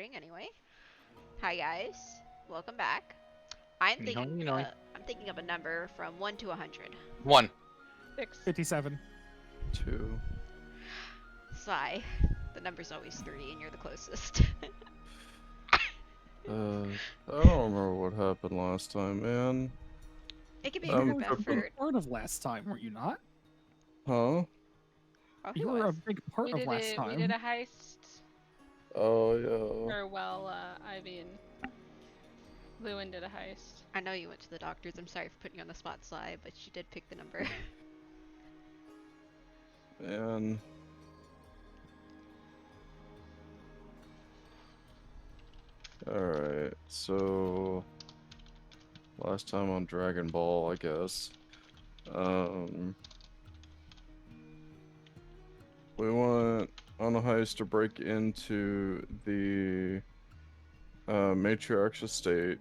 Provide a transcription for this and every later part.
recording anyway. Hi guys, welcome back. I'm thinking, Yoing, yoing. I'm thinking of a number from 1 to 100. 1. 6. 57. 2. Sigh. The number's always 3, and you're the closest. I don't remember what happened last time, man. It could be a I'm group You were a big effort. part of last time, weren't you not? Huh? Oh, he You were a was. big part of last time. We did a heist. Oh, yeah. Or, well, Ivy and Lewin did a heist. I know you went to the doctors. I'm sorry for putting you on the spot, Sigh, but you did pick the number. Man. Alright, so... Last time on Dragon Ball, I guess. We went on a heist to break into the matriarch's estate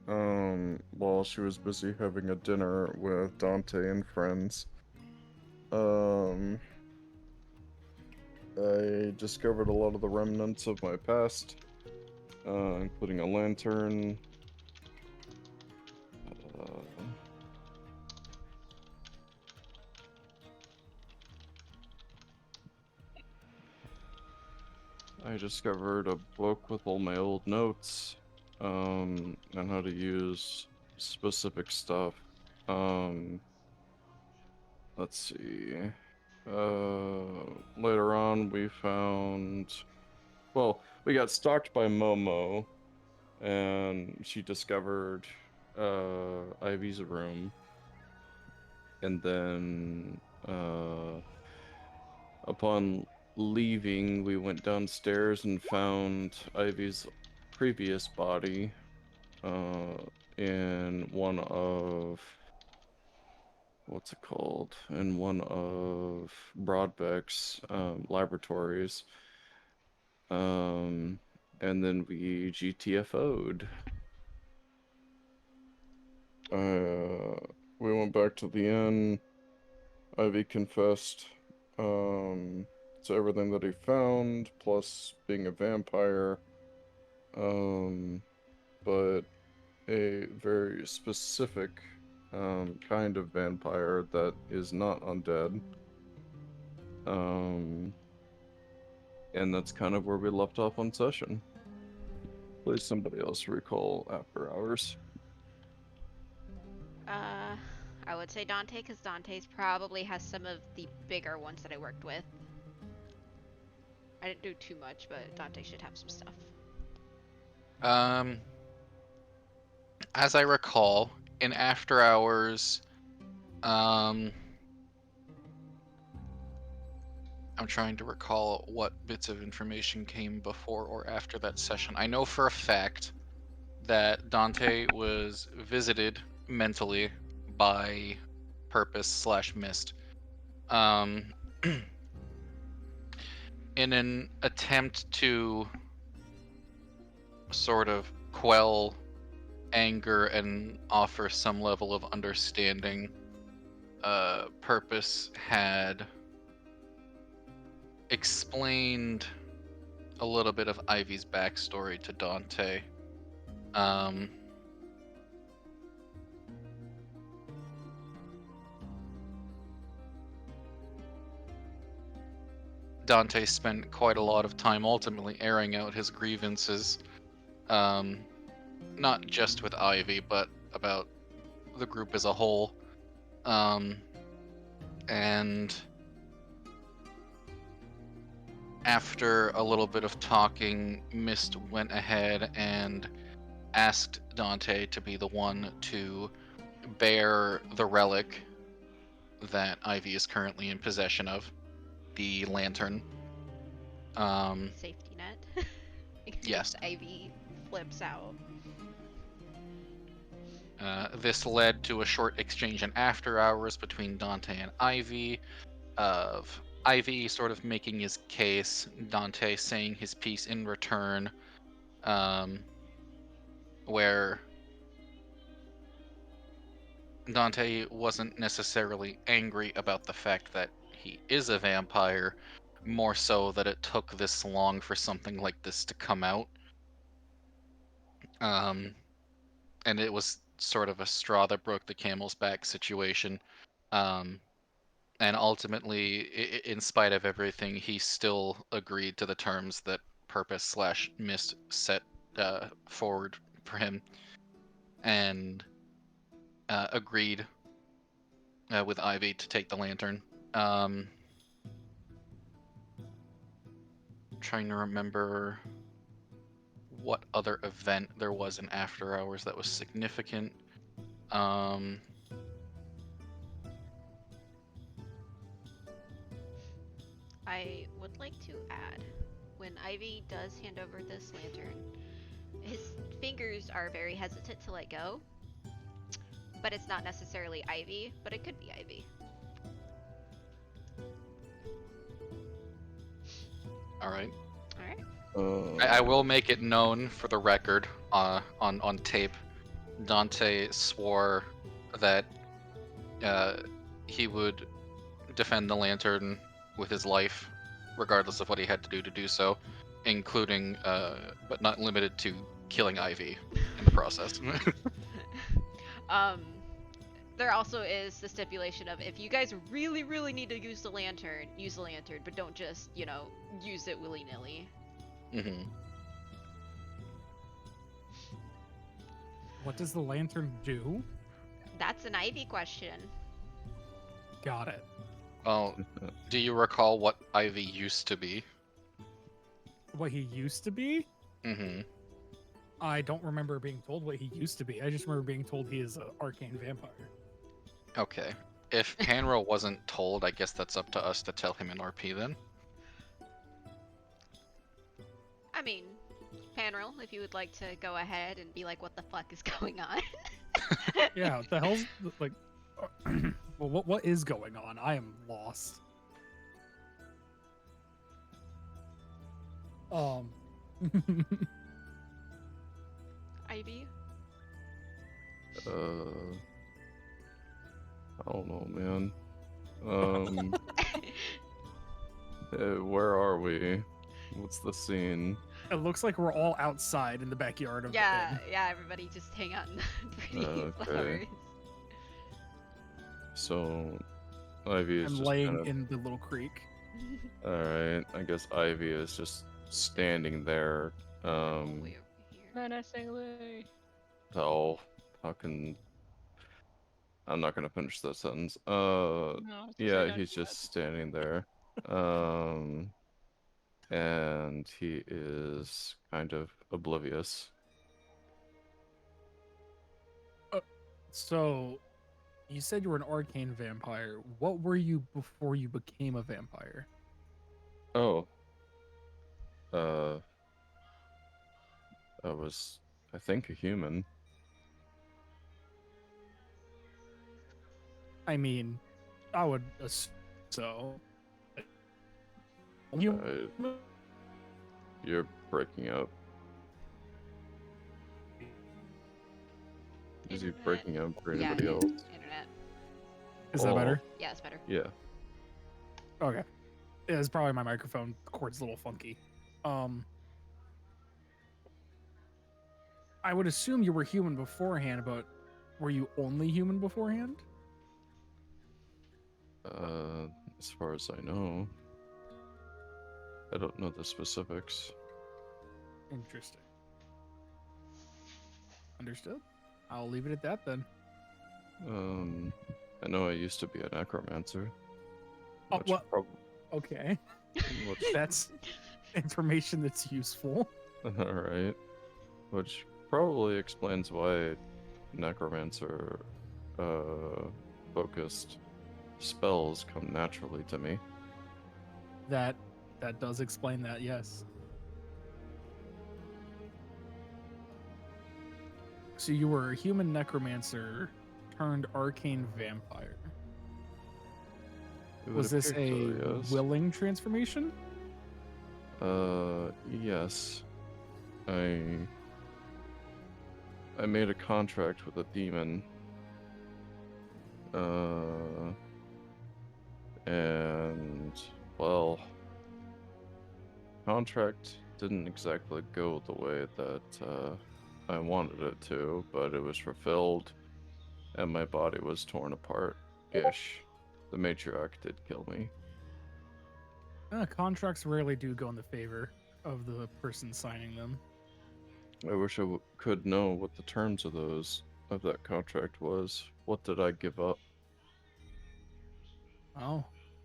while she was busy having a dinner with Dante and friends. I discovered a lot of the remnants of my past, including a lantern. I discovered a book with all my old notes, and how to use specific stuff. Let's see. Later on we found... Well, we got stalked by Momo, and she discovered, Ivy's room. And then, upon leaving, we went downstairs and found Ivy's previous body in one of... what's it called? In one of Broadbeck's laboratories. And then we GTFO'd. We went back to the inn. Ivy confessed to everything that he found, plus being a vampire. But a very specific kind of vampire that is not undead. And that's kind of where we left off on session. Please somebody else recall after hours. I would say Dante, because Dante's probably has some of the bigger ones that I worked with. I didn't do too much, but Dante should have some stuff. As I recall, in After Hours, I'm trying to recall what bits of information came before or after that session. I know for a fact that Dante was visited mentally by Purpose/Mist. In an attempt to sort of quell anger and offer some level of understanding, Purpose had explained a little bit of Ivy's backstory to Dante. Dante spent quite a lot of time ultimately airing out his grievances, not just with Ivy, but about the group as a whole. And after a little bit of talking, Mist went ahead and asked Dante to be the one to bear the relic that Ivy is currently in possession of, the lantern. Safety net. In case Yes. Ivy flips out. This led to a short exchange in After Hours between Dante and Ivy, of Ivy sort of making his case, Dante saying his piece in return, where Dante wasn't necessarily angry about the fact that he is a vampire, more so that it took this long for something like this to come out. Um, and it was sort of a straw that broke the camel's back situation. Um, and ultimately, in spite of everything, he still agreed to the terms that Purpose slash Mist set forward for him, and agreed with Ivy to take the lantern. Trying to remember what other event there was in After Hours that was significant. I would like to add, when Ivy does hand over this lantern, his fingers are very hesitant to let go. But it's not necessarily Ivy, but it could be Ivy. All right. Alright. I will make it known for the record on tape. Dante swore that he would defend the lantern with his life, regardless of what he had to do so, including, but not limited to, killing Ivy in the process. There also is the stipulation of if you guys really, really need to use the lantern, but don't just, use it willy-nilly. Mm-hmm. What does the lantern do? That's an Ivy question. Got it. Well, do you recall what Ivy used to be? What he used to be? Mm-hmm. I don't remember being told what he used to be. I just remember being told he is an arcane vampire. Okay. If Hanro wasn't told, I guess that's up to us to tell him in RP then. I mean, Panril, if you would like to go ahead and be like, what the fuck is going on? Yeah, what the hell's like? Well, what is going on? I am lost. Ivy? I don't know, man. Where are we? What's the scene? It looks like we're all outside in the backyard of the inn. Yeah, everybody just hang out in the pretty Okay. flowers. So, Ivy is I'm just laying kind of... in the little creek. Alright, I guess Ivy is just standing there. Way over here. Menacingly. Oh, fucking... I'm not gonna finish that sentence. No, Yeah, don't he's do just standing there. And he is kind of oblivious. So, you said you were an arcane vampire. What were you before you became a vampire? Oh. I was, I think, a human. I mean, I would assume so. You You're breaking up. Is he Internet. breaking up for Yeah, anybody else? internet. is that Oh. better? Yeah, it's better. Yeah. Okay. It's probably my microphone. The cord's a little funky. I would assume you were human beforehand, but were you only human beforehand? As far as I know. I don't know the specifics. Interesting. Understood. I'll leave it at that then. I know I used to be a necromancer. Oh, which what? prob- Okay. That's information that's useful. Alright. Which probably explains why necromancer focused spells come naturally to me. That does explain that, yes. So you were a human necromancer turned arcane vampire. It would Was this appear a so, yes. willing transformation? Yes. I made a contract with a demon. And well, contract didn't exactly go the way that I wanted it to, but it was fulfilled, and my body was torn apart. Ish. The matriarch did kill me. Contracts rarely do go in the favor of the person signing them. I wish I could know what the terms of that contract was. What did I give up? Oh,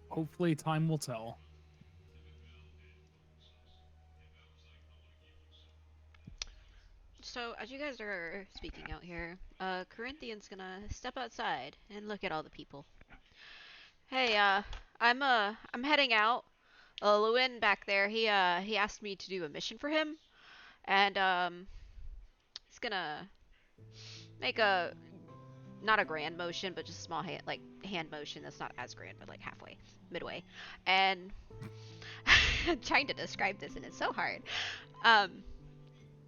hopefully time will tell. So, as you guys are speaking out here, Corinthian's gonna step outside and look at all the people. Hey, I'm heading out. Lewin back there, he asked me to do a mission for him, and, he's gonna make not a grand motion, but just a small hand motion that's not as grand, but like halfway, midway. And I'm trying to describe this and it's so hard.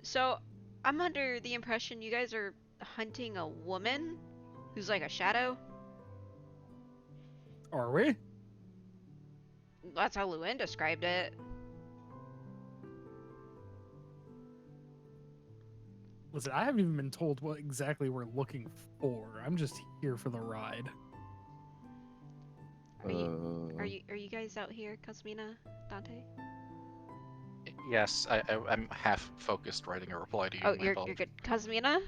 So I'm under the impression you guys are hunting a woman who's like a shadow. Are we? That's how Lewin described it. Listen, I haven't even been told what exactly we're looking for. I'm just here for the ride. Are you guys out here, Cosmina, Dante? Yes, I'm half focused writing a reply to you. Oh, my you're apologies. good. Cosmina?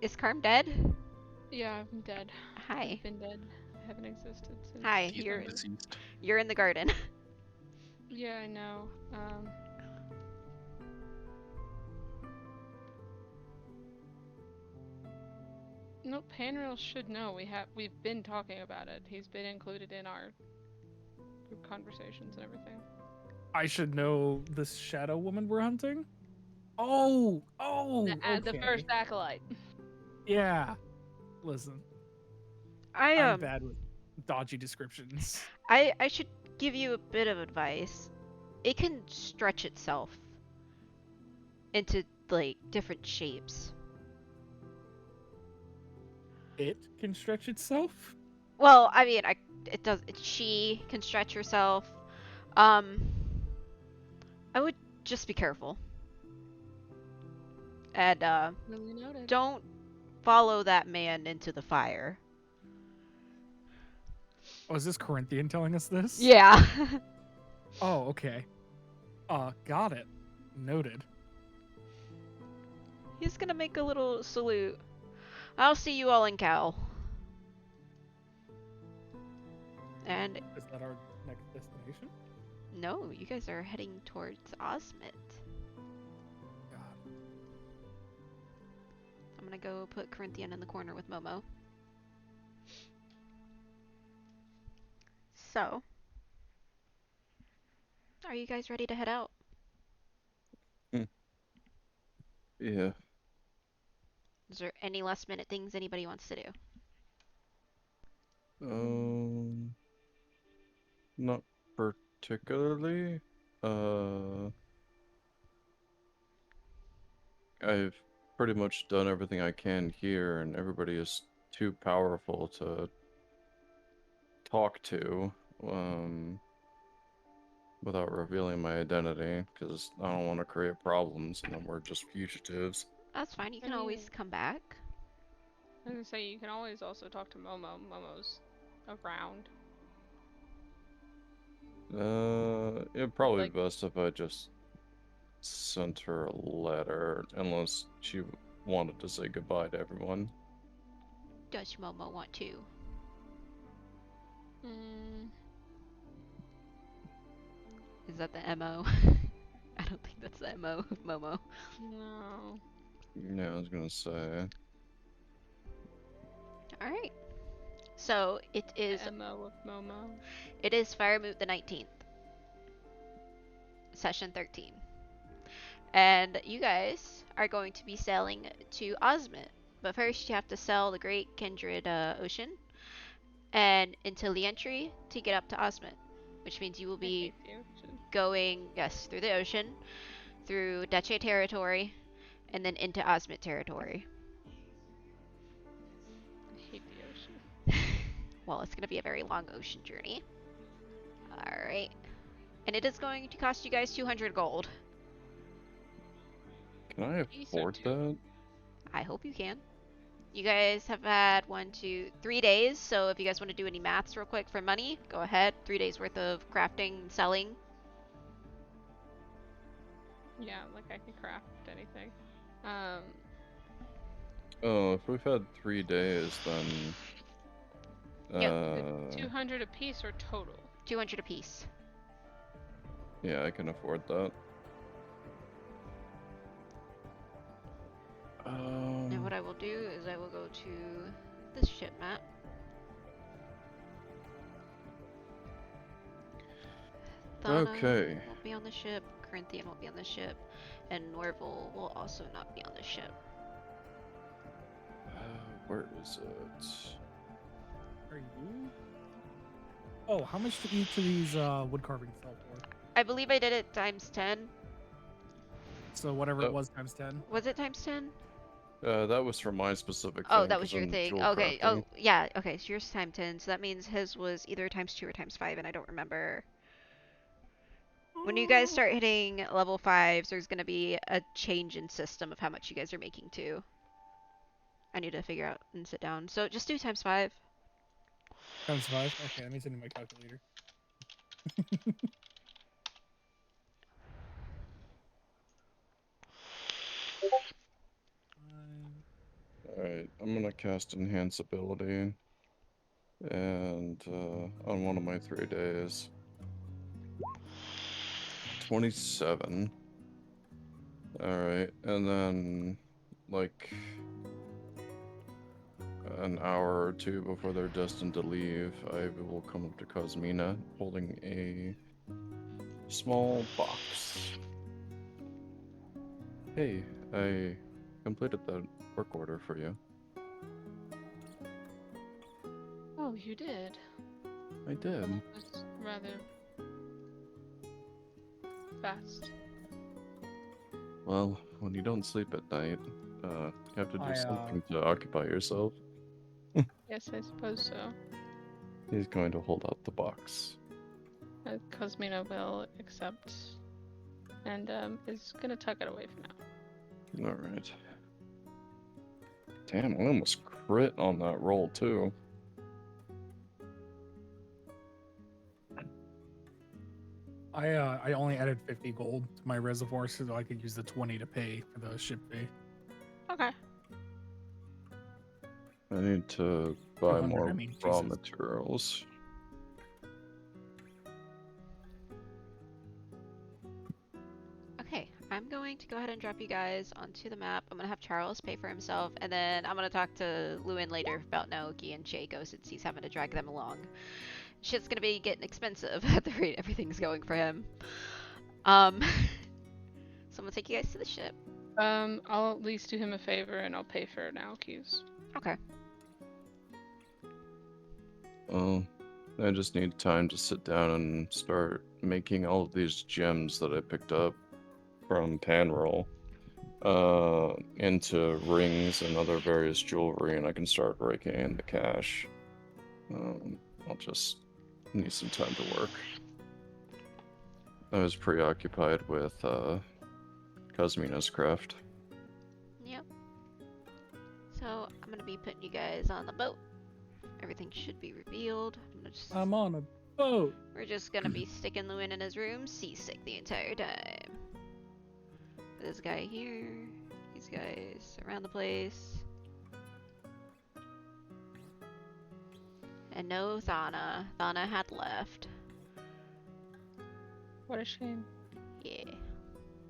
Is Carm dead? Yeah, I'm dead. Hi. I've been dead. I haven't existed since. Hi, He's you're deceased. you're in the garden. Yeah, I know. No, Panrail should know. We've been talking about it. He's been included in our group conversations and everything. I should know this shadow woman we're hunting? Oh, The okay. first acolyte. Yeah. Listen, I'm bad with dodgy descriptions. I should give you a bit of advice. It can stretch itself into like different shapes. It can stretch itself? Well, I mean, it does. She can stretch herself. I would just be careful. And Really noted. don't follow that man into the fire. Oh, is this Corinthian telling us this? Yeah. Oh, okay. Got it. Noted. He's gonna make a little salute. I'll see you all in Cal. And Is that our next destination? no, you guys are heading towards Osmit. God. I'm gonna go put Corinthian in the corner with Momo. So, are you guys ready to head out? Yeah. Is there any last minute things anybody wants to do? Not particularly. I've pretty much done everything I can here, and everybody is too powerful to talk to, without revealing my identity, because I don't want to create problems, and then we're just fugitives. That's fine, you I can always mean- come back. I was gonna say, you can always also talk to Momo. Momo's around. It'd probably Like- be best if I just sent her a letter, unless she wanted to say goodbye to everyone. Does Momo want to? Is that the MO? I don't think that's the MO of Momo. No. Yeah, I was gonna say. Alright. So, it is MO of Momo. Firemoot the 19th. Session 13. And you guys are going to be sailing to Osmit. But first you have to sail the Great Kindred Ocean and into the entry to get up to Osmit. Which means you will I be hate the ocean. going, yes, through the ocean, through Deche territory, and then into Osmit territory. I hate the ocean. Well, it's going to be a very long ocean journey. Alright. And it is going to cost you guys 200 gold. Can I Piece or afford two? that? I hope you can. You guys have had 3 days, so if you guys want to do any maths real quick for money, go ahead. 3 days worth of crafting and selling. Yeah, like I can craft anything. Oh, if we've had 3 days, then. Yep. 200 apiece or total? 200 apiece. Yeah, I can afford that. And what I will do is I will go to this ship map. Thana Okay. won't be on the ship, Corinthian won't be on the ship, and Norval will also not be on the ship. Where is it? Are you? Oh, how much do each of these wood carvings sell for? I believe I did it times 10. So whatever Oh. it was times 10. Was it times 10? That was for my specific Oh, thing. that was 'cause your I'm thing. jewel Okay. crafting. Oh, yeah. Okay, so yours times 10. So that means his was either times 2 or times 5, and I don't remember. When you guys start hitting level 5s, there's going to be a change in system of how much you guys are making too. I need to figure out and sit down. So just do times 5. Times 5? Okay, let me send you my calculator. Alright, I'm gonna cast Enhance Ability. And on one of my 3 days. 27. Alright, and then like an hour or two before they're destined to leave, I will come up to Cosmina holding a small box. Hey, I completed that work order for you. Oh, you did. I did. That's rather fast. Well, when you don't sleep at night, you have to do something to occupy yourself. Yes, I suppose so. He's going to hold out the box. Cosmina will accept and is gonna tuck it away for now. Alright. Damn, I almost crit on that roll too. I only added 50 gold to my reservoir so I could use the 20 to pay for the ship fee. Okay. I need to buy 200, more I mean, raw Jesus. materials. Okay, I'm going to go ahead and drop you guys onto the map. I'm going to have Charles pay for himself, and then I'm going to talk to Lewin later about Naoki and Shaco since he's having to drag them along. Shit's going to be getting expensive at the rate everything's going for him. So I'm going to take you guys to the ship. I'll at least do him a favor and I'll pay for Naoki's. Okay. Well, I just need time to sit down and start making all of these gems that I picked up from Panroll into rings and other various jewelry, and I can start raking in the cash. I'll just need some time to work. I was preoccupied with Cosmina's craft. Yep. So I'm going to be putting you guys on the boat. Everything should be revealed. I'm on a boat. We're just gonna be sticking Lewin in his room, seasick the entire time. This guy here, these guys around the place. And no Thana. Thana had left. What a shame. Yeah.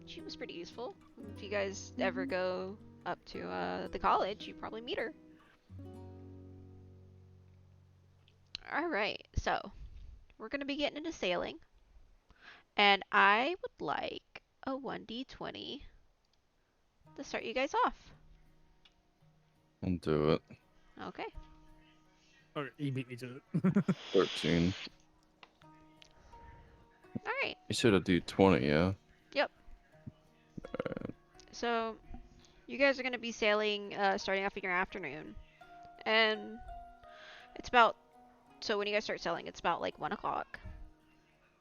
She was pretty useful. If you guys ever go up to the college, you probably meet her. Alright, so we're going to be getting into sailing. And I would like a 1d20 to start you guys off. I'll do it. Okay. Okay, you beat me to it. 13. Alright, You said a D20, yeah? so you guys are going to be sailing starting off in your afternoon. And it's about, so when you guys start sailing, it's about like 1 o'clock.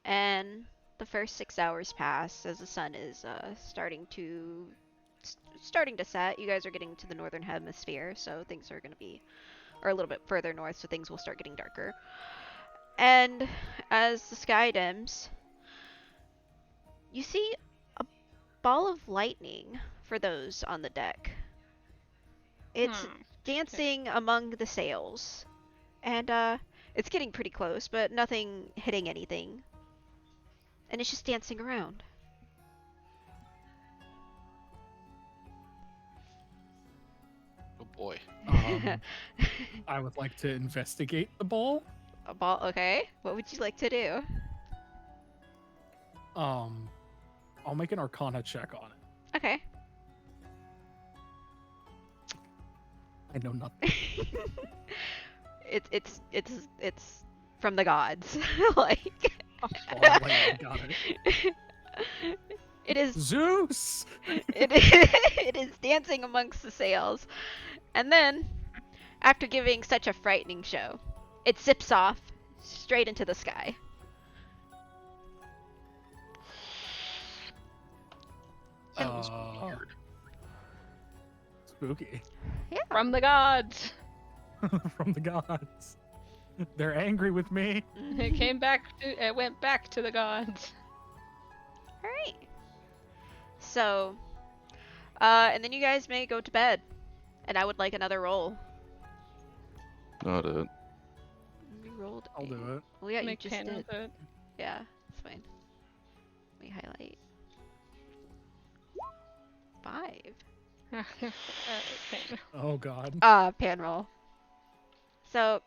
And the first 6 hours pass as the sun is starting to starting to set. You guys are getting to the northern hemisphere, so things are going to be, or a little bit further north, so things will start getting darker. And as the sky dims, you see a ball of lightning for those on the deck. It's dancing among the sails, and it's getting pretty close, but nothing hitting anything. And it's just dancing around. Oh boy. I would like to investigate the ball. A ball, okay. What would you like to do? I'll make an Arcana check on it. Okay. I know nothing. It's from the gods. Like Oh, I got it. it is Zeus. it is dancing amongst the sails. And then, after giving such a frightening show, it zips off straight into the sky. That was Uh, weird. Spooky. From the gods. From the gods. They're angry with me. It came back. It went back to the gods. Alright. So, and then you guys may go to bed. And I would like another roll. Not it. We rolled. I'll do it. Well, yeah, you Make just Pano did. do it. Yeah, it's fine. Let me highlight. 5. Okay. Oh god. Pan roll. So,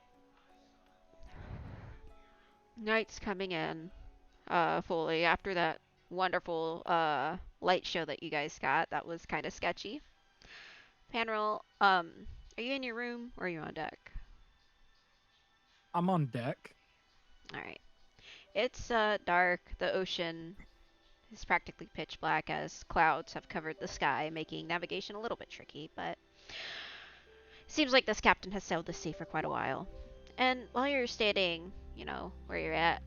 night's coming in, fully after that wonderful, light show that you guys got. That was kind of sketchy. Pan roll, are you in your room or are you on deck? I'm on deck. Alright. It's, dark. The ocean is practically pitch black as clouds have covered the sky, making navigation a little bit tricky, but seems like this captain has sailed the sea for quite a while. And while you're standing, you know, where you're at,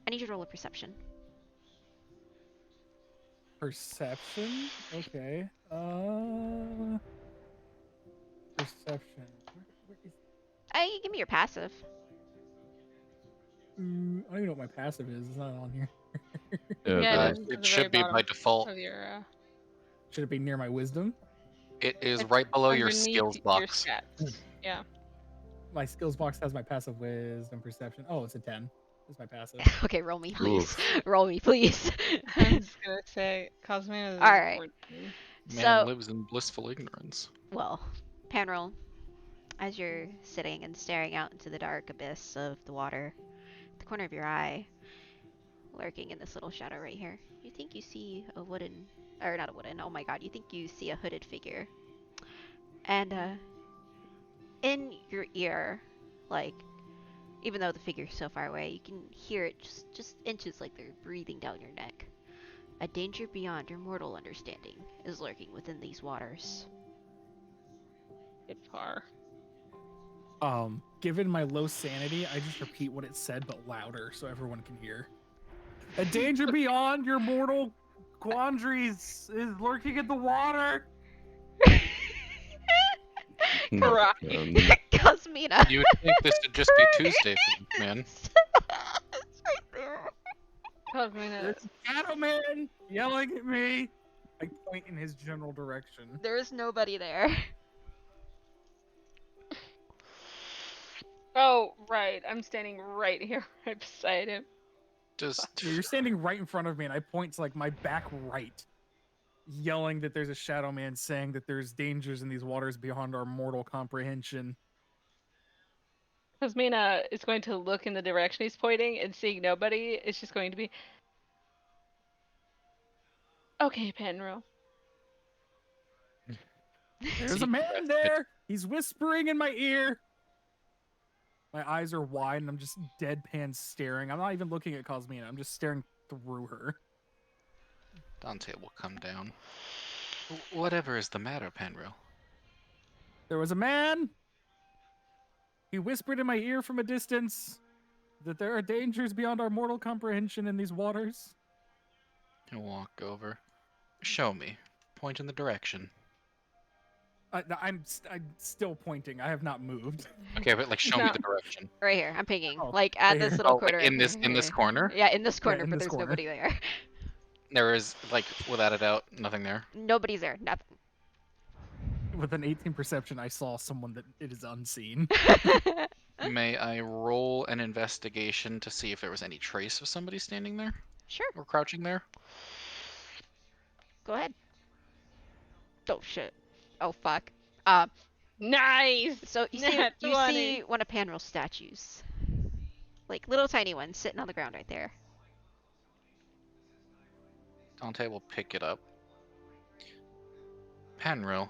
I need you to roll a perception. Perception? Okay. Perception. Where is... You give me your passive. I don't even know what my passive is. It's not on here. Yeah, Yeah, that- it is. At It the should very be by bottom default. of your, Should it be near my wisdom? It is it's right below your underneath skills your box. stats. Yeah. My skills box has my passive wisdom perception. Oh, it's a 10. That's my passive. Okay, roll me, please. Roll me, please. I was gonna say Cosmina is Alright. 14. Man So- lives in blissful ignorance. Well, Panroll, as you're sitting and staring out into the dark abyss of the water, the corner of your eye, lurking in this little shadow right here, you think you see a wooden, or not a wooden, oh my god, you think you see a hooded figure. And, in your ear, like, even though the figure's so far away, you can hear it just inches like they're breathing down your neck. A danger beyond your mortal understanding is lurking within these waters. Get far. Given my low sanity, I just repeat what it said but louder so everyone can hear. A danger beyond your mortal quandaries is lurking in the water. Right. Cosmina. You would think this would just be Tuesday for this man. It's right there. Cosmina. There's a shadow man yelling at me. I point in his general direction. There is nobody there. Oh, right. I'm standing right here, right beside him. Just Yeah, you're standing right in front of me, and I point to like my back right, yelling that there's a shadow man saying that there's dangers in these waters beyond our mortal comprehension. Cosmina is going to look in the direction he's pointing and seeing nobody. It's just going to be. Okay, Penril. There's a man there. He's whispering in my ear. My eyes are wide, and I'm just deadpan staring. I'm not even looking at Cosmina. I'm just staring through her. Dante will come down. Whatever is the matter, Penril? There was a man. He whispered in my ear from a distance that there are dangers beyond our mortal comprehension in these waters. He'll walk over. Show me. point in the direction. I'm still pointing. I have not moved. Okay, but like show me No. the direction. Right here. I'm pinging. Oh, Like at right this here. little Oh, like corner. in this here. corner? Yeah, in this corner, in but this there's corner. nobody there. There is like without a doubt nothing there. Nobody's there. Nothing. With an 18 perception, I saw someone that it is unseen. May I roll an investigation to see if there was any trace of somebody standing there Sure. or crouching there? Go ahead. Oh shit. Oh fuck. Nice. So you see Nat you 20. see one of Panryl's statues. Like little tiny one sitting on the ground right there. Dante will pick it up. Panryl.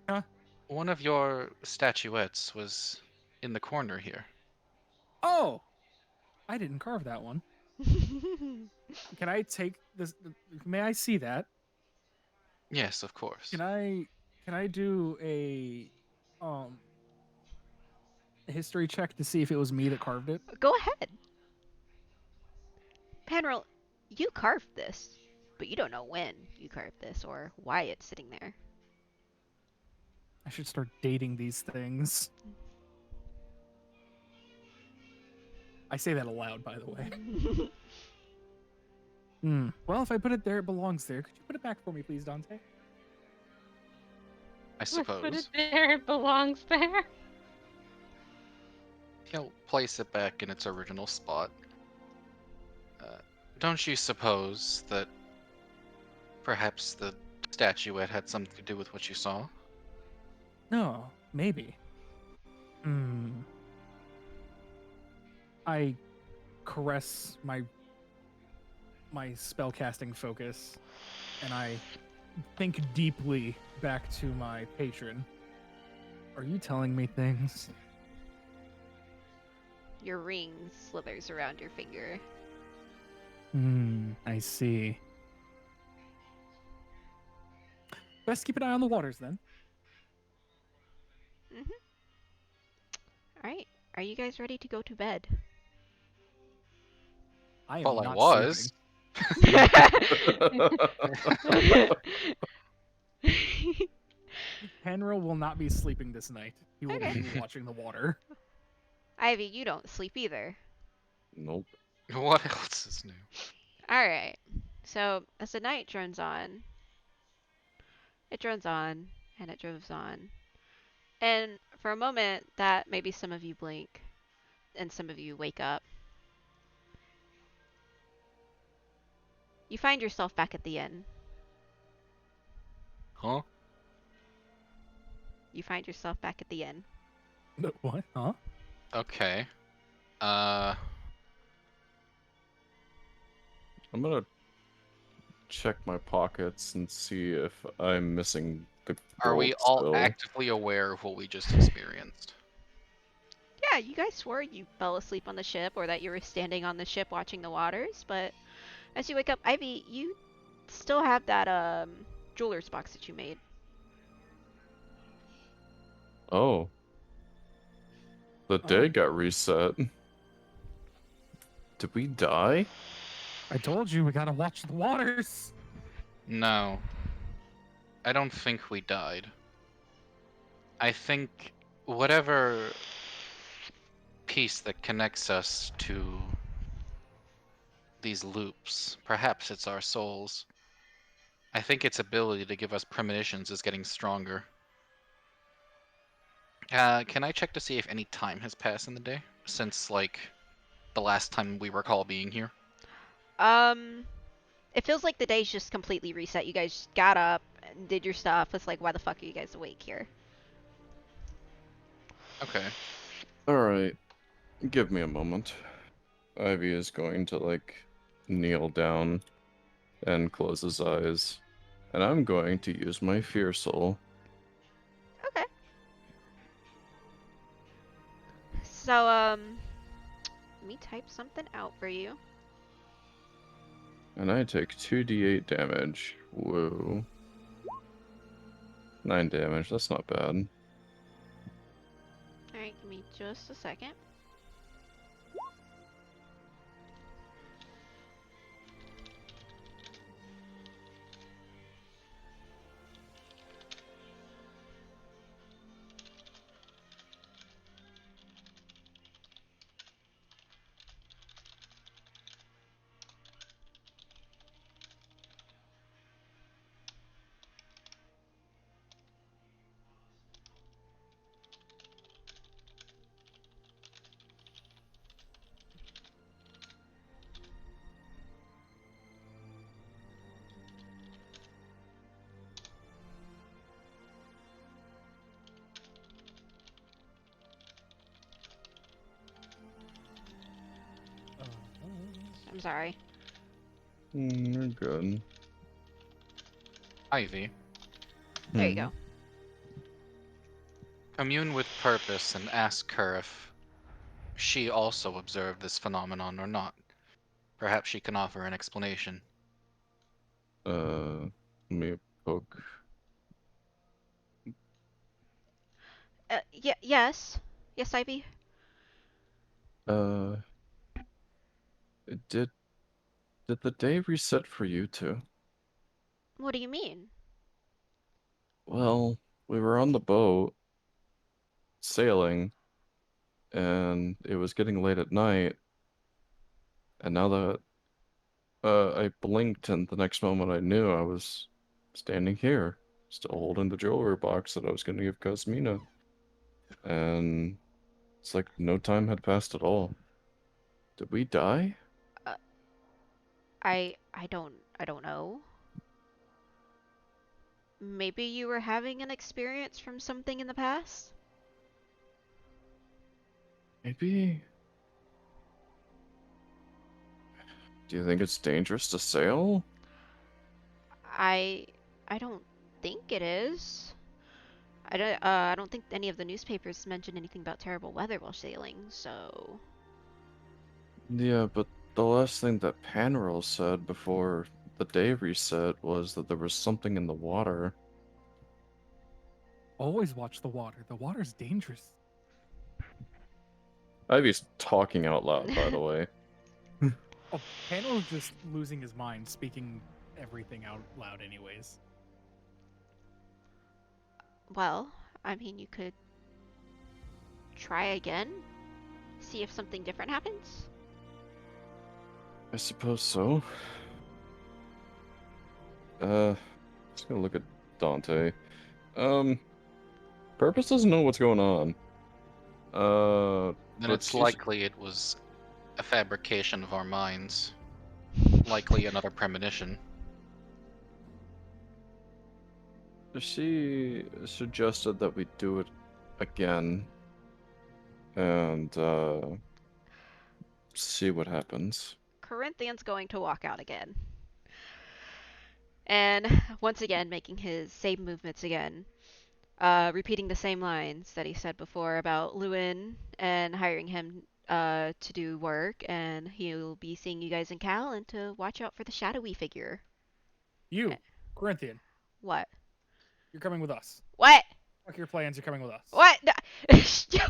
Huh? One of your statuettes was in the corner here. Oh, I didn't carve that one. Can I take this? May I see that? Yes, of course. Can I do a history check to see if it was me that carved it? Go ahead. Panryl, you carved this, but you don't know when you carved this or why it's sitting there. I should start dating these things. I say that aloud, by the way. Well, if I put it there, it belongs there. Could you put it back for me, please, Dante? I suppose. Put it there. It belongs there. He'll place it back in its original spot. Don't you suppose that perhaps the statuette had something to do with what you saw? No, maybe. I caress my spellcasting focus, and I think deeply back to my patron. Are you telling me things? Your ring slithers around your finger. I see. Best keep an eye on the waters then. Alright. Are you guys ready to go to bed? I am Well, I not was. sleeping. Penril will not be sleeping this night. He will Okay. be watching the water. Ivy, you don't sleep either. Nope. What else is new? Alright. So, as the night drones on, it drones on, and it drones on. And for a moment, that maybe some of you blink, and some of you wake up. You find yourself back at the inn. Huh? You find yourself back at the inn. What? Huh? Okay. I'm gonna check my pockets and see if I'm missing the. Are we gold all still. actively aware of what we just experienced? Yeah, you guys swore you fell asleep on the ship or that you were standing on the ship watching the waters, but as you wake up, Ivy, you still have that jeweler's box that you made. Oh. The day got reset. Did we die? I told you we gotta watch the waters. No. I don't think we died. I think whatever piece that connects us to these loops, perhaps it's our souls. I think its ability to give us premonitions is getting stronger. Can I check to see if any time has passed in the day since, like, the last time we recall being here? It feels like the day's just completely reset. You guys got up and did your stuff. It's like, why the fuck are you guys awake here? Okay. Alright. Give me a moment. Ivy is going to, like, kneel down and close his eyes. And I'm going to use my Fear Soul. Okay. So, let me type something out for you. And I take 2d8 damage. Whoa. 9 damage, that's not bad. Alright, give me just a second. I'm sorry. You're good. Ivy, There you go. commune with Purpose and ask her if she also observed this phenomenon or not. Perhaps she can offer an explanation. Let me poke. Yes. Yes, Ivy. Uh, did the day reset for you too? What do you mean? Well, we were on the boat sailing, and it was getting late at night, and now that I blinked, and the next moment I knew I was standing here, still holding the jewelry box that I was going to give Cosmina, and it's like no time had passed at all. Did we die? I don't know. Maybe you were having an experience from something in the past? Maybe. Do you think it's dangerous to sail? I don't think it is. I don't think any of the newspapers mentioned anything about terrible weather while sailing, so Yeah, but the last thing that Panril said before the day reset was that there was something in the water. Always watch the water. The water's dangerous. Ivy's talking out loud, by the way. Oh, Panel's just losing his mind, speaking everything out loud anyways. well, I mean, you could try again, see if something different happens. I suppose so. Just gonna look at Dante. Purpose doesn't know what's going on. Then But it's she's- likely it was a fabrication of our minds. Likely another premonition. She suggested that we do it again. And, see what happens. Corinthian's going to walk out again. And once again, making his same movements again. Repeating the same lines that he said before about Lewin and hiring him to do work, and he'll be seeing you guys in Cal and to watch out for the shadowy figure. You, Corinthian, What? you're coming with us. What? Fuck your plans, you're coming with us. What?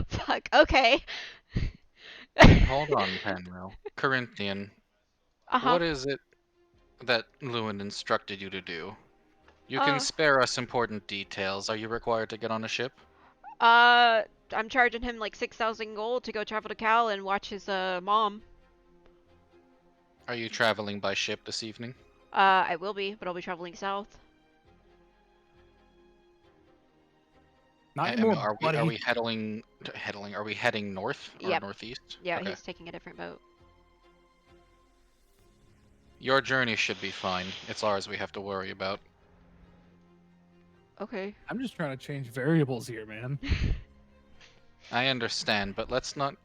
Fuck. Okay. Hold on, Panril. Corinthian, Uh-huh. what is it that Lewin instructed you to do? You can Uh. spare us important details. Are you required to get on a ship? I'm charging him like 6,000 gold to go travel to Cal and watch his mom. Are you traveling by ship this evening? I will be, but I'll be traveling south. Not I mean, anymore, buddy. are we are we heading north or Yep. northeast? Yeah, Okay. he's taking a different boat. Your journey should be fine. It's ours we have to worry about. Okay. I'm just trying to change variables here, man. I understand, but let's not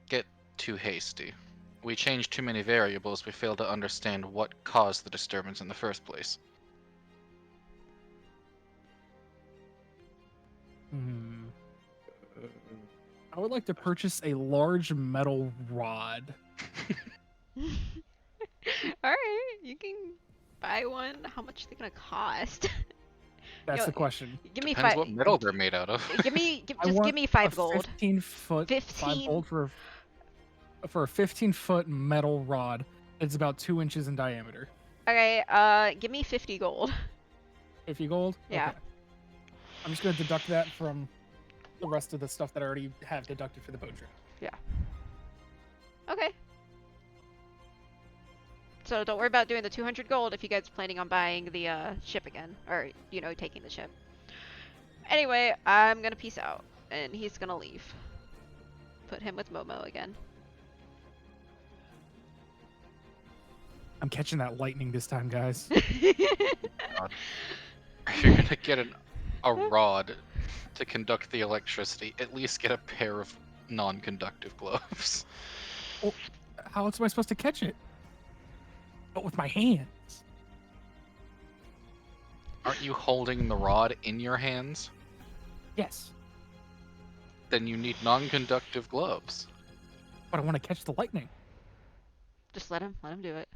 get too hasty. We change too many variables, we fail to understand what caused the disturbance in the first place. Hmm. I would like to purchase a large metal rod. Alright, you can buy one. How much are they gonna cost? That's Yo, the question. Give me Depends five. what metal they're made out of. Give me, I just want give me 5 a gold. 15-foot, 5 gold for a 15-foot metal rod. It's about 2 inches in diameter. Okay, give me 50 gold. 50 gold? Yeah. Okay. I'm just gonna deduct that from the rest of the stuff that I already have deducted for the boat trip. Okay. So don't worry about doing the 200 gold if you guys are planning on buying the ship again, or taking the ship. Anyway, I'm gonna peace out, and he's gonna leave. Put him with Momo again. I'm catching that lightning this time, guys. If you're gonna get a rod to conduct the electricity, at least get a pair of non-conductive gloves. How else am I supposed to catch it? but with my hands. Aren't you holding the rod in your hands? Yes, Then you need non-conductive gloves. but I want to catch the lightning. Just let him do it.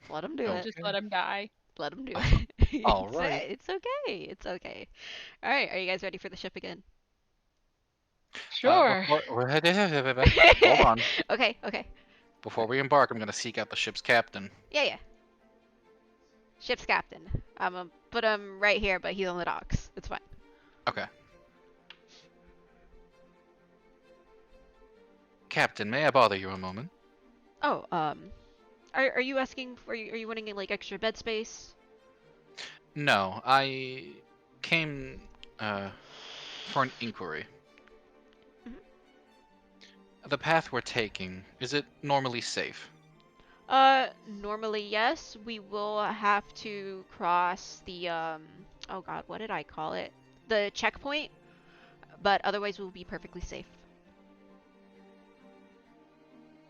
Let him do Oh. it. Just let him die. Let him do it. All It's right. It's okay. It's okay. All right. Are you guys ready for the ship again? Sure. Hold on. Okay. Okay. Before we embark, I'm going to seek out the ship's captain. Yeah. Yeah. Ship's captain. I'm gonna put him right here, but he's on the docks. It's fine. Okay. Captain, may I bother you a moment? Oh. Are you asking? Are you wanting like extra bed space? No, I came for an inquiry. Mhm. The path we're taking, is it normally safe? Normally yes. We will have to cross the Oh God, what did I call it? The checkpoint. But otherwise, we'll be perfectly safe.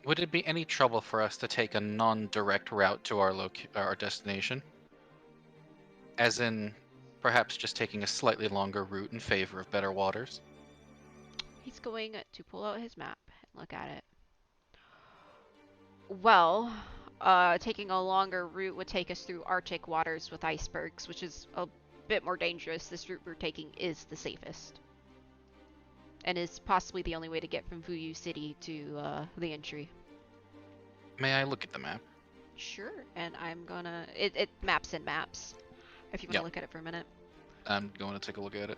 Would it be any trouble for us to take a non-direct route to our destination? As in, perhaps just taking a slightly longer route in favor of better waters? He's going to pull out his map and look at it. Well, taking a longer route would take us through Arctic waters with icebergs, which is a bit more dangerous. This route we're taking is the safest. And is possibly the only way to get from Fuyu City to the entry. May I look at the map? Sure, and I'm gonna... It maps in maps, if you want to Yep. look at it for a minute. I'm going to take a look at it.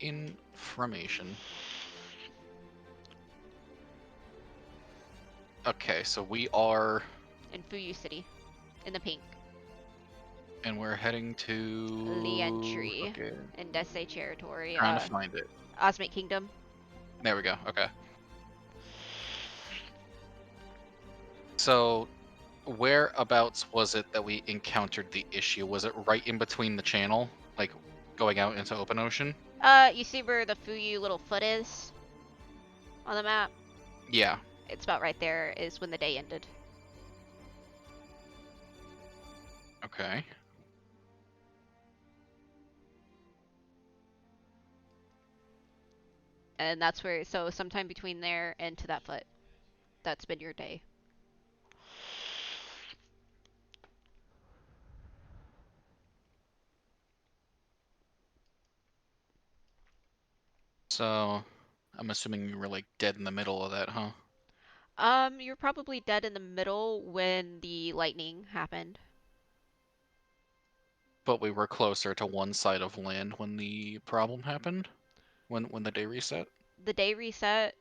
Information. Okay, so we are... In Fuyu City, in the pink, And we're heading to... the entry, Okay. in Desai territory, Trying to find it. Osmic Kingdom. There we go, okay. So, whereabouts was it that we encountered the issue? Was it right in between the channel? Like, going out into open ocean? You see where the Fuyu little foot is? On the map? Yeah. It's about right there is when the day ended. Okay. And that's where, so sometime between there and to that foot. That's been your day. So, I'm assuming you were, like, dead in the middle of that, huh? You're probably dead in the middle when the lightning happened. But we were closer to one side of land when the problem happened? When the day reset? The day reset,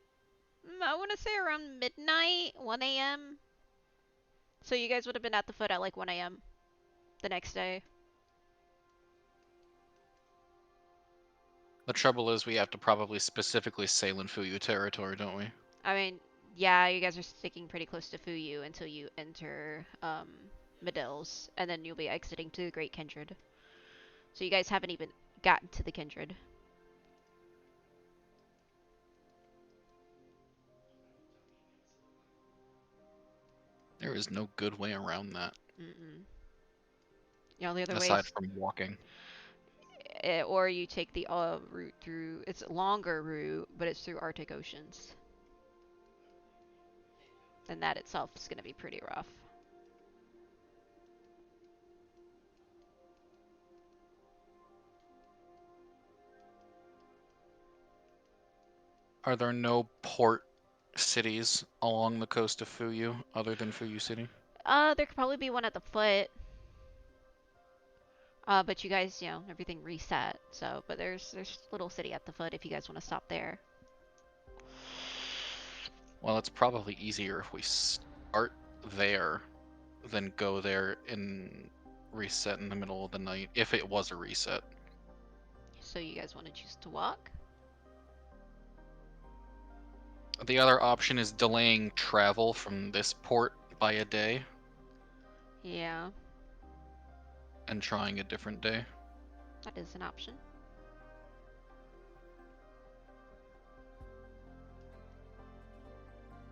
I want to say around midnight, 1 a.m. So you guys would have been at the foot at like 1 a.m. the next day. The trouble is we have to probably specifically sail in Fuyu territory, don't we? I mean, yeah, you guys are sticking pretty close to Fuyu until you enter Medills, and then you'll be exiting to the Great Kindred. So you guys haven't even gotten to the Kindred. There is no good way around that, Mm-mm. The only other way aside is, from walking. or you take the route through. It's a longer route, but it's through Arctic oceans, and that itself is going to be pretty rough. Are there no port cities along the coast of Fuyu other than Fuyu City? There could probably be one at the foot. But you guys, you know, everything reset. So, but there's little city at the foot if you guys want to stop there. Well, it's probably easier if we start there than go there and reset in the middle of the night, if it was a reset. So you guys want to choose to walk? The other option is delaying travel from this port by a day Yeah, and trying a different day. that is an option.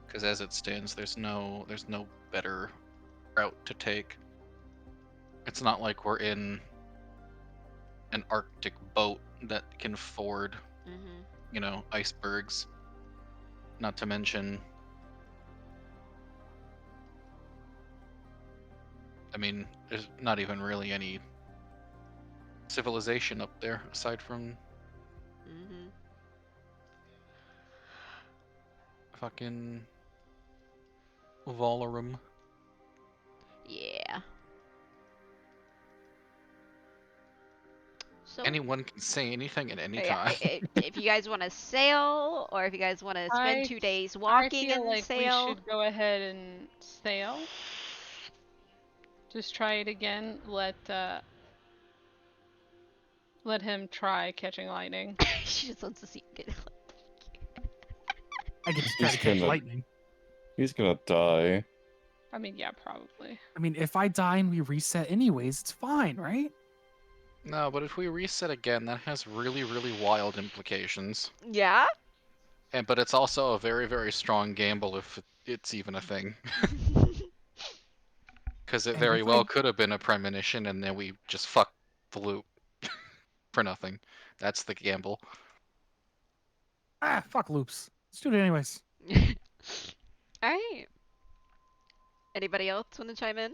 Because as it stands, there's no better route to take. It's not like we're in an Arctic boat that can ford, Mm-hmm. Icebergs. Not to mention, I mean, there's not even really any civilization up there aside from Mm-hmm. fucking Volarum. Yeah. So Anyone can say anything at any yeah, time. if you guys want to sail, or if you guys want to spend I 2 days I walking feel and like we sail, should go ahead and sail. Just try it again. Let him try catching lightning. she just wants to see you get. I get to try He's to catch gonna- lightning. He's gonna die. I mean, yeah, probably. I mean, if I die and we reset anyways, it's fine, right? No, but if we reset again, that has really, really wild implications. Yeah. But it's also a very, very strong gamble if it's even a thing. Because it And very if well I- could have been a premonition and then we just fucked the loop for nothing. That's the gamble. Ah, fuck loops. Let's do it anyways. All right. Anybody else want to chime in?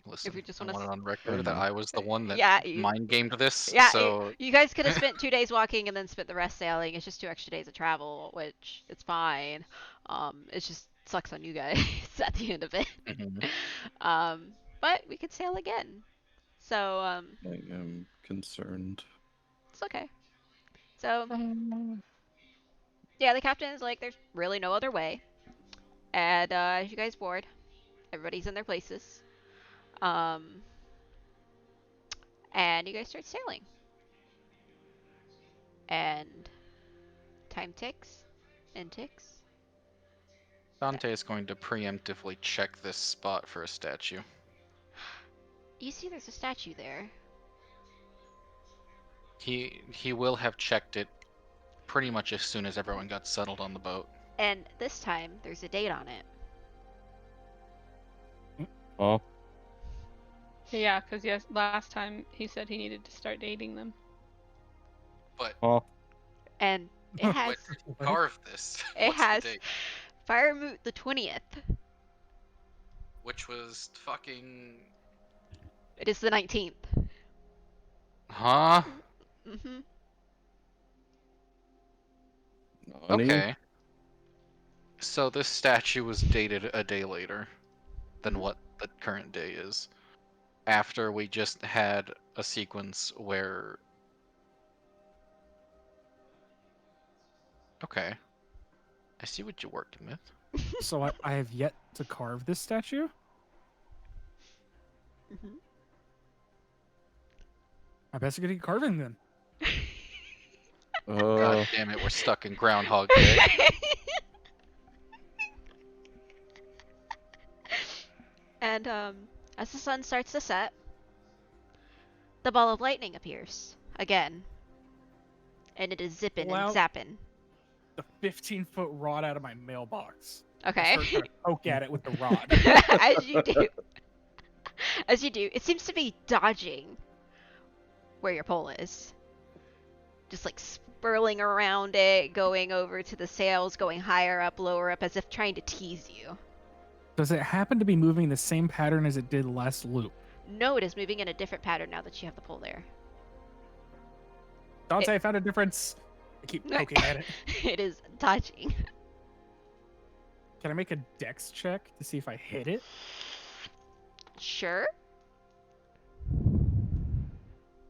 Listen, you just I wanna want it s- on record that Mhm. I was the one that Yeah, mind gamed this. Yeah, So you guys could have spent 2 days walking and then spent the rest sailing. It's just 2 extra days of travel, which it's fine. It just sucks on you guys at the end of it. Mhm. But we could sail again. So, I am concerned. it's okay. So, yeah, the captain is like, there's really no other way. And, you guys board. Everybody's in their places. And you guys start sailing. And time ticks and ticks. Dante is going to preemptively check this spot for a statue. You see there's a statue there. He will have checked it pretty much as soon as everyone got settled on the boat. And this time, there's a date on it. Oh, Yeah, because yes, last time he said he needed to start dating them. But oh, And it has when did you carve this? It What's has- the date? Firemoot the 20th. Which was fucking... It is the 19th. Huh? Mm-hmm. Nani? Okay. So this statue was dated a day later than what the current day is. After we just had a sequence where... Okay. I see what you're working with. So I have yet to carve this statue. Mm-hmm. I best get carving then. God damn it, we're stuck in Groundhog Day. And as the sun starts to set, the ball of lightning appears again, and it is zipping Wow. and zapping. The 15-foot rod out of my mailbox. I Okay. start trying to poke at it with the rod. As you do. As you do, it seems to be dodging where your pole is. Just like spurling around it, going over to the sails, going higher up, lower up, as if trying to tease you. Does it happen to be moving the same pattern as it did last loop? No, it is moving in a different pattern now that you have the pole there. Dante, I found a difference. I keep poking at it. It is dodging. Can I make a dex check to see if I hit it? Sure.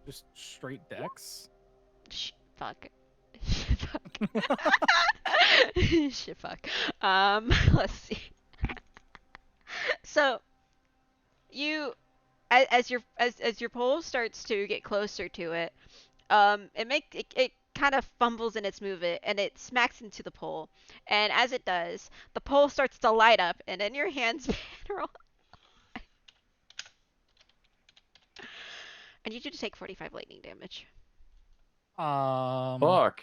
Just straight dex. Fuck. Fuck. Shit, fuck. Let's see. So, you, as your pole starts to get closer to it, it kind of fumbles in its movement and it smacks into the pole. And as it does, the pole starts to light up, and in your hands, Panero, I need you to take 45 lightning damage. Fuck.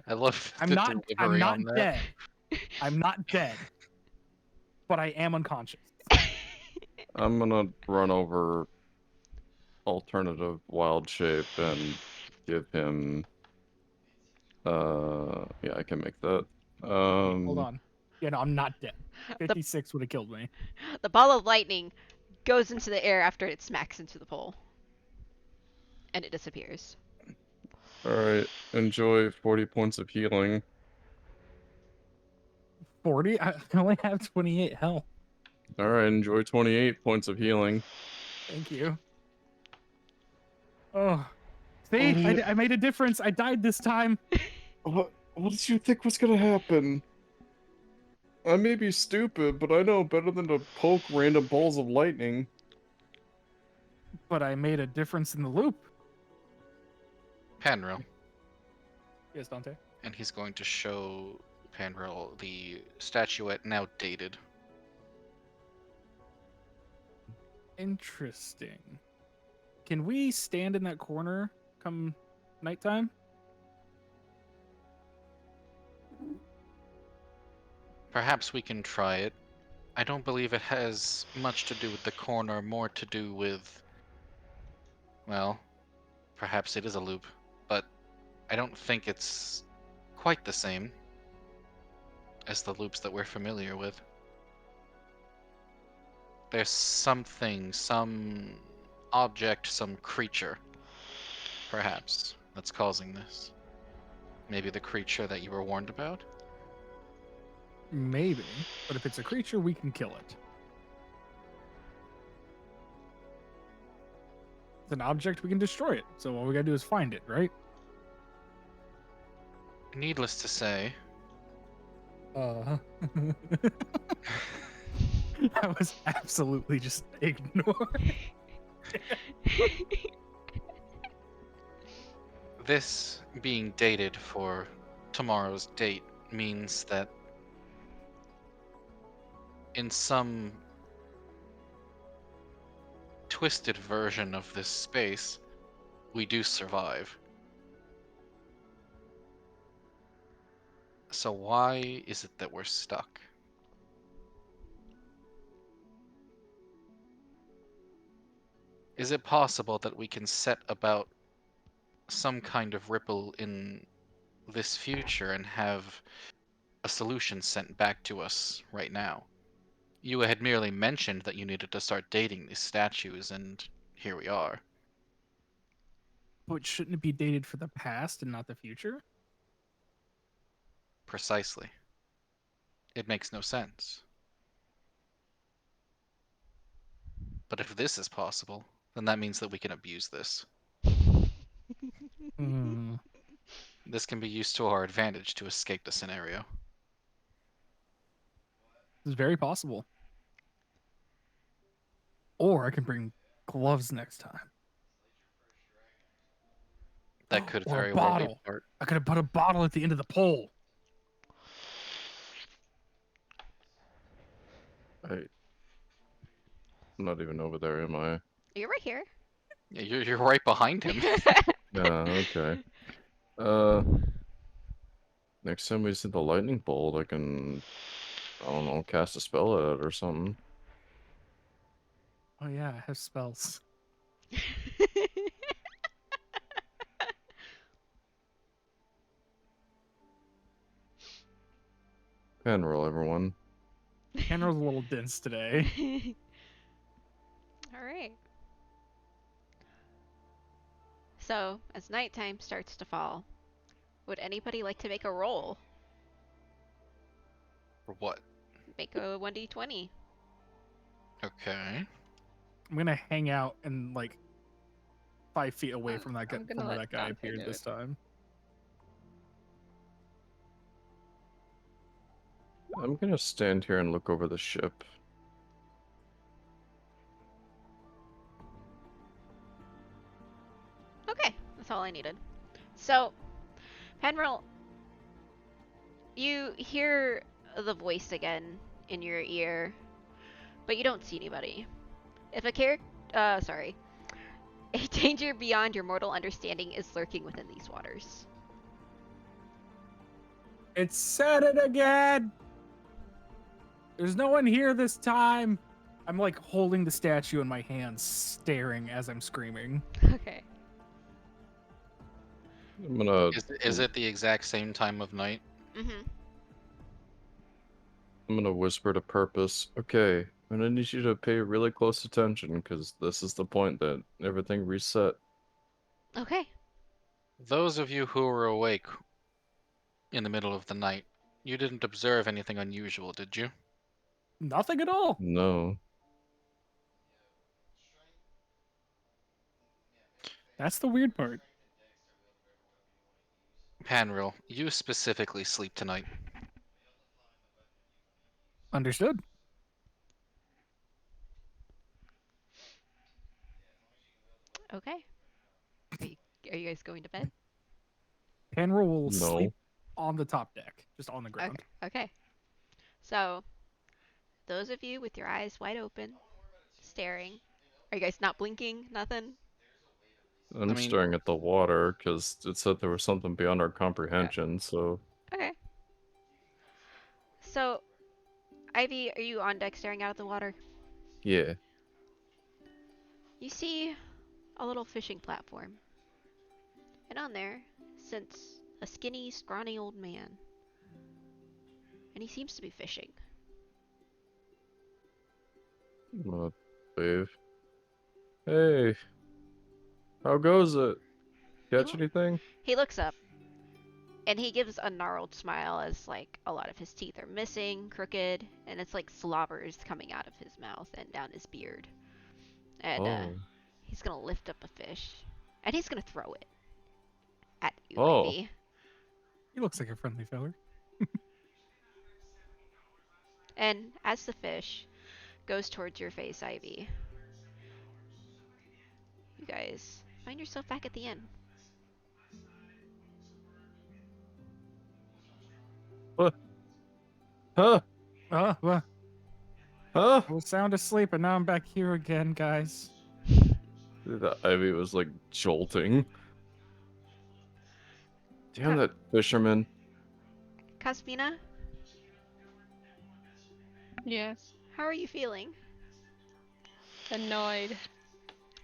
I love I'm the not delivery on that. dead. I'm not dead. But I am unconscious. I'm gonna run over alternative wild shape and give him. Yeah, I can make that. Hold on. Yeah, no, I'm not dead. 56 would have killed me. The ball of lightning goes into the air after it smacks into the pole. And it disappears. All right. Enjoy 40 points of healing. 40? I only have 28 health. All right. Enjoy 28 points of healing. Thank you. Oh. See? I made a difference. I died this time. What did you think was gonna happen? I may be stupid, but I know better than to poke random balls of lightning. But I made a difference in the loop. Panril. Yes, Dante? And he's going to show Panril the statuette, now dated. Interesting. Can we stand in that corner come nighttime? Perhaps we can try it. I don't believe it has much to do with the corner, more to do with... Well, perhaps it is a loop, but I don't think it's quite the same as the loops that we're familiar with. There's something, some object, some creature, perhaps, that's causing this. Maybe the creature that you were warned about? Maybe. But if it's a creature, we can kill it. It's an object, we can destroy it. So all we gotta do is find it, right? Needless to say, I was absolutely just ignored. this being dated for tomorrow's date means that in some twisted version of this space, we do survive. So why is it that we're stuck? Is it possible that we can set about some kind of ripple in this future and have a solution sent back to us right now? You had merely mentioned that you needed to start dating these statues, and here we are. But shouldn't it be dated for the past and not the future? Precisely. It makes no sense. But if this is possible, then that means that we can abuse this. Hmm. This can be used to our advantage to escape the scenario. It's very possible. Or I can bring gloves next time. That could Or a very well be bottle. part. I could have put a bottle at the end of the pole. I'm not even over there, am I? You're right here. Yeah, you're right behind him. Yeah, okay. Next time we see the lightning bolt, I can, I don't know, cast a spell at it or something. Oh yeah, I have spells. Pen roll, everyone. Henry's a little dense today. All right. So, as nighttime starts to fall, would anybody like to make a roll? For what? Make a 1d20. Okay. I'm gonna hang out and like 5 feet away from that guy, I'm from gonna where let that guy Dante appeared do this it. time. I'm gonna stand here and look over the ship. Okay, that's all I needed. So, Penril, you hear the voice again in your ear, but you don't see anybody. If a sorry. A danger beyond your mortal understanding is lurking within these waters. It said it again! There's no one here this time. I'm like holding the statue in my hands, staring as I'm screaming. Okay. I'm gonna Is it the exact same time of night? Mm-hmm. I'm gonna whisper to Purpose. Okay, I'm gonna need you to pay really close attention because this is the point that everything reset. Okay. Those of you who were awake in the middle of the night, you didn't observe anything unusual, did you? Nothing at all. No. That's the weird part. Panril, you specifically sleep tonight. Understood. Okay. Are you guys going to bed? Panro will No. sleep on the top deck, just on the ground. Okay. So, those of you with your eyes wide open, staring, are you guys not blinking? Nothing? I'm I mean- staring at the water because it said there was something beyond our comprehension, so. Okay. So, Ivy, are you on deck staring out at the water? Yeah. You see a little fishing platform. And on there sits a skinny, scrawny old man. And he seems to be fishing. I'm gonna wave. Hey. How goes it? Catch lo- anything? He looks up and he gives a gnarled smile as like a lot of his teeth are missing, crooked, and it's like slobbers coming out of his mouth and down his beard. And Oh. he's gonna lift up a fish and he's gonna throw it at you, Oh. Ivy. He looks like a friendly feller. And as the fish goes towards your face, Ivy, you guys find yourself back at the inn. What? Huh? Well, Huh? I was sound asleep, and now I'm back here again, guys. The ivy was like jolting. Damn that fisherman. Caspina, Yes. how are you feeling? Annoyed.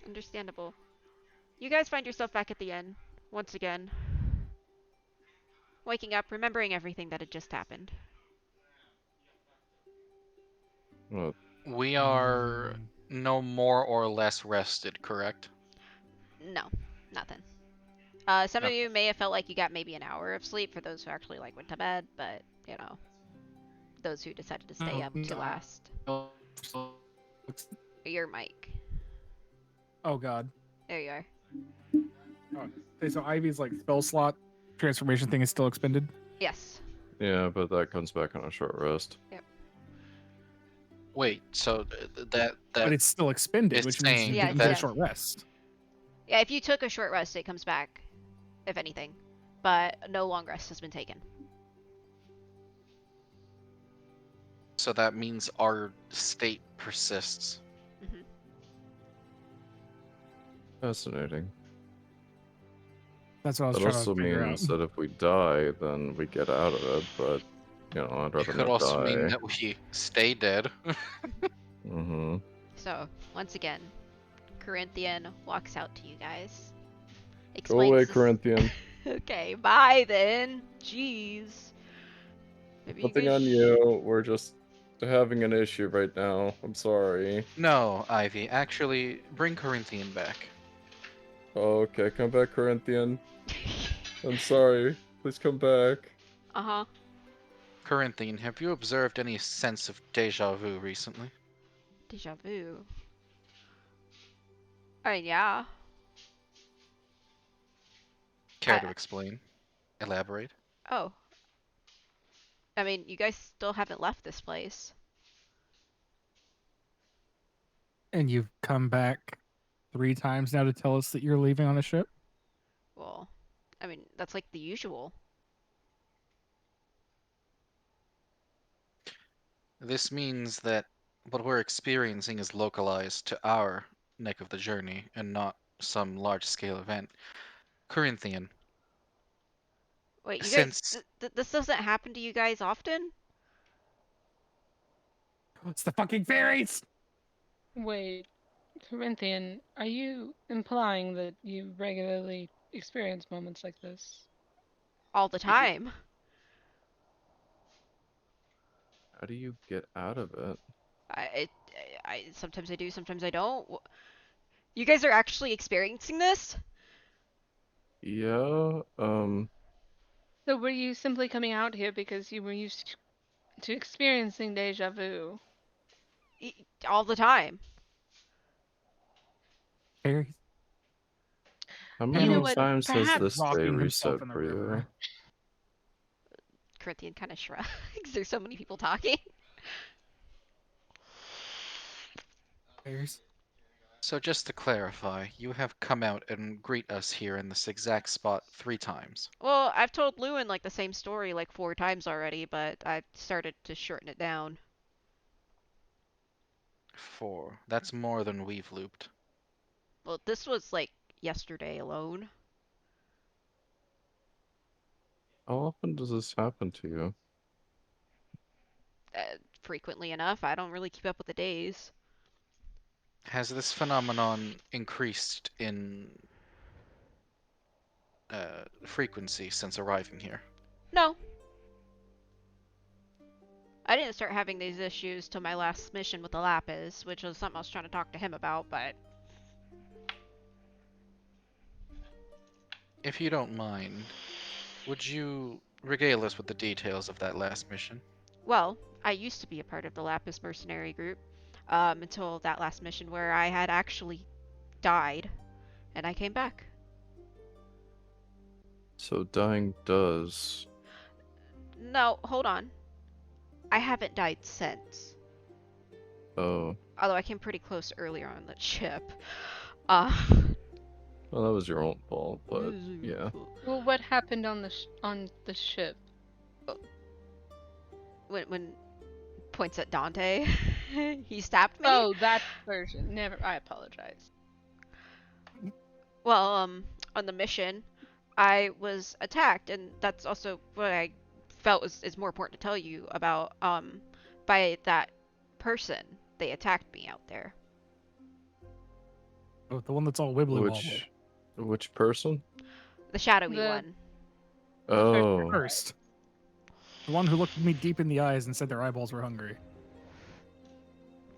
Understandable. You guys find yourself back at the inn, once again. Waking up, remembering everything that had just happened. Oh, We are no more or less rested, correct? No, nothing. Some of you may have felt like you got maybe an hour of sleep for those who actually like went to bed, but you know, those who decided to stay up to last. Your mic. Oh god. There you are. Okay, so Ivy's like spell slot transformation thing is still expended. Yes. yeah, but that comes back on a short rest. Wait, so that But it's still expended, it's which means saying you Yeah, didn't get a yeah. short rest. Yeah, if you took a short rest, it comes back, if anything. But no long rest has been taken. so that means our state persists. Hmm. Fascinating. That's what I was That trying also to figure out. means that if we die, then we get out of it, but, you know, I'd It rather could not also die. mean that we stay dead. Mm-hmm. So, once again, Corinthian walks out to you guys. Go away, this- Corinthian. Okay, bye then. Jeez. Maybe Nothing guys on you. We're just having an issue right now. I'm sorry. No, Ivy, actually, bring Corinthian back. Okay, come back, Corinthian. I'm sorry. Please come back. Uh-huh. Corinthian, have you observed any sense of deja vu recently? Deja vu. Yeah. Care to Uh, explain? Elaborate? Oh. I mean, you guys still haven't left this place. And you've come back 3 times now to tell us that you're leaving on a ship? Well, I mean, that's like the usual. This means that what we're experiencing is localized to our neck of the journey and not some large-scale event. Corinthian, Wait, you Since- guys, this doesn't happen to you guys often? It's the fucking fairies! Wait, Corinthian, are you implying that you regularly experience moments like this? All the time. How do you get out of it? I, it, sometimes I do, sometimes I don't. You guys are actually experiencing this? Yeah, So were you simply coming out here because you were used to experiencing deja vu? All the time. Harry how You know many what? times has Perhaps this day rocking reset himself in the for you? river. Corinthian kind of shrugs. There's so many people talking. Harry's. So just to clarify, you have come out and greet us here in this exact spot 3 times. Well, I've told Lewin like the same story like 4 times already, but I've started to shorten it down. 4. That's more than we've looped. Well, this was like yesterday alone. How often does this happen to you? Frequently enough. I don't really keep up with the days. Has this phenomenon increased in frequency since arriving here? No. I didn't start having these issues till my last mission with the Lapis, which was something I was trying to talk to him about, but If you don't mind, would you regale us with the details of that last mission? well, I used to be a part of the Lapis mercenary group until that last mission where I had actually died and I came back. So dying does. No, hold on. I haven't died since. Oh, Although I came pretty close earlier on the ship. Uh, well, that was your own fault, but yeah. Well, what happened on the ship? when points at Dante, he stabbed me. Oh, that version. Never. I apologize. Well, on the mission, I was attacked, and that's also what I felt is more important to tell you about. By that person, they attacked me out there. Oh, the one that's all wibbly wobbly. Which person? The shadowy The- one. Oh, First. The one who looked me deep in the eyes and said their eyeballs were hungry.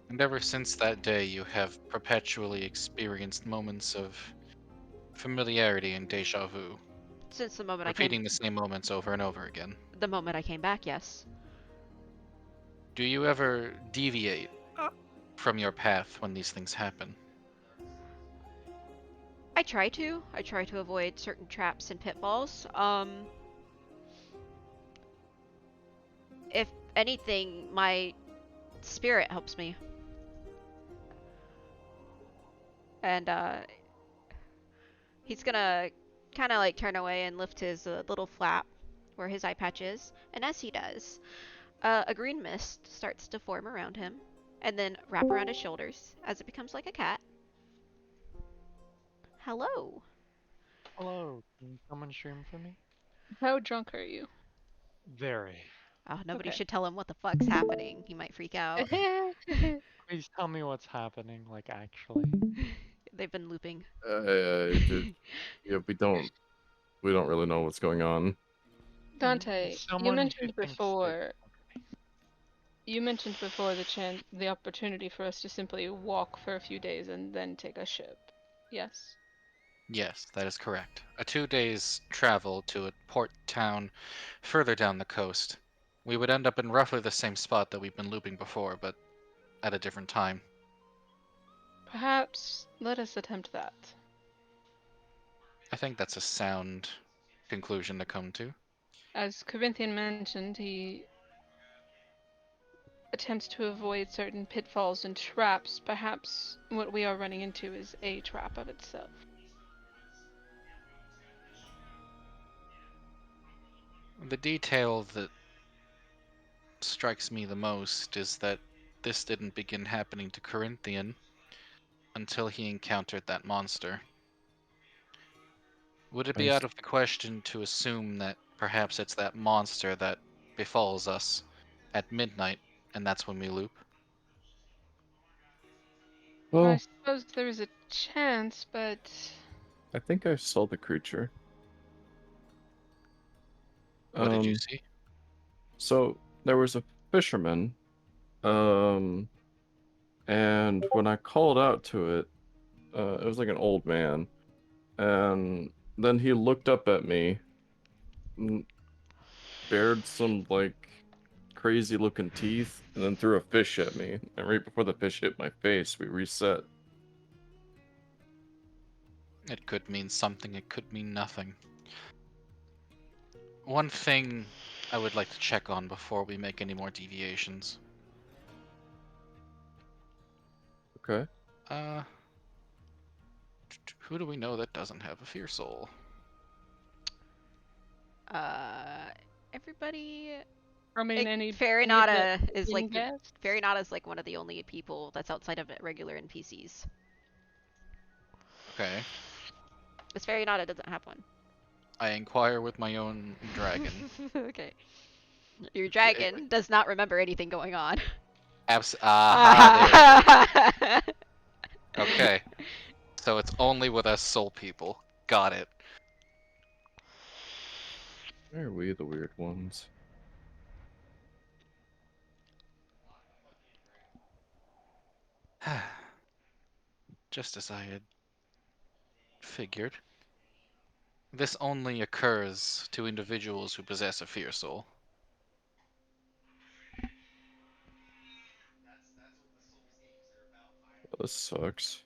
And ever since that day, you have perpetually experienced moments of familiarity and deja vu, Since the moment repeating the same moments over and over again. the moment I came back, yes. Do you ever deviate from your path when these things happen? I try to. I try to avoid certain traps and pitfalls. If anything, my spirit helps me. And he's gonna kind of like turn away and lift his little flap where his eye patch is. And as he does, a green mist starts to form around him and then wrap around his shoulders as it becomes like a cat. Hello. Hello, can you come and stream for me? How drunk are you? Very. Oh, nobody Okay. should tell him what the fuck's happening. He might freak out. Please tell me what's happening, like actually. They've been looping. dude, yeah, we don't really know what's going on. Dante, Someone you who mentioned thinks before. You mentioned before the opportunity for us to simply walk for a few days and then take a ship. Yes. Yes, that is correct. A 2 days travel to a port town further down the coast. We would end up in roughly the same spot that we've been looping before, but at a different time. Perhaps let us attempt that. I think that's a sound conclusion to come to. As Corinthian mentioned, he attempts to avoid certain pitfalls and traps. Perhaps what we are running into is a trap of itself. The detail that strikes me the most is that this didn't begin happening to Corinthian until he encountered that monster. Would it be I out of the question to assume that perhaps it's that monster that befalls us at midnight, and that's when we loop? I Well, suppose there is a chance, but I think I saw the creature. What did you see? So there was a fisherman, um, and when I called out to it, it was like an old man, and then he looked up at me, bared some like crazy looking teeth, and then threw a fish at me. And right before the fish hit my face, we reset. It could mean something, it could mean nothing. One thing I would like to check on before we make any more deviations. Okay. Who do we know that doesn't have a fear soul? Everybody. I mean, any Farinata is being like guests? Farinata's like one of the only people that's outside of regular NPCs. Okay. Because Farinata doesn't have one. I inquire with my own dragon. Okay. Your dragon does not remember anything going on. Aha, there. Okay. So it's only with us soul people. Got it. Why are we the weird ones? Just as I had figured. This only occurs to individuals who possess a fear soul. This sucks.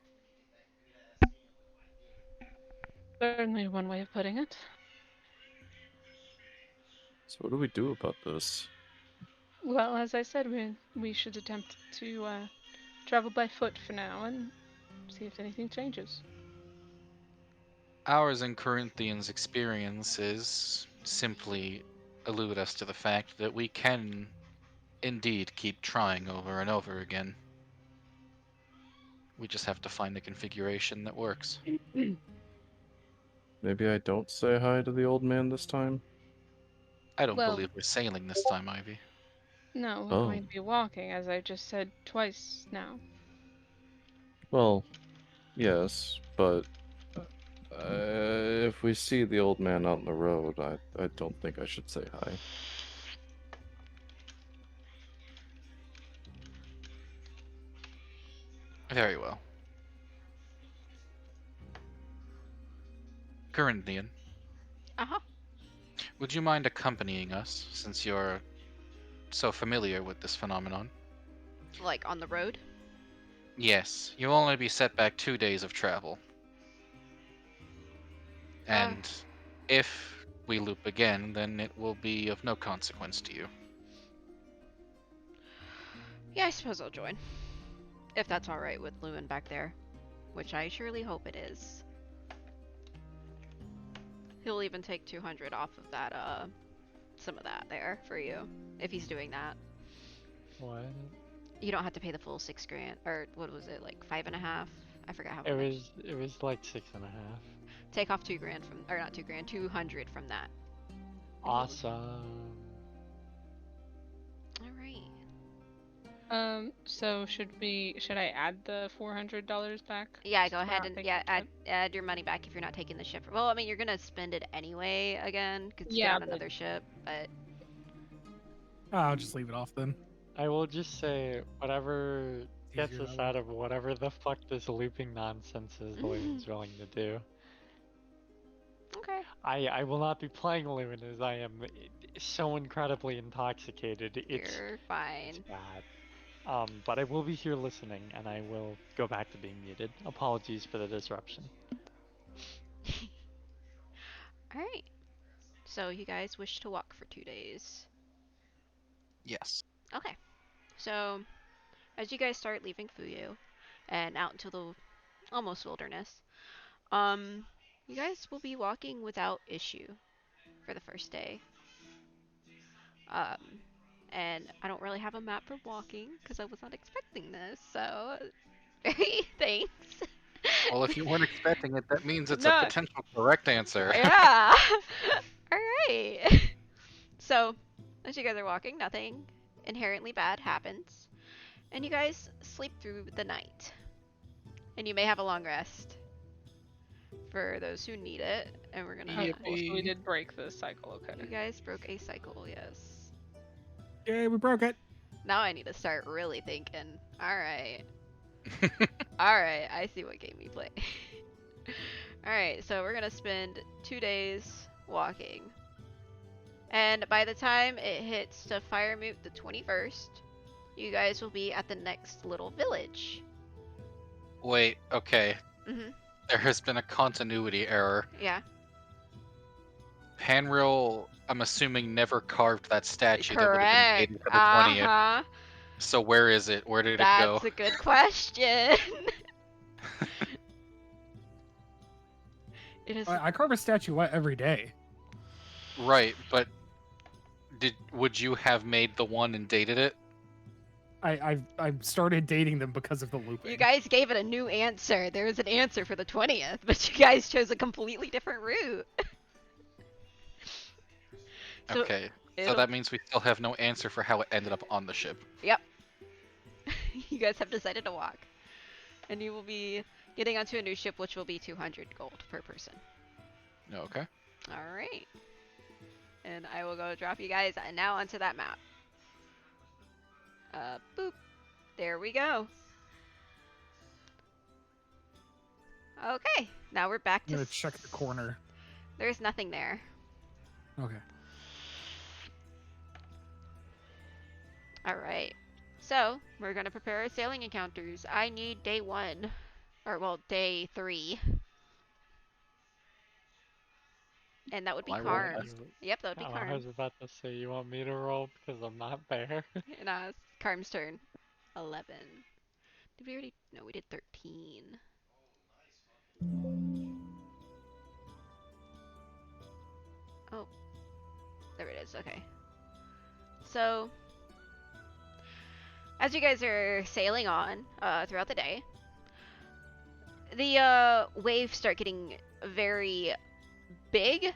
Certainly one way of putting it. So what do we do about this? Well, as I said, we should attempt to travel by foot for now and see if anything changes. Ours and Corinthians' experiences simply allude us to the fact that we can indeed keep trying over and over again. We just have to find the configuration that works. Maybe I don't say hi to the old man this time? I don't Well- believe we're sailing this time, Ivy. No, we're Oh. going to be walking, as I just said twice now. Well, yes, but if we see the old man out in the road, I don't think I should say hi. Very well. Corinthian, Uh-huh. would you mind accompanying us, since you're so familiar with this phenomenon? Like on the road? Yes, you'll only be set back 2 days of travel. And if we loop again, then it will be of no consequence to you. Yeah, I suppose I'll join. If that's alright with Lewin back there. Which I surely hope it is. He'll even take 200 off of that, some of that there for you. If he's doing that. What? You don't have to pay the full 6 grand. Or what was it, like 5.5? I forgot how It much. was like 6.5. Take off 2 grand from, or not 2 grand, 200 from that. Awesome. Alright. So should I add the $400 back? Yeah, Since go we're ahead not and taking yeah, the ship? add your money back if you're not taking the ship. Well, I mean, you're gonna spend it anyway again because Yeah, you're on but- another ship. But I'll just leave it off then. I will just say, whatever gets Easier us that way. out of whatever the fuck this looping nonsense is Lewin's willing to do. okay. I will not be playing Lewin as I am so incredibly intoxicated. It's You're fine. bad. But I will be here listening, and I will go back to being muted. Apologies for the disruption. Alright. So you guys wish to walk for 2 days. Yes. Okay. So as you guys start leaving Fuyu and out into the almost wilderness, you guys will be walking without issue for the first day. And I don't really have a map for walking because I was not expecting this, so thanks. Well, if you weren't expecting it, that means it's No. a potential correct answer. Yeah. All right. So, as you guys are walking, nothing inherently bad happens, and you guys sleep through the night. And you may have a long rest for those who need it. And we're gonna. Oh, cool. So we Yippee. did break the cycle. Okay. You guys broke a cycle, yes. Yay, we broke it. Now I need to start really thinking. Alright. Alright, I see what game we play. Alright, so we're gonna spend 2 days walking. And by the time it hits to Firemoot the 21st, you guys will be at the next little village. Wait, okay. Mm-hmm. There has been a continuity error. Yeah. Panriel, I'm assuming, never carved that statue that would have been Correct. dated for the 20th. Uh-huh. So where is it? Where did it go? That's a good question. It is. I carve a statuette every day. Right, but would you have made the one and dated it? I've started dating them because of the looping. You guys gave it a new answer. There was an answer for the 20th, but you guys chose a completely different route. So Okay, so it'll- that means we still have no answer for how it ended up on the ship. Yep. You guys have decided to walk. And you will be getting onto a new ship, which will be 200 gold per person. Okay. Alright. And I will go drop you guys now onto that map. Boop. There we go. Okay, now we're back I'm to... gonna check the corner. There's nothing there. Okay. Alright. So, we're gonna prepare our sailing encounters. I need day 1. Or, well, day 3. And that would be Will I roll Karm. that? Yep, that would be Oh, Karm. I was about to say, you want me to roll because I'm not there? Nah, it's Karm's turn. 11. Did we already? No, we did 13. Oh. There it is, okay. So, as you guys are sailing on throughout the day, the waves start getting very big,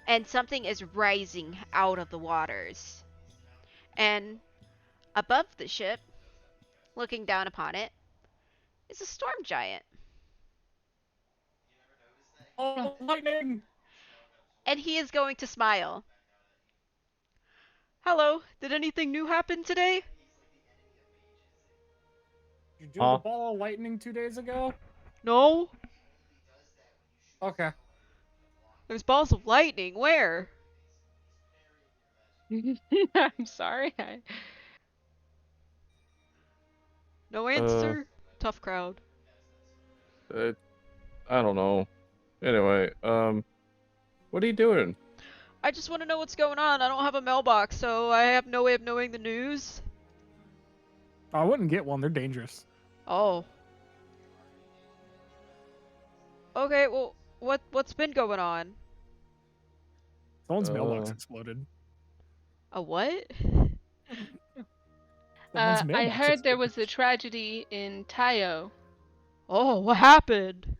and something is rising out of the waters. And above the ship, looking down upon it, is a storm giant. Oh, lightning! And he is going to smile. Hello, did anything new happen today? Did you do Huh? the ball of lightning 2 days ago? No, Okay. there's balls of lightning. Where? I'm sorry. No answer? Tough crowd. I don't know. Anyway, what are you doing? I just want to know what's going on. I don't have a mailbox, so I have no way of knowing the news. I wouldn't get one. They're dangerous. Oh. Okay, well, what's been going on? Someone's mailbox Uh, exploded. A what? Someone's I mailbox heard there was a exploded. tragedy in Tayo. Oh, what happened?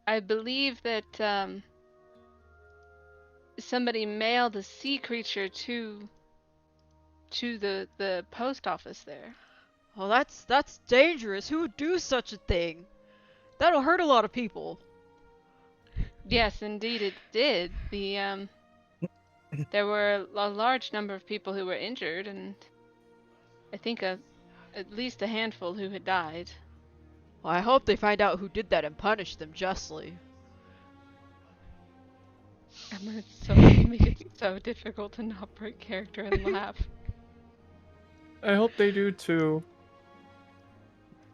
I believe that somebody mailed a sea creature to the post office there. Oh, that's dangerous. Who would do such a thing? That'll hurt a lot of people. Yes, indeed it did. There were a large number of people who were injured, and I think at least a handful who had died. Well, I hope they find out who did that and punish them justly. Emma, it's so make it so difficult to not break character and laugh. I hope they do too.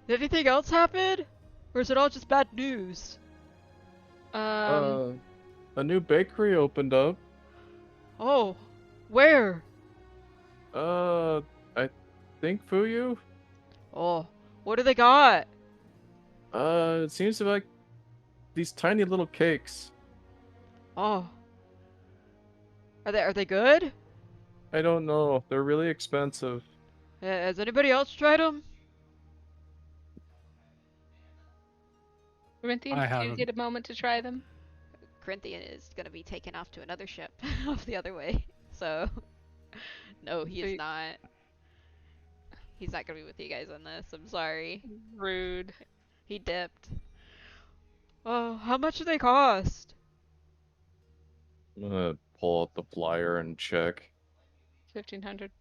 Did anything else happen? Or is it all just bad news? A new bakery opened up. Oh, where? I think Fuyu. Oh, what do they got? It seems to be like these tiny little cakes. Oh. Are they good? I don't know. They're really expensive. Has anybody else tried them? Corinthian, I did you haven't. get a moment to try them? Corinthian is gonna be taken off to another ship off the other way. So, no, he So is you- not. He's not gonna be with you guys on this. I'm sorry. Rude. He dipped. Oh, how much do they cost? I'm gonna pull out the flyer and check. 1,500.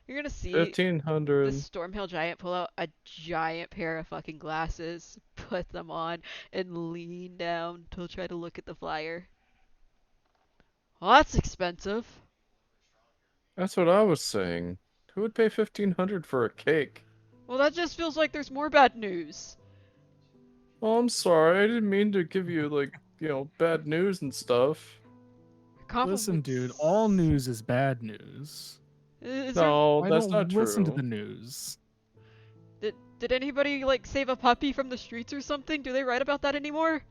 You're gonna see the 1,500. Stormhill Giant pull out a giant pair of fucking glasses, put them on, and lean down to try to look at the flyer. Well, that's expensive. That's what I was saying. Who would pay 1,500 for a cake? Well, that just feels like there's more bad news. Oh, I'm sorry. I didn't mean to give you, like, bad news and stuff. Listen, dude, all news is bad news. No, I that's don't not listen to true. the news. Did anybody like save a puppy from the streets or something? Do they write about that anymore?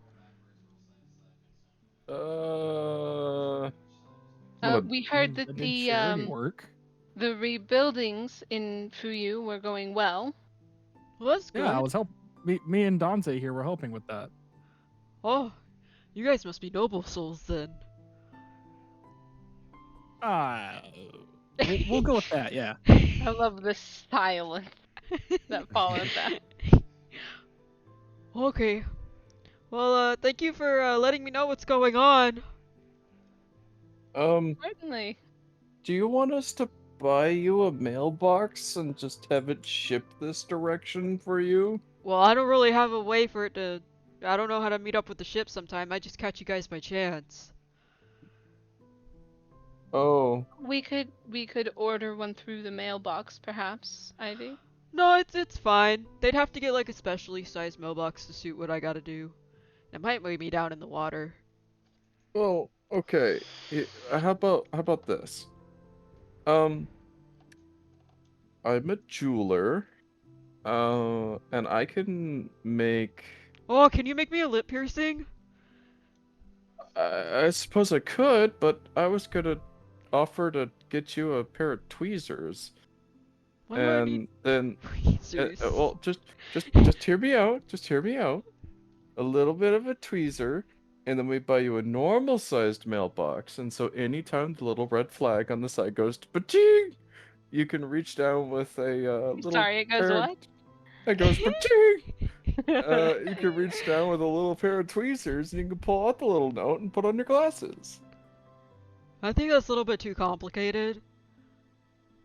We heard I that did charity work. the rebuildings in Fuyu were going well. Well, that's good. Yeah, I was me and Dante here were helping with that. Oh, you guys must be noble souls then. We'll go with that. Yeah. I love the silence that followed that. Okay. Well, thank you for letting me know what's going on. Certainly. Do you want us to buy you a mailbox and just have it shipped this direction for you? Well, I don't really have a way for it to... I don't know how to meet up with the ship sometime. I just catch you guys by chance. Oh, We could order one through the mailbox, perhaps, Ivy. No, it's fine. They'd have to get like a specially sized mailbox to suit what I gotta do. It might weigh me down in the water. well, okay. How about this? I'm a jeweler, and I can make. Oh, can you make me a lip piercing? I suppose I could, but I was gonna offer to get you a pair of tweezers, Why do I need and then tweezers? well, just hear me out. Just hear me out. A little bit of a tweezer, and then we buy you a normal-sized mailbox. And so anytime the little red flag on the side goes to ba-ching, you can reach down with a little. Sorry, it goes pair of- what? It goes ba-ching. You can reach down with a little pair of tweezers, and you can pull out the little note and put on your glasses. I think that's a little bit too complicated.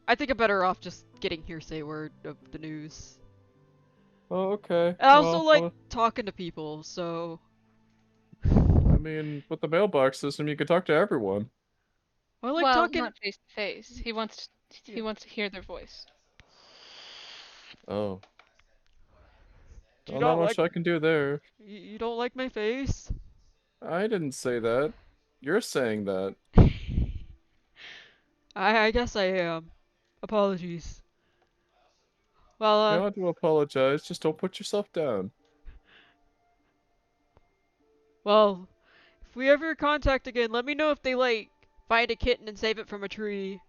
I think I'm better off just getting hearsay word of the news. Oh, okay. I also Well, like talking to people, so... I mean, with the mailbox system, you can talk to everyone. I like well, talking... not face to face. He wants to hear their voice. Oh. Do you Well, not not much I can do there. You don't like my face? I didn't say that. You're saying that. I guess I am. Apologies. Well, You don't have to apologize. Just don't put yourself down. well, if we ever contact again, let me know if they, like, find a kitten and save it from a tree.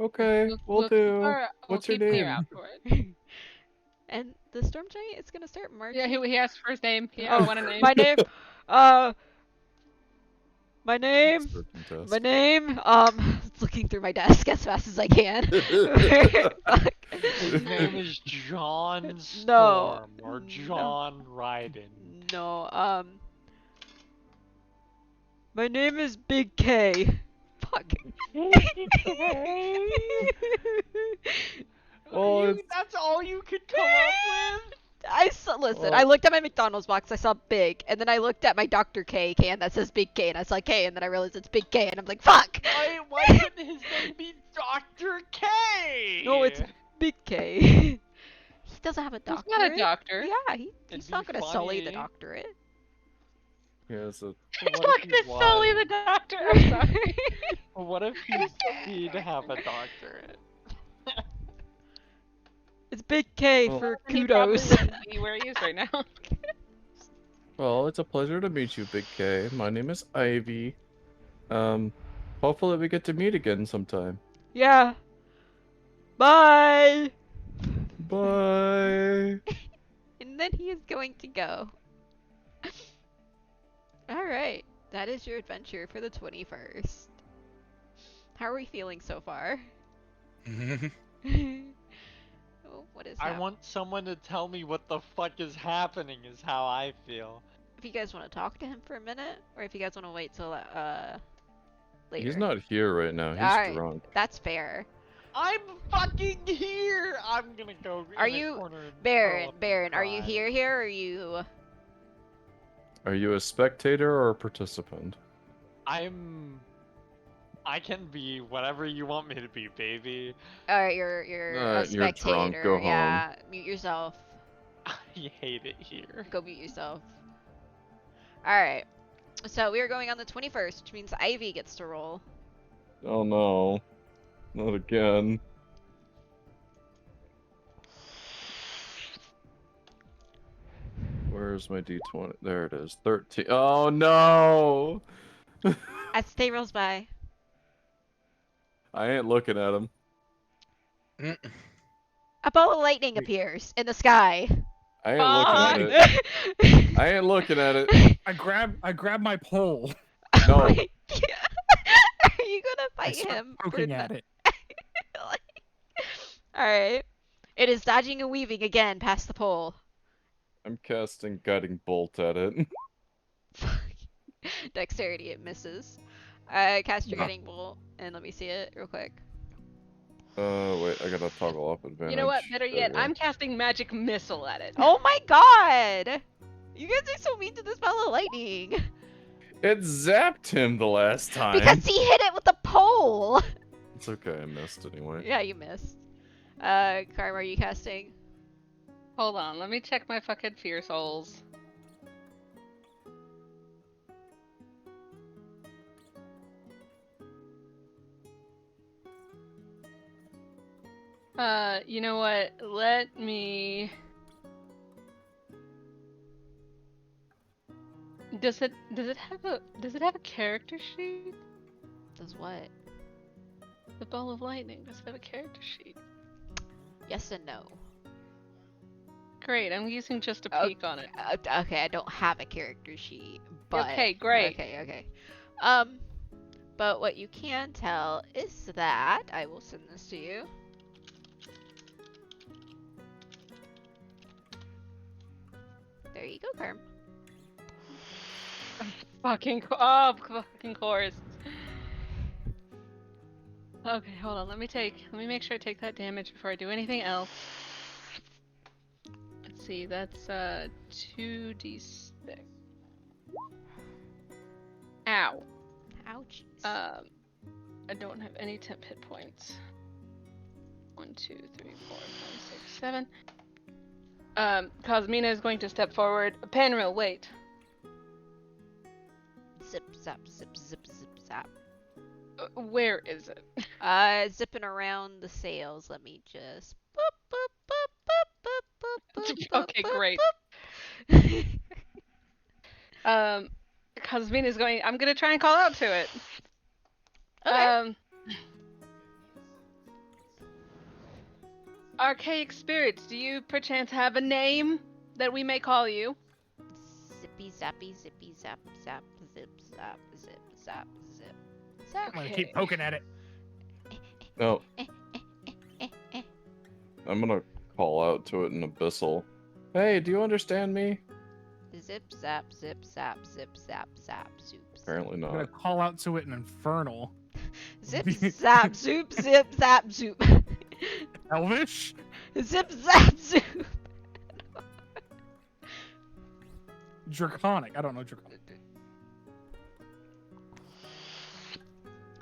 Okay, we'll do. What's your keep an ear name? out for it. And the storm giant is gonna start marching. Yeah, he asked for his name. Yeah, I want a name. My name, my name, my name, it's looking through my desk as fast as I can. Fuck. His name is John No. Storm or No. John Ryden. No, my name is Big K. Fuck. Well, That's all you could come up with? Listen, Well- I looked at my McDonald's box, I saw big, and then I looked at my Dr. K can that says Big K, and I saw K, and then I realized it's Big K, and I'm like, fuck! Why couldn't his name be Dr. K? No, it's Big K. He doesn't have a He's doctorate. not a doctor. Yeah, he's It'd not be gonna sully the funny. doctorate. Yeah, so He's What not if he gonna sully was? the doctor. I'm sorry. What if he did have a doctorate? It's Big K Well- for He probably kudos. wouldn't be where he is right now. well, it's a pleasure to meet you, Big K. My name is Ivy. Hopefully we get to meet again sometime. Yeah. Bye! Bye. And then he is going to go. Alright, that is your adventure for the 21st. How are we feeling so far? Oh, what is I that? want someone to tell me what the fuck is happening, is how I feel. If you guys want to talk to him for a minute, or if you guys want to wait till later. He's not here right now. He's Alright, drunk. that's fair. I'm fucking here! I'm gonna go Are in a you- corner and curl Baron, up and Baron, are you cry. here, or are you... Are you a spectator or a participant? I can be whatever you want me to be, baby. Alright, you're You're a drunk, spectator. go home. Yeah, mute yourself. I hate it here. Go mute yourself. Alright. So we are going on the 21st, which means Ivy gets to roll. Oh no. Not again. Where's my d20? There it is. 13. Oh no! As the day rolls by. I ain't looking at him. A ball of lightning appears in the sky. I ain't looking at it. it. I ain't looking at it. I grab my pole. No. Are you gonna I fight start him? poking at it. Alright. It is dodging and weaving again past the pole. I'm casting Guiding Bolt at it. Dexterity, it misses. Cast your No. guiding bolt, and let me see it real quick. Wait, I gotta toggle up advantage. You know what? Better There yet, we go. I'm casting magic missile at it. Oh my god! You guys are so mean to this ball of lightning. It zapped him the last time. Because he hit it with the pole! It's okay, I missed anyway. Yeah, you missed. Karma, are you casting? Hold on, let me check my fucking fear souls. You know what? Let me. Does it have a character sheet? Does what? The ball of lightning, does it have a character sheet? Yes and no. Great, I'm using just a Oh, peek on it. Okay, I don't have a character sheet, but... Okay, great. Okay. But what you can tell is that... I will send this to you. There you go, Carm. Fucking course. Okay, hold on. Let me make sure I take that damage before I do anything else. Let's see. That's 2d6. Ow. Ouchies. I don't have any temp hit points. 1, 2, 3, 4, 5, 6, 7. Cosmina is going to step forward. Panril, wait. Zip, zap, zip, zip, zip, zap. Where is it? Zipping around the sails. Let me just... boop, boop, boop, boop, boop, boop, boop, Okay, boop, great. boop. Cosmina's going. I'm gonna try and call out to it. Okay. Archaic spirits, do you perchance have a name that we may call you? Zippy, zappy, zippy, zap, zap, zip, zap, zip, zap, zip. I'm gonna Okay. keep poking at it. No, Eh, eh. I'm gonna call out to it in Abyssal. Hey, do you understand me? Zip, zap, zip, zap, zip, zap, zap, zoop. Apparently I'm gonna not. call out to it in Infernal. Zip, zap, zoop, zip, zap, zoop. Elvish? Zip, zap, zoop. Draconic. I don't know Draconic.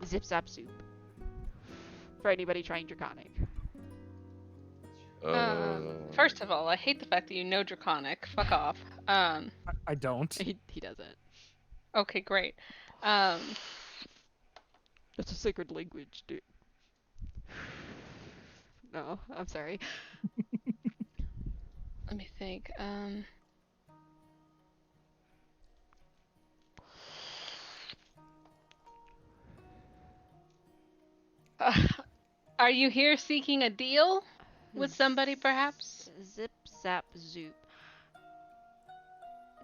Zip, zap, zoop. For anybody trying Draconic. First of all, I hate the fact that you know Draconic. Fuck off. I don't. He doesn't. Okay, great. That's a sacred language, dude. No, I'm sorry. Let me think. Are you here seeking a deal with somebody, perhaps? Zip, zap, zoop.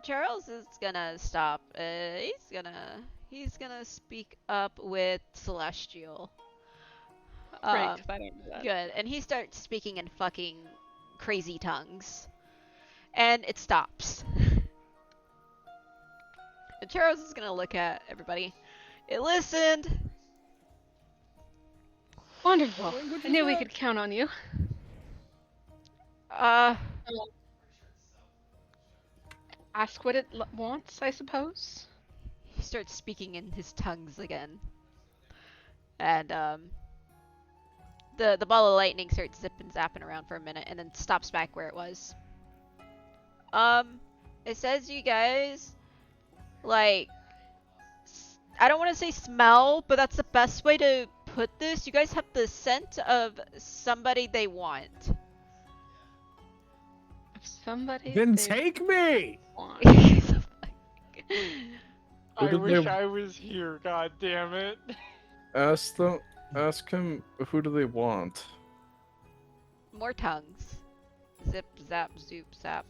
Charles is gonna stop. He's gonna speak up with Celestial. Great, Um, 'cause I don't do that. good. And he starts speaking in fucking crazy tongues. And it stops. And Charles is gonna look at everybody. It listened. Wonderful. What language I is knew we that? could count on you. Uh, Ask what it wants, I suppose. he starts speaking in his tongues again. And the ball of lightning starts zipping zapping around for a minute and then stops back where it was. It says you guys like I don't want to say smell, but that's the best way to put this. You guys have the scent of somebody they want. If somebody Then they take me. want. Who I did wish they- I was here, god damn it. Ask him, who do they want? More tongues. Zip, zap, zoop, zap.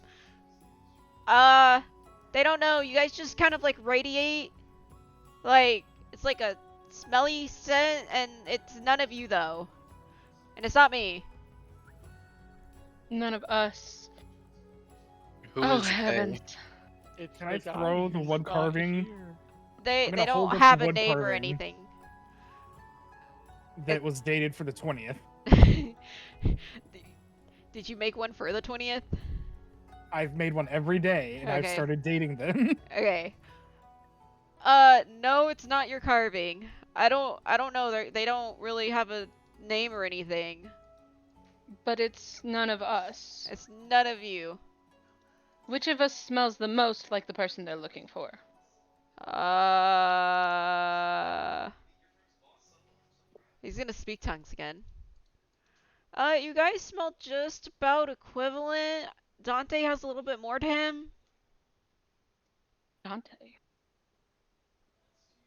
They don't know. You guys just kind of like radiate. Like, it's like a smelly scent, and it's none of you though. And it's not me. None of us. Who Oh is they? heavens. It's Can I the guy throw the who's wood not carving? here. They I'm gonna don't hold up have the a wood name or carving. anything. That was dated for the 20th. Did you make one for the 20th? I've made one every day, and I've Okay. started dating them. Okay. No, it's not your carving. I don't know. They don't really have a name or anything. But it's none of us. It's none of you. Which of us smells the most like the person they're looking for? He's gonna speak tongues again. You guys smell just about equivalent. Dante has a little bit more to him, Dante.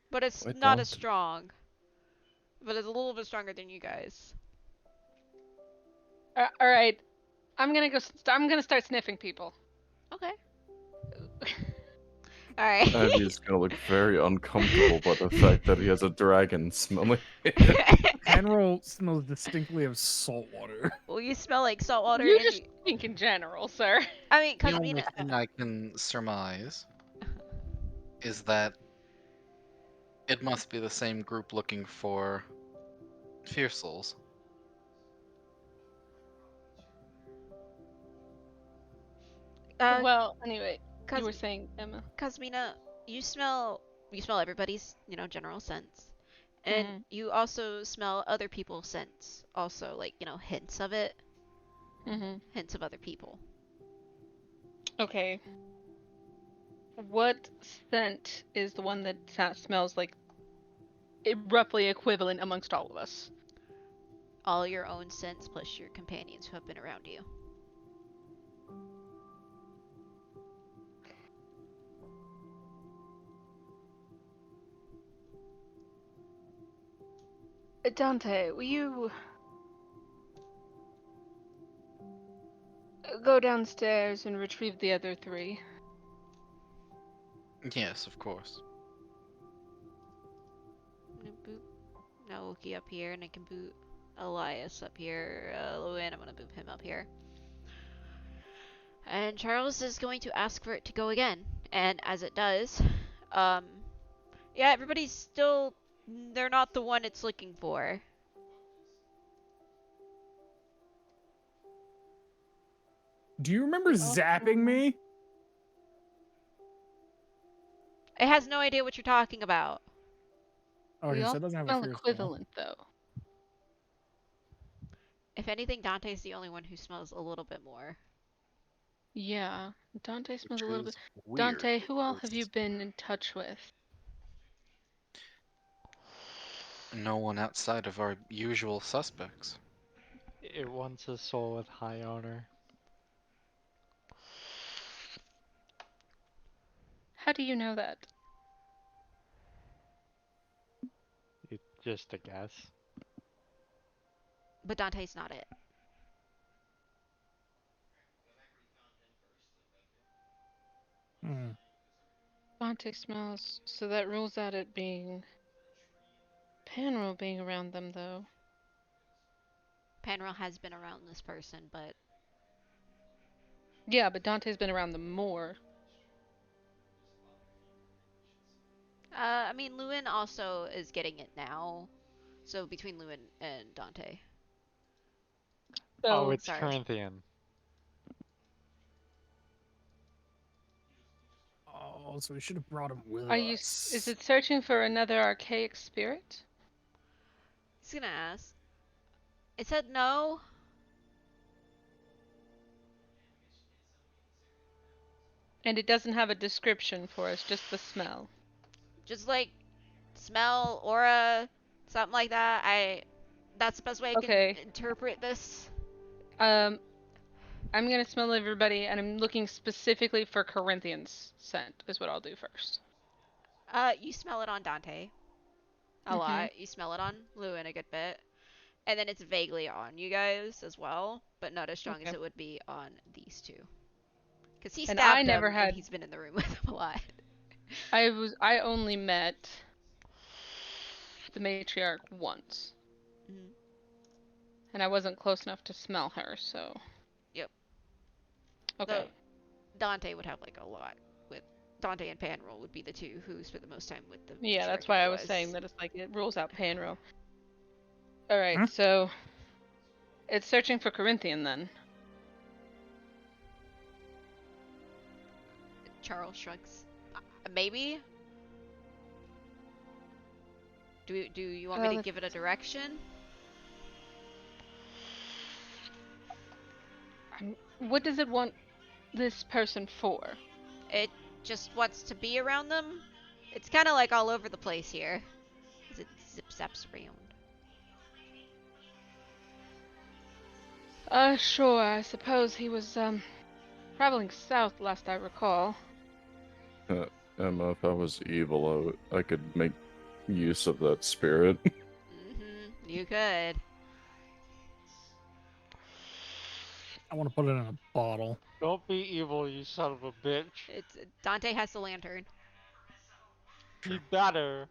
but it's Wait, not as Dante. strong. But it's a little bit stronger than you guys. All right. I'm gonna go. I'm gonna start sniffing people. Okay. Alright. Ivy's gonna look very uncomfortable by the fact that he has a dragon smelling. Admiral smells distinctly of salt water. Well, you smell like salt water. You and just think in general, sir. I mean, The cause only thing I can surmise is that it must be the same group looking for Fierce Souls. Well, anyway, you were Cos- saying, Emma. Cosmina, you smell everybody's, general scents. And Mhm. you also smell other people's scents. Also, like, hints of it. Mm-hmm. Hints of other people. Okay. What scent is the one that smells like roughly equivalent amongst all of us? All your own scents plus your companions who have been around you. Dante, will you go downstairs and retrieve the other three? Yes, of course. Boop. Naoki up here, and I can boot Elias up here. Luan, I'm gonna boop him up here. And Charles is going to ask for it to go again. And as it does, yeah, everybody's still, they're not the one it's looking for. Do you remember zapping me? It has no idea what you're talking about. Okay, We so all it doesn't have a smell fierce smell. equivalent, though. If anything, Dante's the only one who smells a little bit more. Yeah, Dante smells a Which little is bit. weird, Dante, who all have you because been in touch with? No one outside of our usual suspects. It wants a soul with high honor. How do you know that? It's just a guess. But Dante's not it. Hmm. Dante smells, so that rules out it being Panro being around them, though. Panrel has been around this person, but Yeah, but Dante's been around them more. I mean, Lewin also is getting it now. So between Lewin and Dante. Oh, So it's sorry. Corinthian. Oh, so we should have brought him with are you? us. Is it searching for another archaic spirit? He's gonna ask. It said no. And it doesn't have a description for us, just the smell. Just like smell, aura, something like that. That's the best way I Okay. can interpret this. I'm gonna smell everybody, and I'm looking specifically for Corinthian's scent. Is what I'll do first. You smell it on Dante. A Mhm. lot. You smell it on Lewin a good bit. And then it's vaguely on you guys as well, but not as strong as Okay. it would be on these two. Because he And stabbed I never him, had- and he's been in the room with him a lot. I only met the matriarch once, Mhm. and I wasn't close enough to smell her, so. Yep. Okay. Dante would have like a lot with Dante and Panrel would be the two who spent the most time with the Yeah, that's matriarch why I was otherwise. saying that it's like it rules out Panro. Alright, Hmm? so it's searching for Corinthian then. Charles shrugs. Maybe. Do you want me to let's give it a direction? What does it want this person for? It just wants to be around them. It's kind of like all over the place here. As it zip zaps around. Sure, I suppose he was, traveling south last I recall. Emma, if I was evil, I could make use of that spirit. You could. I want to put it in a bottle. Don't be evil, you son of a bitch. It's Dante has the lantern. He better.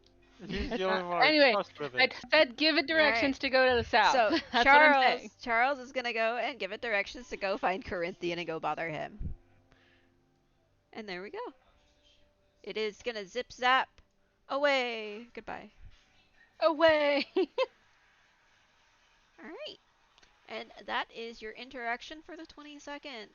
He's the only one I Anyway, trust with I it. said give it directions to go to the south. So That's what I'm Charles saying. Charles is gonna go and give it directions to go find Corinthian and go bother him. And there we go. It is gonna zip zap away. Goodbye. Away! Alright. And that is your interaction for the 22nd.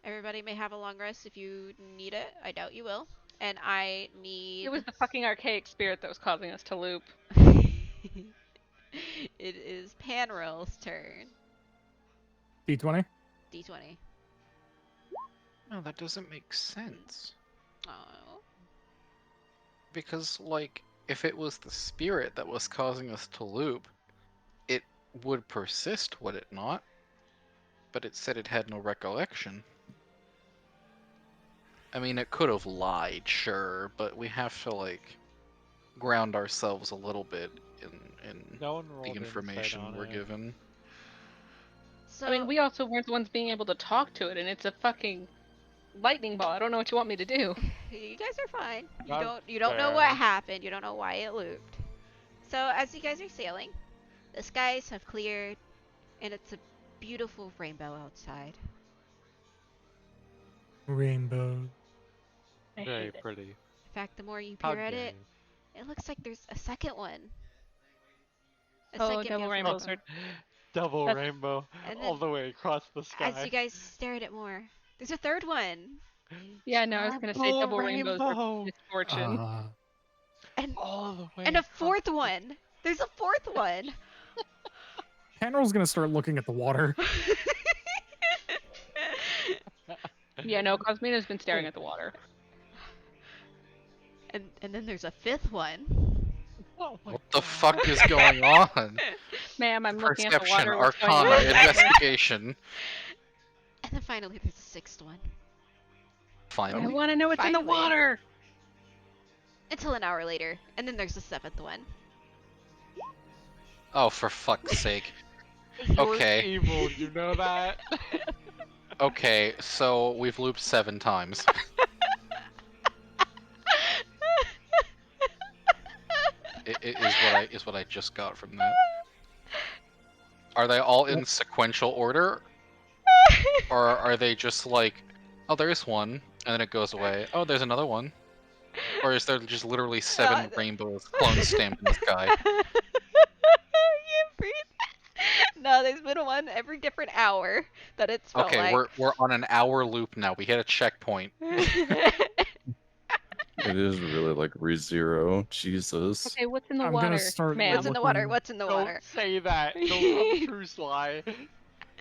Everybody may have a long rest if you need it. I doubt you will. And I need... It was the fucking archaic spirit that was causing us to loop. It is Panrel's turn. D20. D20. No, that doesn't make sense. Oh. Because, like, if it was the spirit that was causing us to loop, it would persist, would it not? But it said it had no recollection. I mean, it could have lied, sure, but we have to, like, ground ourselves a little bit in No one the rolled insight information on we're it. given. So, I mean, we also weren't the ones being able to talk to it, and it's a fucking lightning ball. I don't know what you want me to do. you guys are fine. That's You don't know what fair. happened. You don't know why it looped. So as you guys are sailing, the skies have cleared, and it's a beautiful rainbow outside. Rainbow. I Very hate it. pretty. In fact, the more you How peer at dare it, it looks like there's a second one. A Oh, second double beautiful rainbows you. are. Double That's- rainbow And all then, the way across the sky. as you guys stare at it more, there's a third one. Yeah, no, I was gonna say double rainbows are rainbow misfortune. And all the way. and a across fourth the- one. There's a fourth one. Panrel's gonna start looking at the water. Yeah, no, Cosmina's been staring at the water. and then there's a fifth one. Oh my What the God. fuck is going on? Ma'am, I'm looking at the Perception, water. What's going Arcana, on? investigation. And then finally there's a sixth one. I Finally. want to know what's in the Finally. water. Until an hour later. And then there's the seventh one. Oh, for fuck's sake. You're Okay. evil, you know that? Okay, so we've looped 7 times. is what I just got from that. Are they all in sequential order, or are they just like, oh, there's one, and then it goes away. Oh, there's another one. Or is there just literally 7 rainbows clones stamped in the sky? You breathe. No, there's been one every different hour that it's felt Okay, like. we're on an hour loop now. We hit a checkpoint. It is really like ReZero. Jesus. Okay, what's in the I'm water, gonna start ma'am? What's in the water? looking- What's in the Don't water? say that. Don't true sly.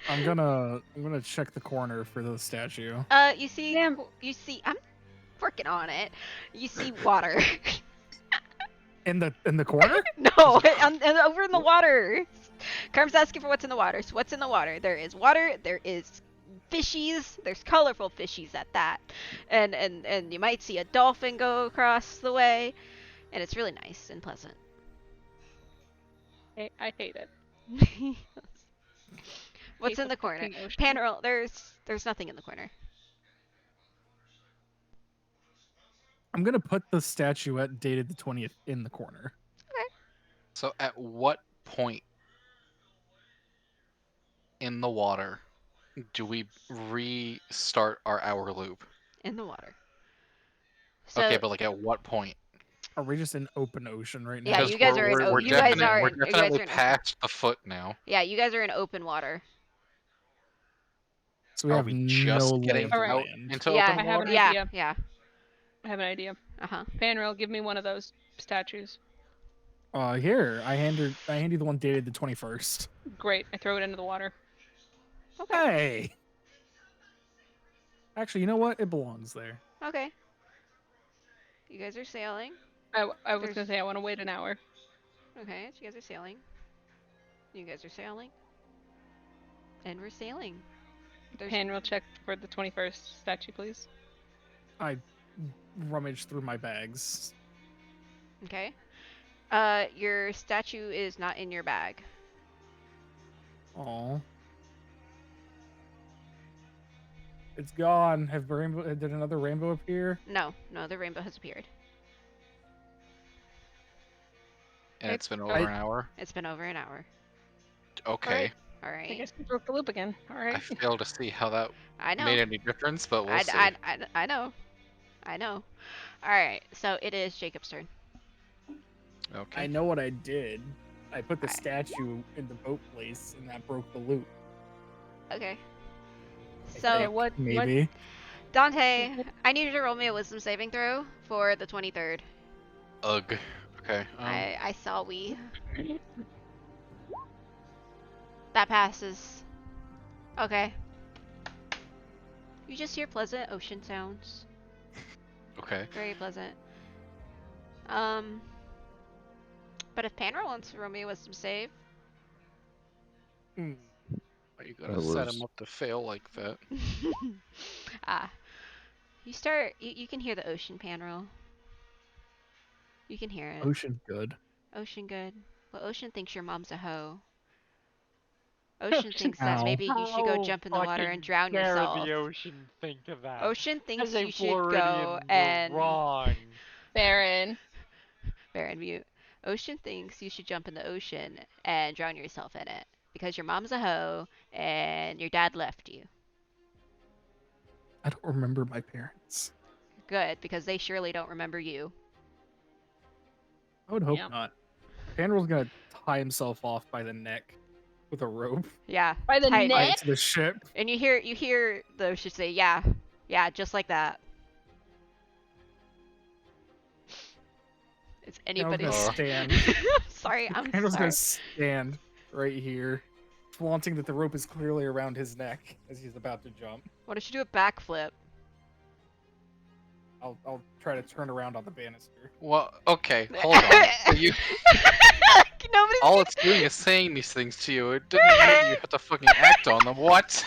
I'm gonna check the corner for the statue. You see, Ma'am. I'm working on it. You see water. In the corner? No, over in the water. Carm's asking for what's in the water. So what's in the water? There is water. There is fishies. There's colorful fishies at that, and you might see a dolphin go across the way, and it's really nice and pleasant. I hate it. What's Hate in the corner? fucking ocean. Panroll, there's nothing in the corner. I'm gonna put the statuette dated the 20th in the corner. So at what point in the water do we restart our hour loop? In the water. So, Okay, but like at what point? Are we just in open ocean right now? Yeah, Because you guys are in we're you guys definitely, are we're in- you guys definitely are in open. past the foot now. yeah, you guys are in open water. So we Are have we just no getting lay of Alright. out land. into Yeah, open I have water? an yeah, idea. yeah. I have an idea. Uh-huh. Panrel, give me one of those statues. Here, I hand you the one dated the 21st. Great. I throw it into the water. Hey. Actually, you know what? It belongs there. Okay. You guys are sailing. I was There's- gonna say I want to wait an hour. Okay, so you guys are sailing. You guys are sailing. And we're sailing. There's Panrel, check for the 21st statue, please. I rummaged through my bags. Okay. Your statue is not in your bag. Oh. It's gone. Did another rainbow appear? No, the rainbow has appeared. And it's been over I- an hour? It's been over an hour. Okay. All I right. guess we broke the loop again. All I right. fail to see how that I know. made any difference, but we'll see. I know. I know. All right. So it is Jacob's turn. Okay. I know what I did. I put the I- statue in the boat place, and that broke the loop. Okay. Okay, So what? Maybe. Dante, I need you to roll me a wisdom saving throw for the 23rd. Ugh. Okay. I saw we. That passes. Okay. You just hear pleasant ocean sounds. Okay. Very pleasant. But if Panra wants to roll me a wisdom save. Hmm. Why you gotta That set was- him up to fail like that? You can hear the ocean, Panroll. You can hear it. Ocean good. Ocean good. Well, Ocean thinks your mom's a hoe. Ocean thinks Ow. that maybe you should go How jump in the water fucking and drown dare yourself. the ocean think of that? Ocean thinks As a you should go Floridian, you're and wrong. Baron. Baron mute. Ocean thinks you should jump in the ocean and drown yourself in it because your mom's a hoe and your dad left you. I don't remember my parents. Good, because they surely don't remember you. I would hope Yeah. not. Panroll's gonna tie himself off by the neck with a rope Yeah. By the Tight. neck? to the ship. And you hear the ocean say, yeah, just like that. It's Panroll's anybody's. gonna stand. Sorry, I'm Panroll's sorry. gonna stand right here, flaunting that the rope is clearly around his neck as he's about to jump. What if you do a backflip? I'll try to turn around on the banister. Well, okay, hold on. So you, Nobody's all it's doing is saying these things to you. It didn't mean you have to fucking act on them. What?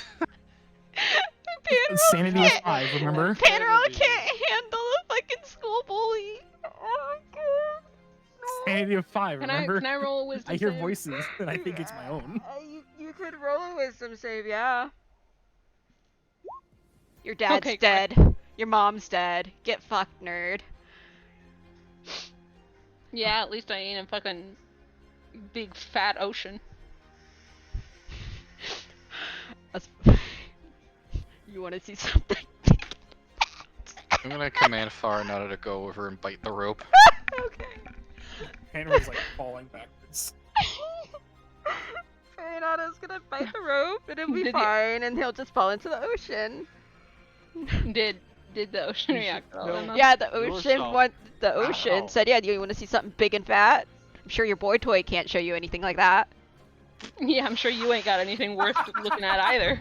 Sanity is 5, remember? Panroll Sanity. can't handle a fucking school bully. Oh my god. Sanity of 5, Can remember? I roll a wisdom I hear save? voices, and I think it's my own. You could roll a wisdom save, yeah. Your dad's Okay, dead. Your mom's dead. Get fucked, nerd. Yeah, at least I ain't in fucking big fat ocean. You want to see something? I'm gonna command Farinata to go over and bite the rope. Okay. Henry's like falling backwards. Farinata's gonna bite the rope and it'll be Did you- fine, and he'll just fall into the ocean. Did the ocean You should react at all? know. Emma? Yeah, the You ocean saw- want the ocean Ow. said, "Yeah, do you want to see something big and fat?" I'm sure your boy toy can't show you anything like that. Yeah, I'm sure you ain't got anything worth looking at either.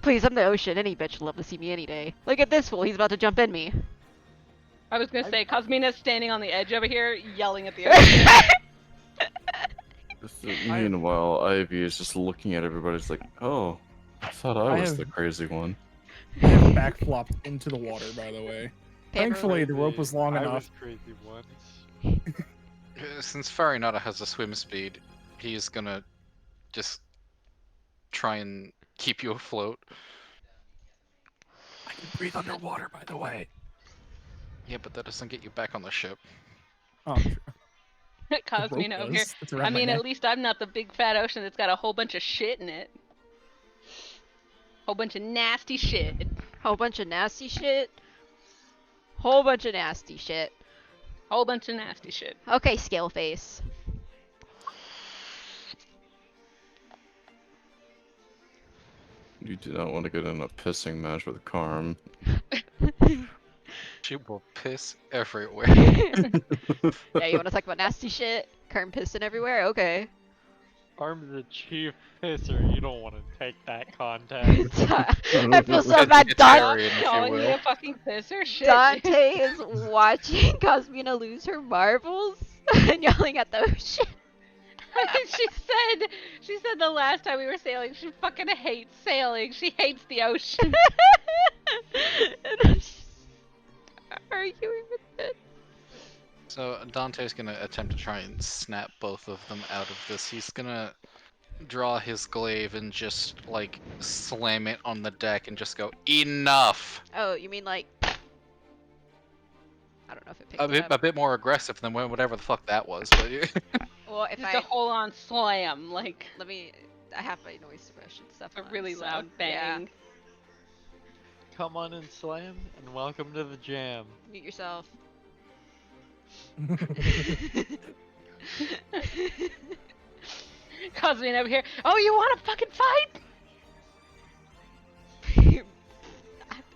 Please, I'm the ocean. Any bitch would love to see me any day. Look at this fool. He's about to jump in me. I was gonna say, Cosmina's standing on the edge over here, yelling at the ocean. Meanwhile, Ivy is just looking at everybody. It's like, oh, I thought I I was have- the crazy one. I have backflopped into the water, by the way. Pamela- Thankfully, the rope was long I enough. was crazy once. Since Farinata has a swim speed, he's gonna just try and keep you afloat. I can breathe underwater, by the way. Yeah, but that doesn't get you back on the ship. Oh, true. The rope Cosmina over here. does. It's around I my mean, neck. at least I'm not the big fat ocean that's got a whole bunch of shit in it. Whole bunch of nasty shit. Whole bunch of nasty shit. Whole bunch of nasty shit. Whole bunch of nasty shit. Okay, scale face. You do not want to get in a pissing match with Carm. She will piss everywhere. Yeah, you want to talk about nasty shit? Current pissing everywhere? Okay. I'm the chief pisser. You don't want to take that contest. I feel so bad. Vegetarian, if you Calling me will. a fucking pisser? Shit. Dante is watching Cosmina lose her marbles and yelling at the ocean. she said the last time we were sailing, she fucking hates sailing. She hates the ocean. And I'm just arguing with it. So Dante's gonna attempt to try and snap both of them out of this. He's gonna draw his glaive and just like slam it on the deck and just go, enough! Oh, you mean like? I don't know if it picked A it bit, up. a bit more aggressive than whatever the fuck that was. But Well, if Just I a whole on slam, like let me, I have my noise suppression stuff a on, really so, loud yeah. bang. Come on and slam, and welcome to the jam. Mute yourself. Cosmin over here. Oh, you want to fucking fight?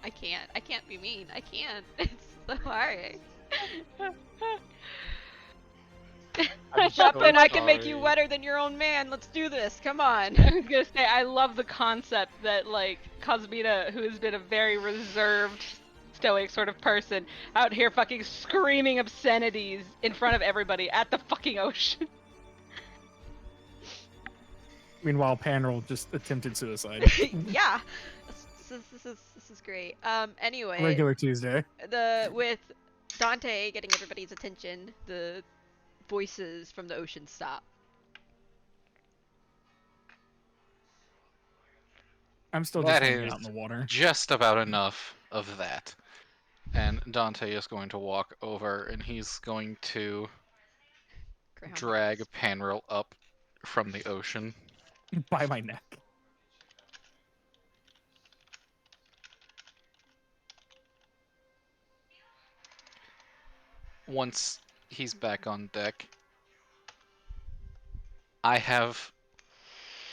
I can't. I can't be mean. I can't. It's so hard. I'm Jump so in. I can make you sorry. wetter than your own man. Let's do this. Come on. I was gonna say, I love the concept that, like, Cosmina, who has been a very reserved, stoic sort of person, out here fucking screaming obscenities in front of everybody at the fucking ocean. Meanwhile, Panrol just attempted suicide. Yeah. This is great. Anyway, Regular Tuesday. with Dante getting everybody's attention, the voices from the ocean stop. I'm still That just hanging is out in the water. just about enough of that. And Dante is going to walk over and he's going to Ground drag house. Panril up from the ocean. By my neck. Once he's back on deck, I have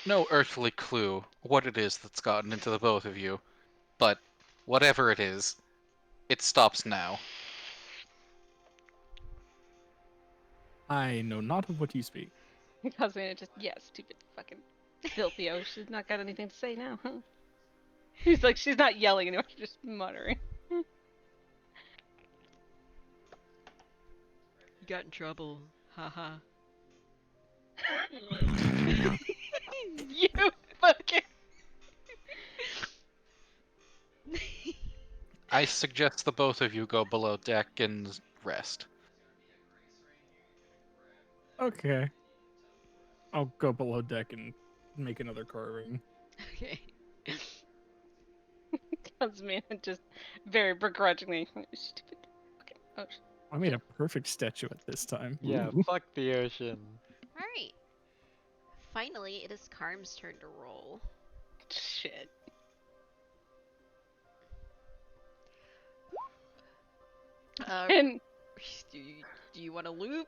no earthly clue what it is that's gotten into the both of you, but whatever it is, it stops now. I know not of what you speak. Cosmina just, yeah, stupid fucking filthy ocean. Not got anything to say now, huh? He's like, she's not yelling anymore, she's just muttering. You got in trouble. Haha. You fucking. I suggest the both of you go below deck and rest. Okay. I'll go below deck and make another carving. Okay. Cosmina just very begrudgingly, stupid fucking ocean. I made a perfect statue at this time. Yeah, Ooh. fuck the ocean. Alright. Finally, it is Karm's turn to roll. Shit. And Do you want to loop?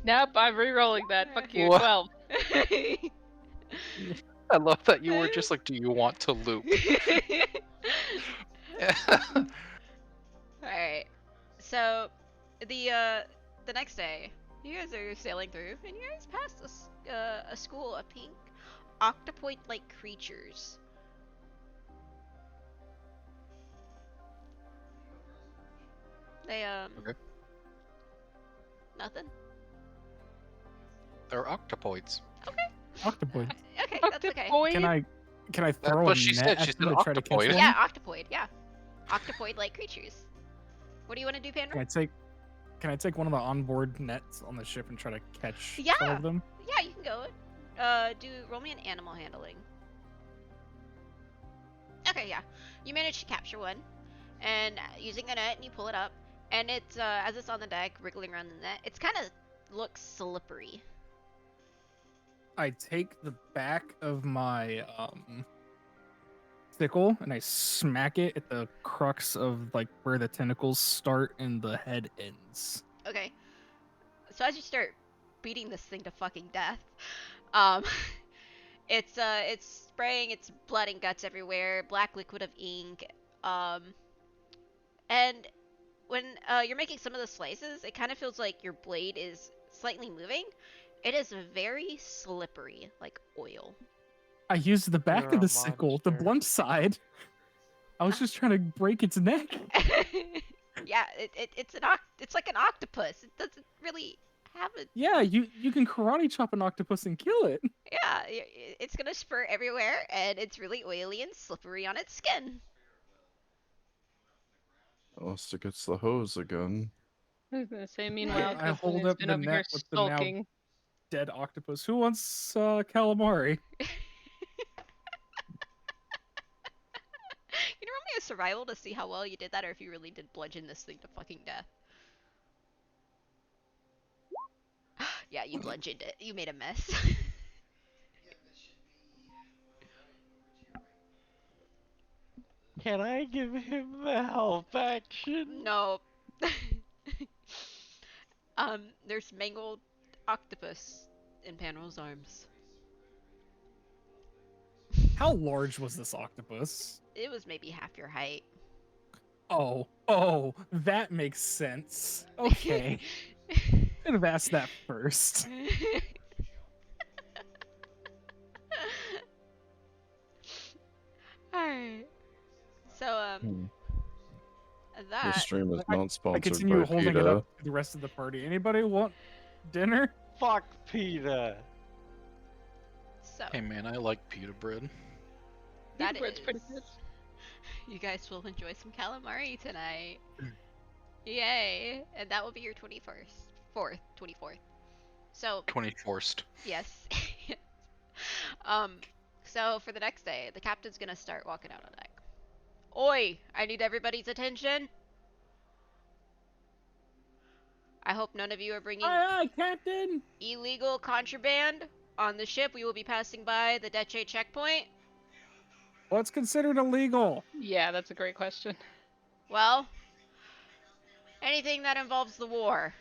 nope, I'm re-rolling that. Fuck you, What? 12. I love that you were just like, do you want to loop? Alright. So, the next day, you guys are sailing through, and you guys pass a school of pink octopoid-like creatures. They, Okay. Nothing? They're octopoids. Octopoid. Okay, that's okay. Octopoid? Can I throw what a she net said. at She them said to try to catch octopoid. one? Yeah, octopoid, yeah. Octopoid-like creatures. What do you want to do, Can Pandora? I take one of the onboard nets on the ship and try to catch some Yeah. of them? Yeah, you can go. Roll me an animal handling. Okay, yeah. You manage to capture one, and using the net, you pull it up, and it's as it's on the deck, wriggling around the net. It's kind of looks slippery. I take the back of my sickle and I smack it at the crux of like where the tentacles start and the head ends. Okay. So as you start beating this thing to fucking death, um, it's spraying its blood and guts everywhere, black liquid of ink, and when you're making some of the slices, it kind of feels like your blade is slightly moving. It is very slippery, like oil. I used the back You're of a the sickle, the monster. blunt side. I was just trying to break its neck. Yeah, it's like an octopus. It doesn't really have a Yeah, you can karate chop an octopus and kill it. yeah. It's gonna spur everywhere, and it's really oily and slippery on its skin. Unless it gets the hose again. I was gonna say, meanwhile, I hold Copeland's up been the over here net with the now sulking. dead octopus. Who wants calamari? You know, roll me a survival to see how well you did that, or if you really did bludgeon this thing to fucking death. Yeah, you bludgeoned it. You made a mess. Can I give him the help action? No. There's mangled octopus in Panro's arms. How large was this octopus? It was maybe half your height. Oh, that makes sense. Okay. Should have asked that first. Alright. So, The that. stream is I- not I sponsored continue by holding it PETA. up to the rest of the party. Anybody want dinner? Fuck PETA. So, Hey man, I like pita bread. that Bread's is. pretty good. You guys will enjoy some calamari tonight. Yay! And that will be your 24th. So, 24th. yes. So for the next day, the captain's gonna start walking out on deck. Oi! I need everybody's attention. I hope none of you are bringing Aye, Captain. illegal contraband on the ship. We will be passing by the Deche checkpoint. What's considered illegal? Yeah, that's a great question. Well, anything that involves the war.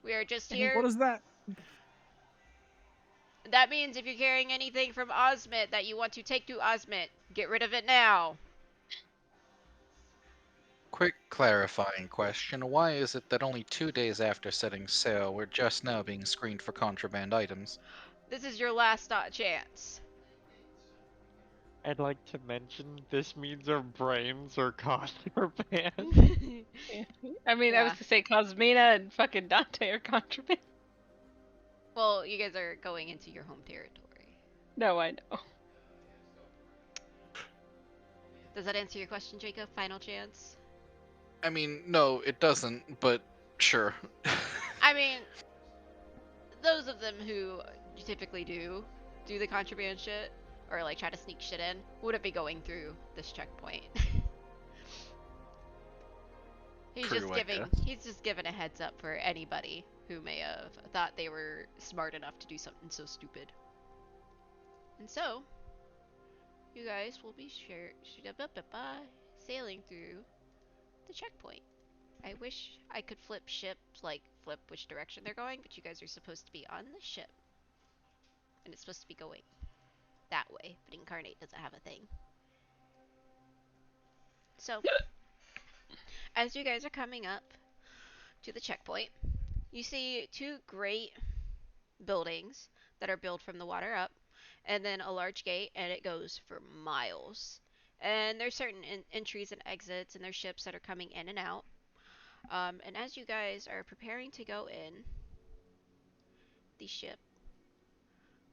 We are just here. What is that? That means if you're carrying anything from Osmit that you want to take to Osmit, get rid of it now. Quick clarifying question. Why is it that only 2 days after setting sail, we're just now being screened for contraband items? This is your last chance. I'd like to mention this means our brains are contraband. I mean, I was Yeah. to say Cosmina and fucking Dante are contraband. Well, you guys are going into your home territory. No, I know. Does that answer your question, Jacob? Final chance? I mean, no, it doesn't, but sure. I mean, those of them who typically do the contraband shit, or like try to sneak shit in, wouldn't be going through this checkpoint. He's crew, just I giving guess. he's just giving a heads up for anybody who may have thought they were smart enough to do something so stupid. And so, you guys will be sailing through the checkpoint. I wish I could flip ships, like flip which direction they're going, but you guys are supposed to be on the ship. And it's supposed to be going that way, but Incarnate doesn't have a thing. So, as you guys are coming up to the checkpoint, you see two great buildings that are built from the water up, and then a large gate, and it goes for miles. And there's certain entries and exits, and there's ships that are coming in and out. And as you guys are preparing to go in, the ship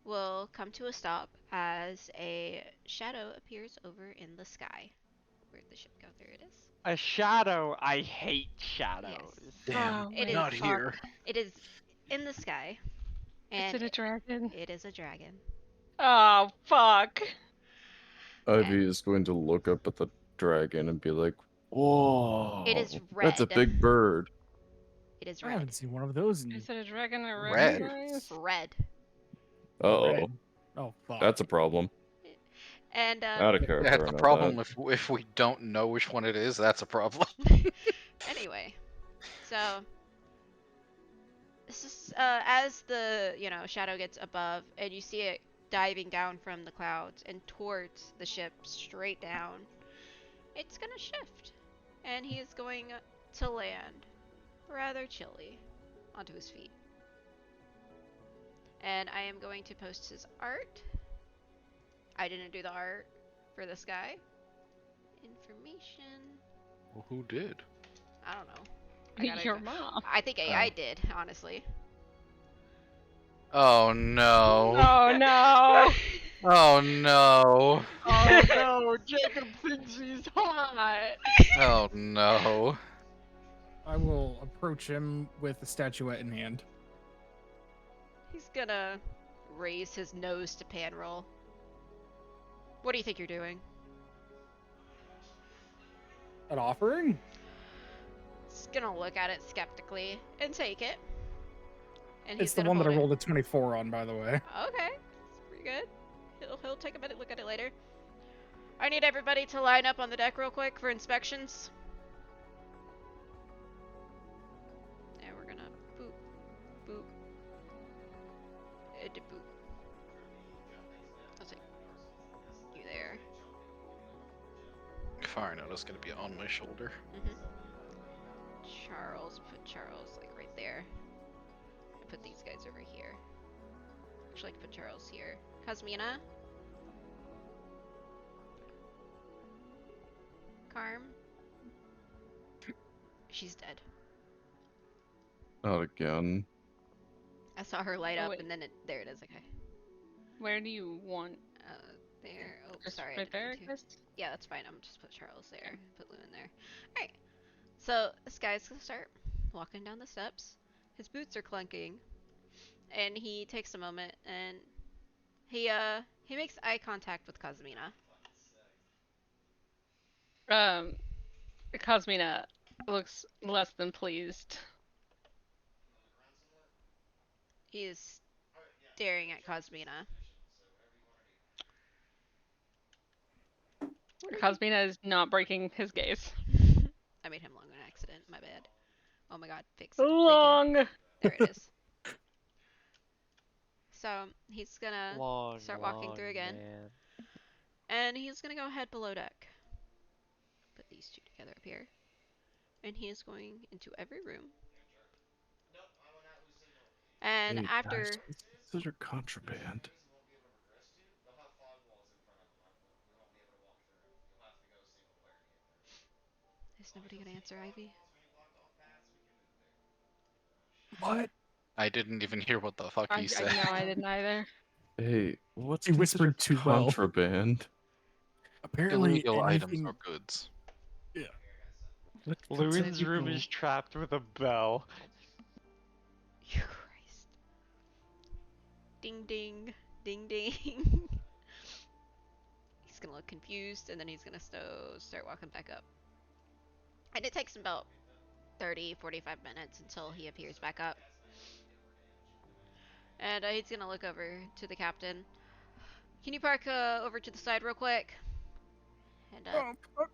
will come to a stop as a shadow appears over in the sky. Where'd the ship go? There it is. A shadow. I hate shadows. Damn, Oh It my is- not fuck. here. It is in the sky, Is and it a dragon? it is a dragon. Oh fuck. Ivy is going to look up at the dragon and be like, "Whoa, It is that's a red. big bird." It is I red. haven't seen one of those in Is it a dragon I Red. recognize? Red. Uh-oh, red. Oh fuck. that's a problem. And Out of character. That's I the know problem. that. If we don't know which one it is, that's a problem. anyway, so this is as the shadow gets above, and you see it diving down from the clouds and towards the ship, straight down. It's gonna shift, and he is going to land rather chilly onto his feet. And I am going to post his art. I didn't do the art for this guy. Information. Well, who did? I don't know. I gotta Your go- mom. I think AI did, honestly. Oh no. Oh no. Oh no. Oh no, Jacob thinks he's hot. Oh no. I will approach him with a statuette in hand. He's gonna raise his nose to pan roll. What do you think you're doing? An offering? He's gonna look at it skeptically and take it. And It's he's the gonna one that I hold rolled a 24 on, by the way. it. Okay, that's pretty good. He'll take a minute, look at it later. I need everybody to line up on the deck real quick for inspections. And we're gonna boop, boop, and boop. I'll take you there. Fire note is gonna be on my shoulder. Charles, put Charles like right there. And put these guys over here. Actually, I can put Charles here. Cosmina. Carm. She's dead. Not again. I saw her light Oh, up, wait. and then there it is. Okay. Where do you want? There. Oh, Just sorry. I right didn't there, I mean to. guess? Yeah, that's fine. I'm just put Charles there. Put Lou in there. Alright. So this guy's gonna start walking down the steps. His boots are clunking. And he takes a moment and he makes eye contact with Cosmina. Cosmina looks less than pleased. He is staring at Cosmina. Cosmina is not breaking his gaze. I made him long on accident. My bad. Oh my god, fix it. Thank you. Long. There it is. So he's gonna Long, start walking through again. man. And he's gonna go head below deck. Put these two together up here. And he is going into every room. And Hey, after guys, those are contraband. is nobody gonna answer Ivy? What? I didn't even hear what the fuck he said. No, I didn't either. Hey, what's He whispered considered too well. contraband? Apparently, Illegal items anything... or goods. What's Lewin's considered room illegal? is trapped with a bell. You Christ. Ding ding. Ding ding. He's gonna look confused and then he's gonna start walking back up. And it takes him about 30, 45 minutes until he appears back up. And he's gonna look over to the captain. Can you park over to the side real quick? And Oh, fuck.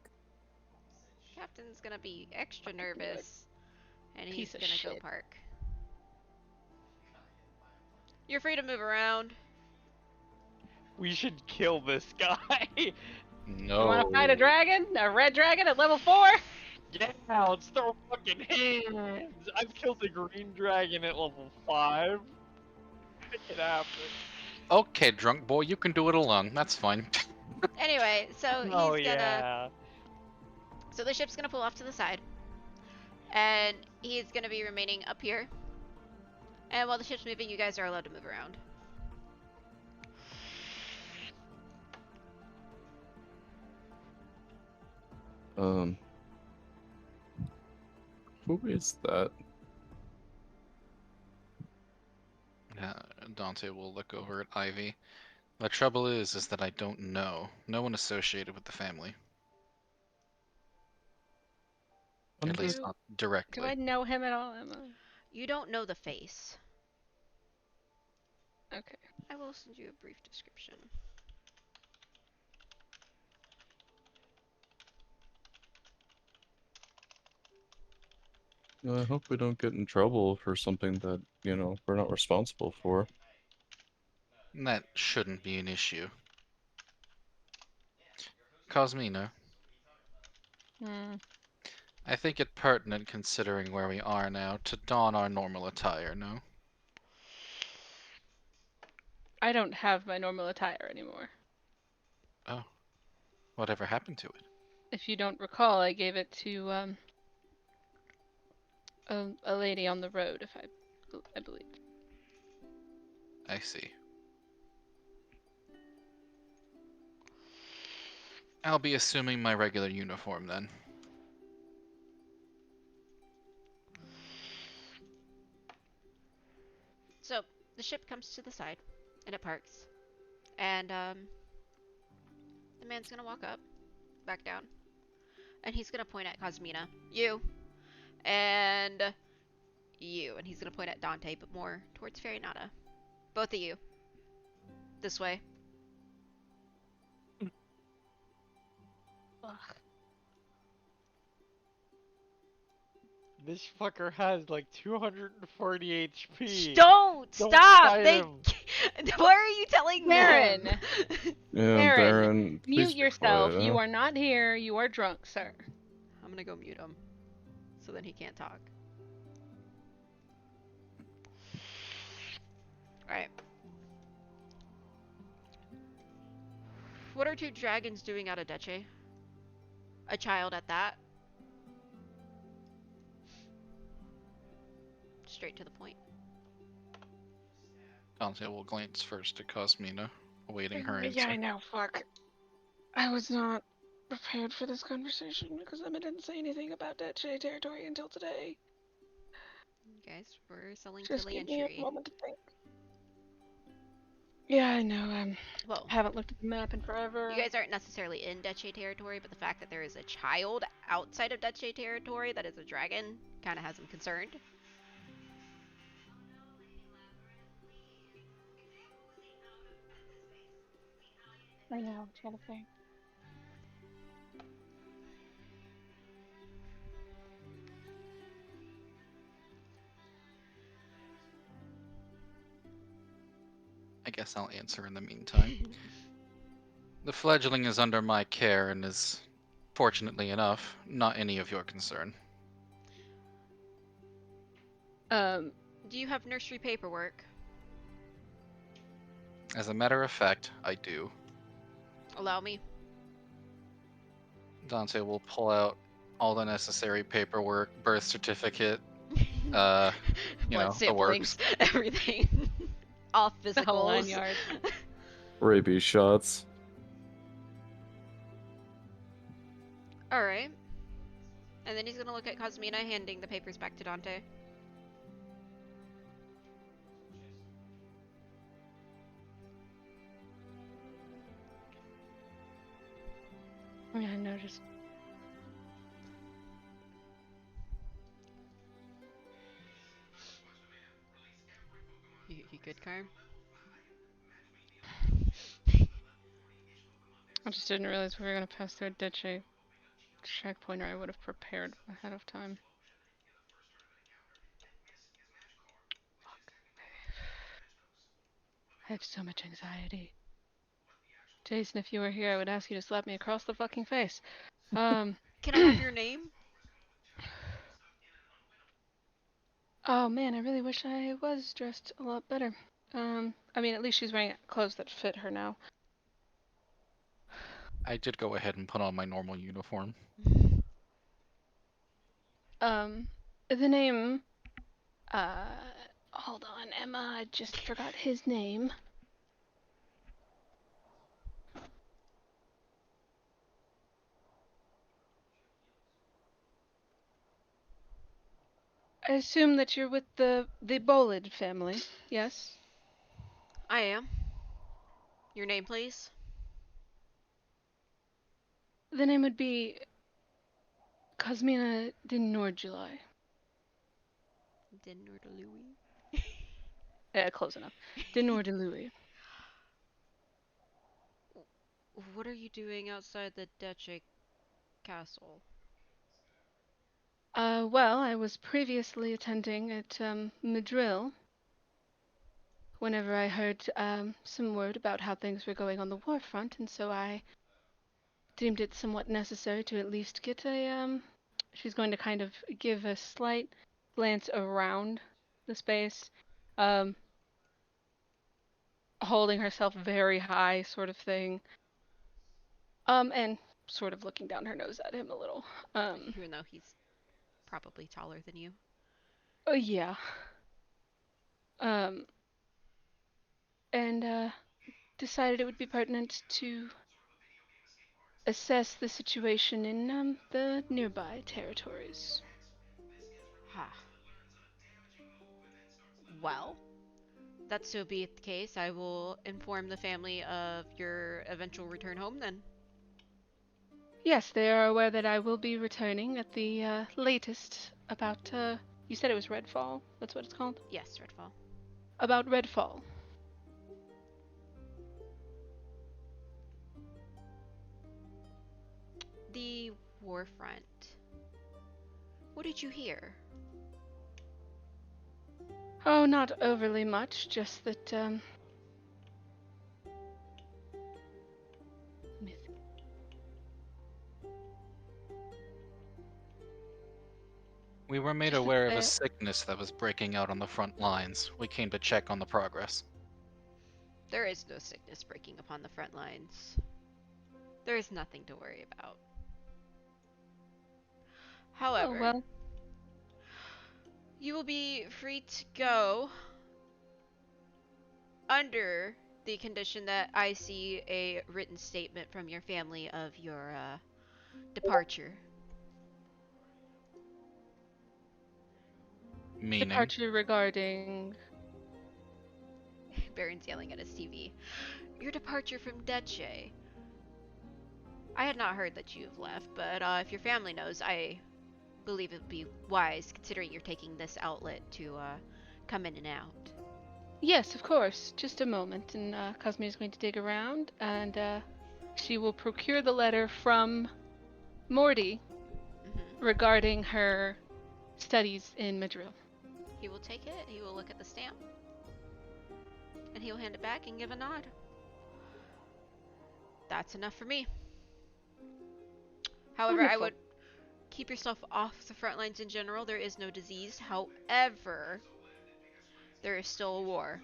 captain's gonna be extra nervous, and he's Piece of gonna go shit. park. You're free to move around. We should kill this guy. No. You want to fight a dragon? A red dragon at level 4? Yeah, let's throw fucking hands. I've killed a green dragon at level 5. Make it happen. Okay, drunk boy, you can do it alone. That's fine. Anyway, so he's Oh gonna. yeah. So the ship's gonna pull off to the side, and he's gonna be remaining up here. And while the ship's moving, you guys are allowed to move around. Who is that? Dante will look over at Ivy. The trouble is that I don't know. No one associated with the family. At least not Do directly. I know him at all, Emma? You don't know the face. Okay. I will send you a brief description. I hope we don't get in trouble for something that, we're not responsible for. That shouldn't be an issue. Cosmina, Hmm. I think it pertinent, considering where we are now, to don our normal attire, no? I don't have my normal attire anymore. Oh. Whatever happened to it? If you don't recall, I gave it to a lady on the road, if I believe. I see. I'll be assuming my regular uniform then. So the ship comes to the side, and it parks. And the man's gonna walk up, back down, and he's gonna point at Cosmina. You. And you. And he's gonna point at Dante, but more towards Fairy Nada. Both of you. This way. Ugh. This fucker has like 240 HP. Don't Don't stop! fight They. him. Why are you telling Baron. them? Yeah, Aaron, Baron, please Mute be yourself. quiet, You huh? are not here. You are drunk, sir. I'm gonna go mute him, so then he can't talk. Alright. What are two dragons doing out of Deche? A child at that. Straight to the point. Dante will glance first at Cosmina, awaiting her answer. Yeah, I know. Fuck. I was not prepared for this conversation because Emma didn't say anything about Deche territory until today. You guys were selling Just to give me a Lantry. moment to think. Yeah, I know. Well, Haven't looked at the map in forever. you guys aren't necessarily in Deche territory, but the fact that there is a child outside of Deche territory that is a dragon kind of has them concerned. I know. Trying to think. I guess I'll answer in the meantime. The fledgling is under my care and is, fortunately enough, not any of your concern. Do you have nursery paperwork? As a matter of fact, I do. Allow me. Dante will pull out all the necessary paperwork, birth certificate, you Blood know, the works. samplings, everything. All The whole 9 physicals. yards. Rabies shots. Alright. And then he's gonna look at Cosmina, handing the papers back to Dante. Yeah, I noticed. Good Carm. I just didn't realize we were gonna pass through a ditchy checkpoint, or I would have prepared ahead of time. Fuck. I have so much anxiety. Jason, if you were here, I would ask you to slap me across the fucking face. Can I have your name? Oh man, I really wish I was dressed a lot better. I mean, at least she's wearing clothes that fit her now. I did go ahead and put on my normal uniform. The name, hold on, Emma, I just forgot his name. I assume that you're with the Bolid family, yes? I am. Your name, please? The name would be Cosmina de Nordjuli. Dinner to Louis. Yeah, close enough. De Nordjuli. What are you doing outside the Deche castle? Well, I was previously attending at Madril whenever I heard some word about how things were going on the war front, and so I deemed it somewhat necessary to at least get a she's going to kind of give a slight glance around the space, holding herself very high sort of thing, and sort of looking down her nose at him a little. Even though he's probably taller than you. Oh yeah. And decided it would be pertinent to assess the situation in the nearby territories. Ha. Well, that so be it the case. I will inform the family of your eventual return home then. Yes, they are aware that I will be returning at the latest about, you said it was Redfall? That's what it's called? Yes, Redfall. About Redfall. The warfront. What did you hear? Oh, not overly much, just that, We were made Just that aware of a there- sickness that was breaking out on the front lines. We came to check on the progress. There is no sickness breaking upon the front lines. There is nothing to worry about. However, Oh, well, you will be free to go under the condition that I see a written statement from your family of your departure. Meaning, departure regarding... Baron's yelling at his TV. Your departure from Deche. I had not heard that you've left, but if your family knows, I believe it would be wise, considering you're taking this outlet, to come in and out. Yes, of course. Just a moment, and Cosme is going to dig around, and she will procure the letter from Morty regarding her studies in Madril. He will take it, he will look at the stamp, and he will hand it back and give a nod. That's enough for me. However, I Wonderful. would keep yourself off the front lines in general. There is no disease. However, there is still a war.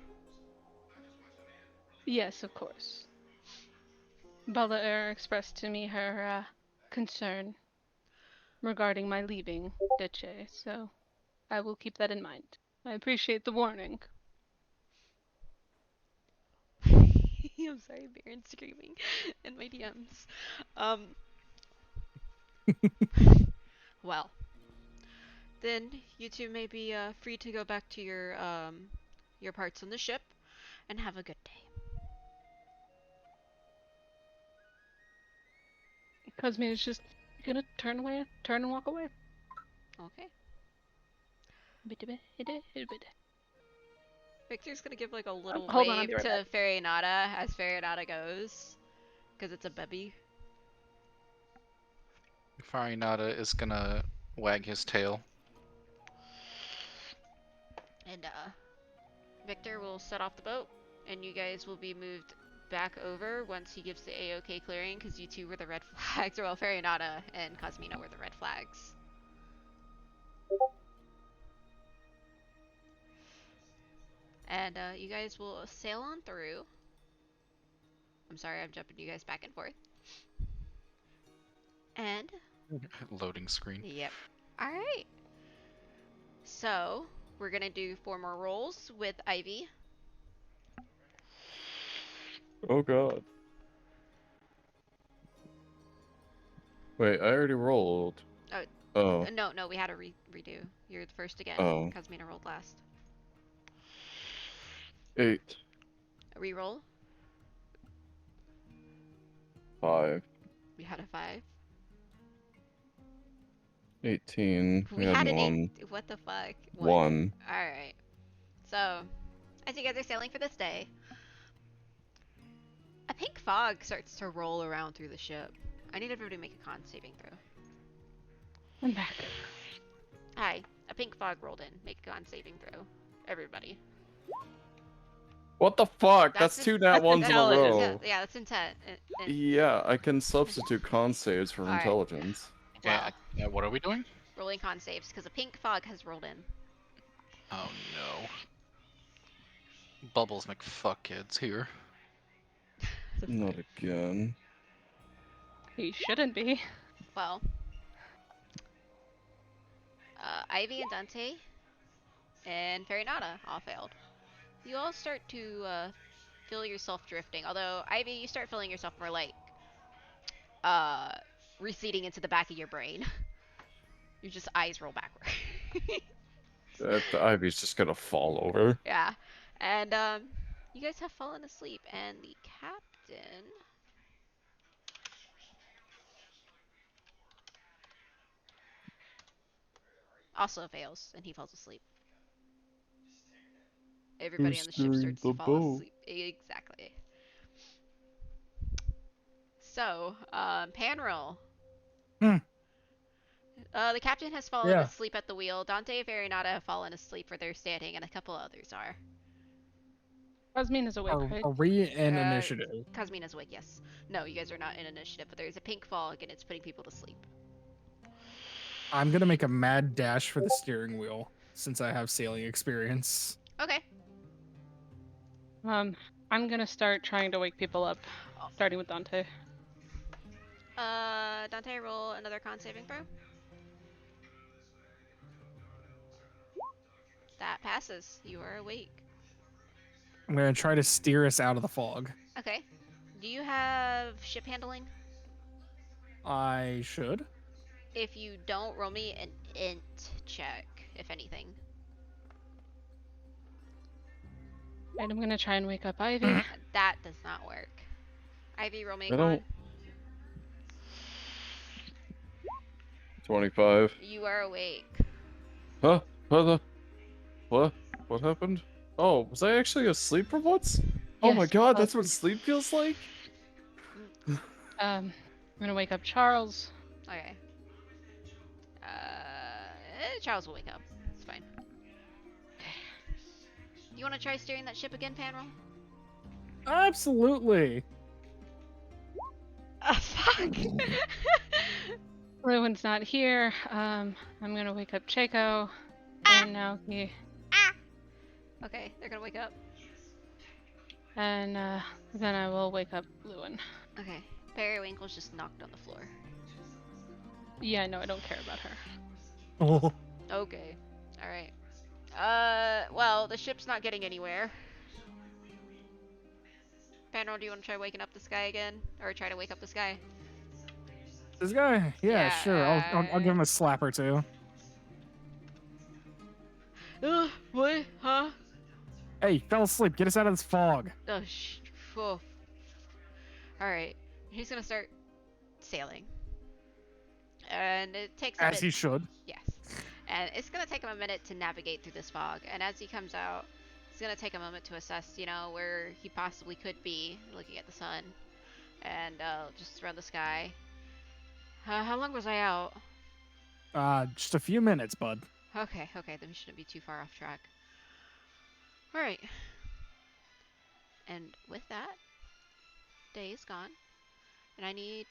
Yes, of course. Balair expressed to me her concern regarding my leaving Deche, so I will keep that in mind. I appreciate the warning. I'm sorry, Baron's screaming in my DMs. Well, then you two may be free to go back to your parts on the ship, and have a good day. Cosme is just gonna turn and walk away. Okay. Victor's gonna give like a little hold on, I'll wave be right to Fairy-Nada as Fairy-Nada goes. Because it's a baby. Farinata is gonna wag his tail. And Victor will set off the boat, and you guys will be moved back over once he gives the A-OK clearing, because you two were the red flags. Well, Fairy-Nada and Cosmina were the red flags. And you guys will sail on through. I'm sorry, I'm jumping you guys back and forth. And Loading screen. yep. Alright. So, we're gonna do 4 more rolls with Ivy. Oh god. Wait, I already rolled. Oh. Oh. No, we had to redo. You're the first again. Oh. Cosmina rolled last. 8. Reroll. 5. We had a 5. 18. We had had an one. 8. What the fuck? 1. Alright. So, as you guys are sailing for this day, a pink fog starts to roll around through the ship. I need everybody to make a con saving throw. I'm back. Hi. A pink fog rolled in. Make a con saving throw. Everybody. What the fuck? That's That's 2 that's nat ones in a intelligence. row. Yeah, that's intent. Yeah, I can substitute con saves for Alright. intelligence. Okay, Well. what are we doing? Rolling con saves, because a pink fog has rolled in. Oh no. Bubbles McFuckheads here. Not again. He shouldn't be. Well. Ivy and Dante and Fairy-Nada all failed. You all start to feel yourself drifting. Although, Ivy, you start feeling yourself more like receding into the back of your brain. Your just eyes roll backward. The Ivy's just gonna fall over. Yeah. And you guys have fallen asleep, and the captain also fails, and he falls asleep. Everybody on the ship steering starts the to fall boat? asleep. Exactly. So, Panroll. Hmm. The captain has fallen Yeah. asleep at the wheel. Dante and Fairy-Nada have fallen asleep where they're standing, and a couple others are. Cosmina's awake, right? Are we in Uh, initiative? Cosmina's awake, yes. No, you guys are not in initiative, but there's a pink fog, and it's putting people to sleep. I'm gonna make a mad dash for the steering wheel since I have sailing experience. Okay. I'm gonna start trying to wake people up, starting with Dante. Dante, roll another con saving throw. That passes. You are awake. I'm gonna try to steer us out of the fog. Okay. Do you have ship handling? I should. If you don't, roll me an int check, if anything. And I'm gonna try and wake up Ivy. That does not work. Ivy, roll me a I con. don't- 25. You are awake. Huh? What? What happened? Oh, was I actually asleep for once? Oh my Yes, god, that's well- what sleep feels like? I'm gonna wake up Charles. Okay. Charles will wake up. It's fine. You want to try steering that ship again, Panroll? Absolutely. Fuck! Lewin's not here. I'm gonna wake up Chaco. And now he. Okay, they're gonna wake up. And then I will wake up Lewin. Okay. Periwinkle's just knocked on the floor. Yeah, no, I don't care about her. Oh. Okay. Alright. Well, the ship's not getting anywhere. Panroll, do you want to try waking up this guy again? Or try to wake up this guy? This guy? Yeah, Yeah, sure. I'll give him a slap or two. What? Huh? Hey, fell asleep. Get us out of this fog. Oh. Alright. He's gonna start sailing. And it takes a As bit. he should. Yes. And it's gonna take him a minute to navigate through this fog. And as he comes out, he's gonna take a moment to assess, where he possibly could be, looking at the sun, and just around the sky. How long was I out? Just a few minutes, bud. Okay, then we shouldn't be too far off track. Alright. And with that, day is gone. And I need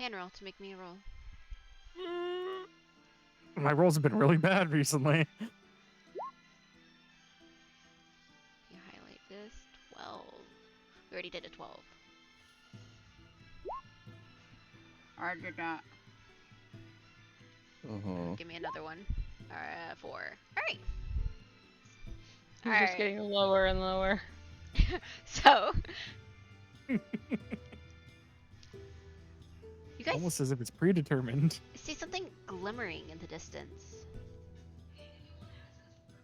Panroll to make me a roll. My rolls have been really bad recently. You highlight this. 12. We already did a 12. I did not. Give me another one. 4. Alright. You're just getting lower and lower. So. You guys Almost as if it's predetermined. see something glimmering in the distance.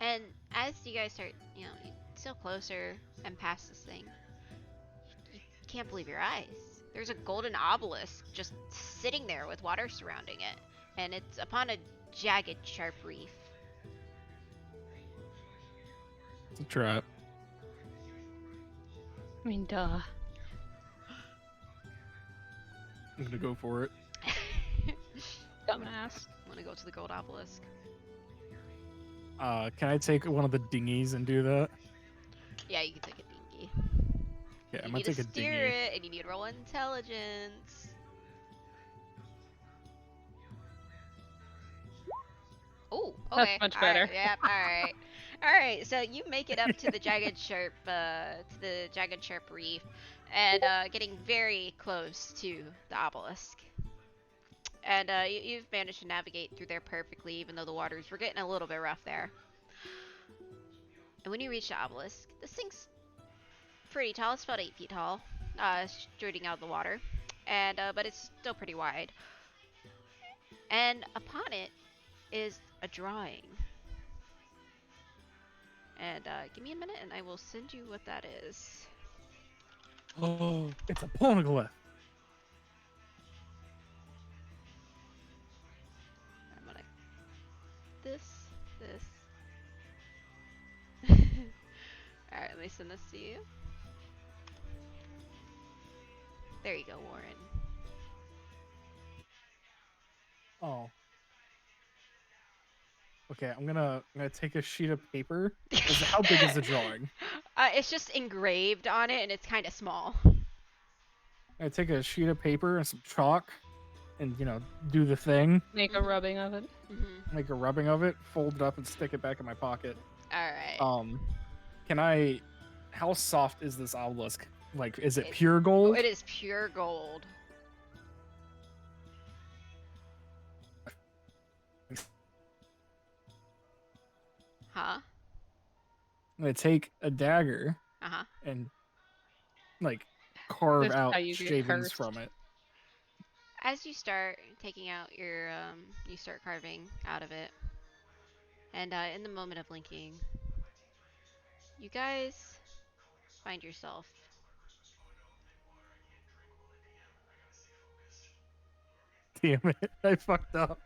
And as you guys start, still closer and past this thing, you can't believe your eyes. There's a golden obelisk just sitting there with water surrounding it. And it's upon a jagged, sharp reef. It's a trap. I mean, duh. I'm gonna go for it. Dumbass. Want to go to the gold obelisk? Can I take one of the dinghies and do that? Yeah, you can take a dinghy. Yeah, I'm You gonna need to take a steer dinghy. it, and you need to roll intelligence. Oh, That's okay. much All better. right, yep. All right. All right. So you make it up to the jagged sharp, reef, and getting very close to the obelisk. And you've managed to navigate through there perfectly, even though the waters were getting a little bit rough there. And when you reach the obelisk, this thing's pretty tall. It's about 8 feet tall, shooting out of the water, and but it's still pretty wide. And upon it is a drawing. And give me a minute, and I will send you what that is. Oh, it's a poneglyph. I'm gonna this. All right, let me send this to you. There you go, Warren. Oh. Okay, I'm gonna take a sheet of paper. How big is the drawing? It's just engraved on it, and it's kind of small. I'm gonna take a sheet of paper and some chalk, and do the thing. Make a rubbing of it. Make a rubbing of it, fold it up, and stick it back in my pocket. All right. Can I? How soft is this obelisk? Like, is it It- pure gold? It is pure gold. Huh? I'm gonna take a dagger Uh-huh. and carve This is out how you get shavings cursed. from it. As you start taking out your, you start carving out of it. And in the moment of linking, you guys find yourself. Damn it! I fucked up.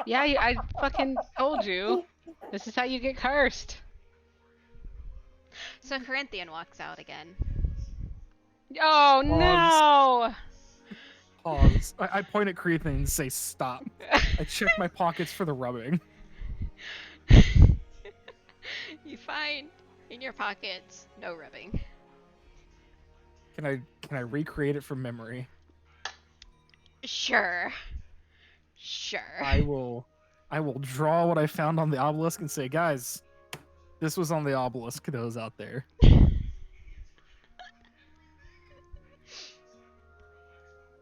Yeah, I fucking told you. This is how you get cursed. So Corinthian walks out again. Oh no! Pause. I point at Creathan and say stop. I check my pockets for the rubbing. You find in your pockets no rubbing. Can I recreate it from memory? Sure. I will draw what I found on the obelisk and say, guys, this was on the obelisk that was out there.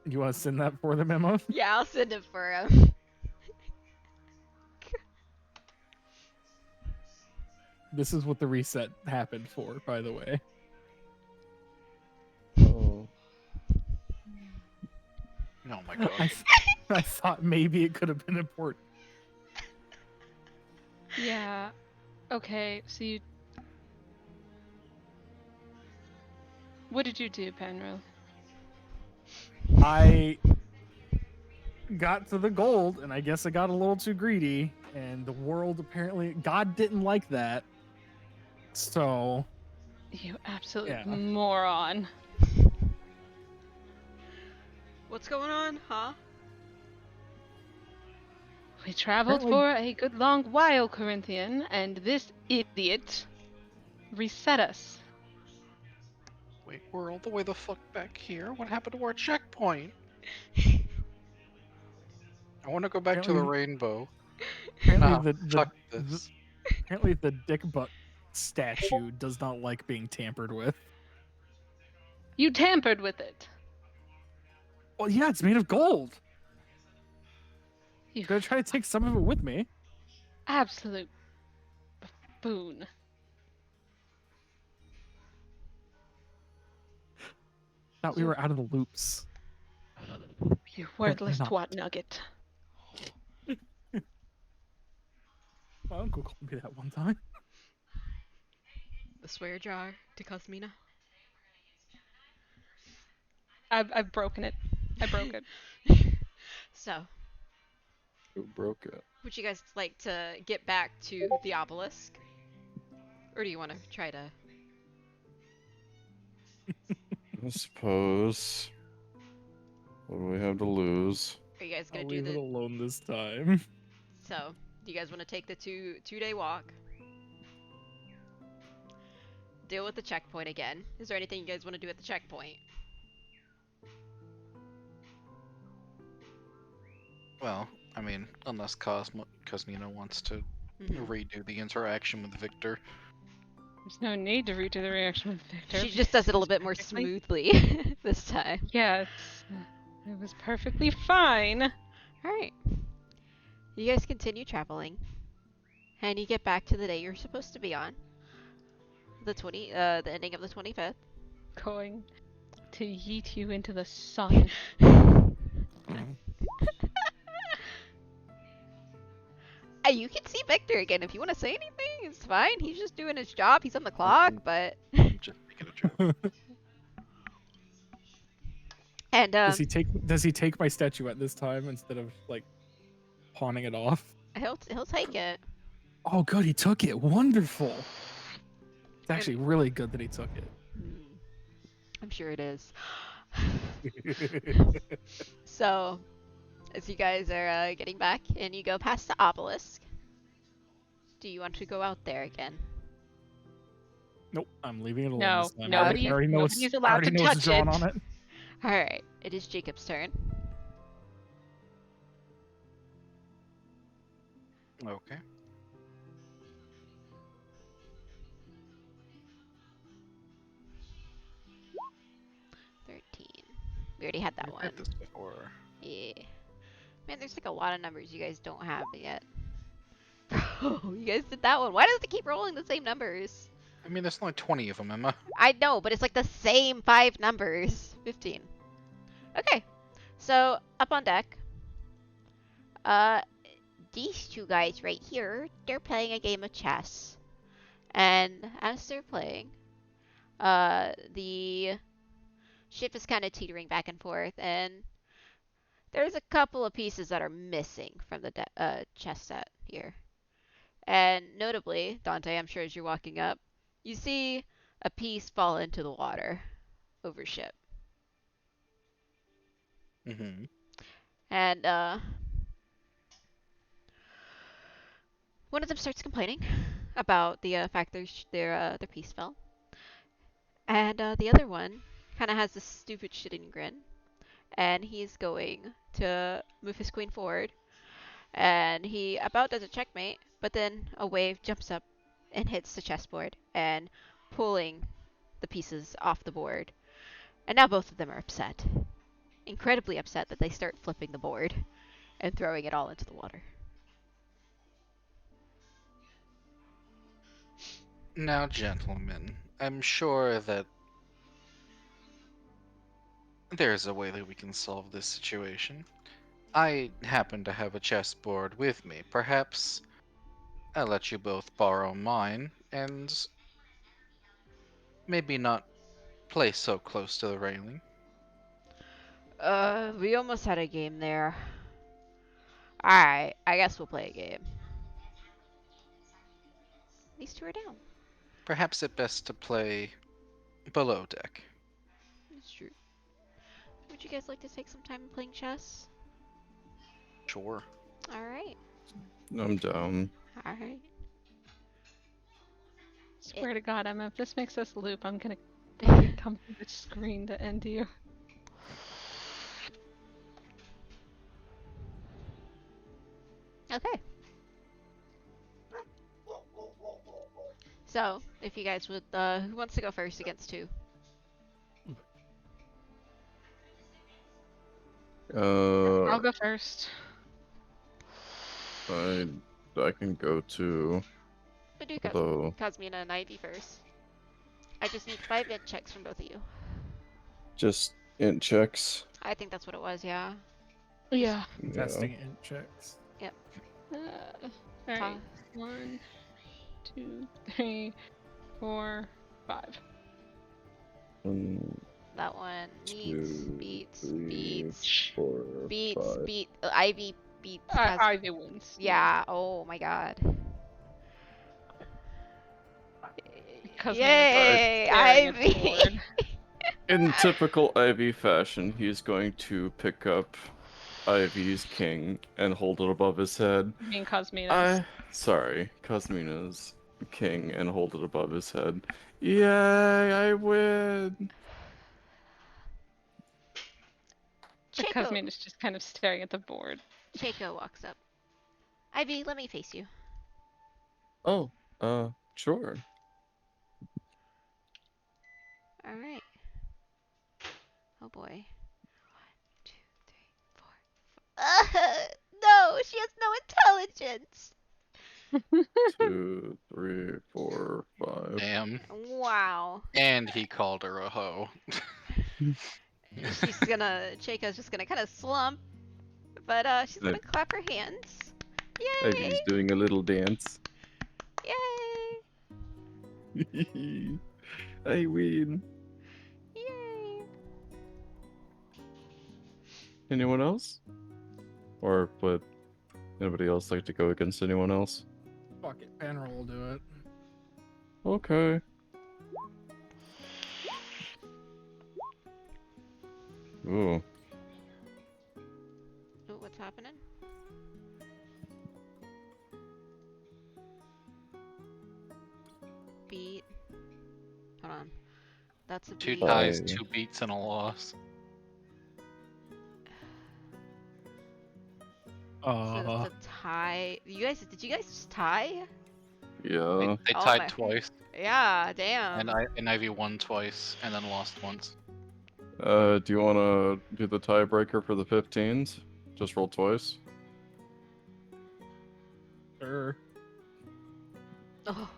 You want to send that for the memo? Yeah, I'll send it for him. This is what the reset happened for, by the way. Oh. Oh my god. I thought maybe it could have been important. Yeah. Okay, so you. What did you do, Penrose? I got to the gold, and I guess I got a little too greedy, and the world apparently God didn't like that. So You absolute Yeah. moron. What's going on, huh? We traveled Apparently- for a good long while, Corinthian, and this idiot reset us. Wait, we're all the way the fuck back here? What happened to our checkpoint? I want to go back to the Apparently- rainbow. apparently Nah, the fuck this. apparently the dick butt statue does not like being tampered with. You tampered with it. Well, yeah, it's made of gold. You I'm gonna try to take some of it with me. absolute buffoon. Thought we were out of the loops. You worthless not. twat nugget. My uncle called me that one time. The swear jar to Cosmina. I've broken it. I broke it. So, Who broke it? would you guys like to get back to the obelisk? Or do you want to try to... I suppose. What do we have to lose? Are you guys I'll gonna do leave it the... alone this time. So, do you guys want to take the two-day walk? Deal with the checkpoint again. Is there anything you guys want to do at the checkpoint? Well, I mean, unless Cosmina wants to Mhm. redo the interaction with Victor. There's no need to redo the reaction with Victor. She just does it a little bit more Perfectly- smoothly this time. Yeah, it was perfectly fine. Alright. You guys continue traveling. And you get back to the day you're supposed to be on. The ending of the 25th. Going to yeet you into the sun. You can see Victor again if you want to say anything. It's fine. He's just doing his job. He's on the clock, but I'm just making a joke. and Does he take my statuette this time instead of like pawning it off? he'll take it. Oh, good, he took it. Wonderful. It's actually really good that he took Hmm. I'm sure it is. it. So, as you guys are getting back and you go past the obelisk, do you want to go out there again? Nope, I'm leaving it alone. No, this time. nobody- I already know it's, nobody's I allowed already to know it's touch drawn it. on it. Alright, it is Jacob's turn. Okay. We already had that We've one. had this before. Yeah. Man, there's like a lot of numbers you guys don't have yet. Bro, you guys did that one. Why does it keep rolling the same numbers? I mean, there's only 20 of them, Emma. I know, but it's like the same 5 numbers. 15. Okay. So, up on deck. These two guys right here, they're playing a game of chess. And as they're playing, the ship is kind of teetering back and forth, and there's a couple of pieces that are missing from the chess set here. And notably, Dante, I'm sure as you're walking up, you see a piece fall into the water over ship. Mm-hmm. And one of them starts complaining about the fact their piece fell. And the other one kind of has this stupid shitting grin. And he's going to move his queen forward. And he about does a checkmate, but then a wave jumps up and hits the chessboard and pulling the pieces off the board. And now both of them are upset. Incredibly upset that they start flipping the board and throwing it all into the water. Now, gentlemen, I'm sure that there's a way that we can solve this situation. I happen to have a chessboard with me. Perhaps I'll let you both borrow mine and maybe not play so close to the railing. We almost had a game there. Alright, I guess we'll play a game. These two are down. perhaps it best to play below deck. It's true. Would you guys like to take some time playing chess? Sure. Alright. I'm down. Alright. Swear to God, Emma, if this makes us loop, I'm gonna come to the screen to end you. Okay. So, if you guys would, who wants to go first against two? I'll go first. I can go to. We'll do Although Cosmina and Ivy first. I just need 5 int checks from both of you. just int checks. I think that's what it was, yeah. Yeah. Yeah. Testing int checks. Alright. 1, 2, 3, 4, 5. That one beats, Two, beats, three, four, beats, five. Ivy beats. Ivy wins. Yeah, oh my god. Cosmina's Yay, staring at the Ivy! board. In typical Ivy fashion, he's going to pick up Ivy's king and hold it above his head. I mean Cosmina's. Sorry, Cosmina's king and hold it above his head. Yay, I win! Cosmina's just kind of staring at the board. Chaco walks up. Ivy, let me face you. Oh, sure. Alright. Oh boy. 1, 2, 3, 4. No, she has no intelligence. 2, 3, 4, 5. Damn. Wow. And he called her a hoe. Chaco's just gonna kind of slump, but she's gonna clap her hands. Yay! Ivy's doing a little dance. Yay! I win. Yay! Anyone else? Or would anybody else like to go against anyone else? Fuck it, Panroll will do it. Okay. Ooh. Oh, what's happening? Beat. Hold on. That's a 2 beat. ties, Bye. 2 beats, and a loss. So it's a tie. Did you guys just tie? Yeah. They Oh tied my- twice, Yeah, damn. and Ivy won twice, and then lost once. Do you want to do the tiebreaker for the 15s? Just roll twice. Sure. Oh.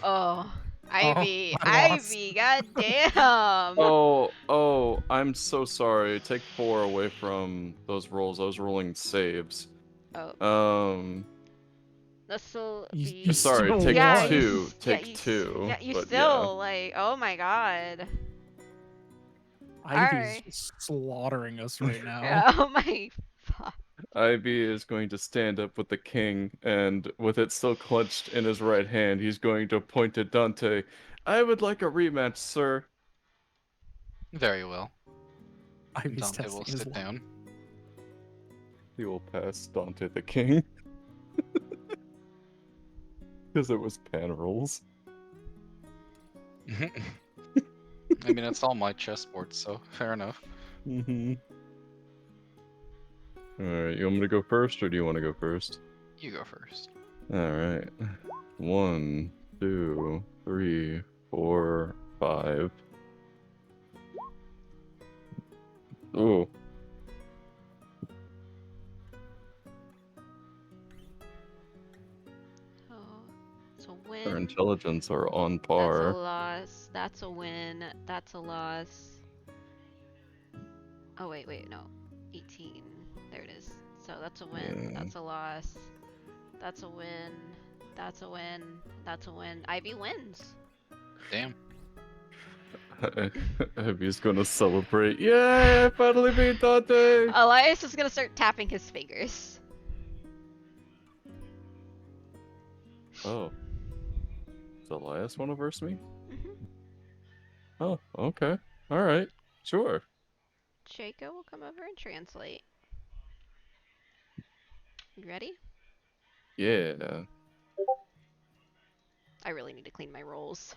Oh. Ivy. I lost. Ivy, goddamn. Oh, I'm so sorry. Take 4 away from those rolls. I was rolling saves. Oh. That's still You be. Sorry, still take won. 2. Yeah, Take you 2. Yeah, you but still like. Oh my god. Ivy's Alright. just slaughtering us right now. Yeah, oh my. Fuck. Ivy is going to stand up with the king, and with it still clenched in his right hand, he's going to point at Dante. I would like a rematch, sir. Very well. Ivy's Dante testing will his sit luck. down. He will pass Dante the king. Because it was pan rolls. I mean, it's all my chessboard, so fair enough. Mm-hmm. Alright, you want me to go first, or do you want to go first? You go first. Alright. 1, 2, 3, 4, 5. Ooh. Oh, it's a Our win. intelligence are on That's a par. loss. That's a win. That's a loss. Oh wait, no. 18. There it is. So that's a win. Yeah. That's a loss. That's a win. That's a win. That's a win. Ivy wins. Damn. Ivy's gonna celebrate. Yay! I finally beat Dante! Elias is gonna start tapping his fingers. Oh. Elias want to verse me? Mhm. Oh, okay. All right. Sure. Shaco will come over and translate. You ready? Yeah. I really need to clean my rolls.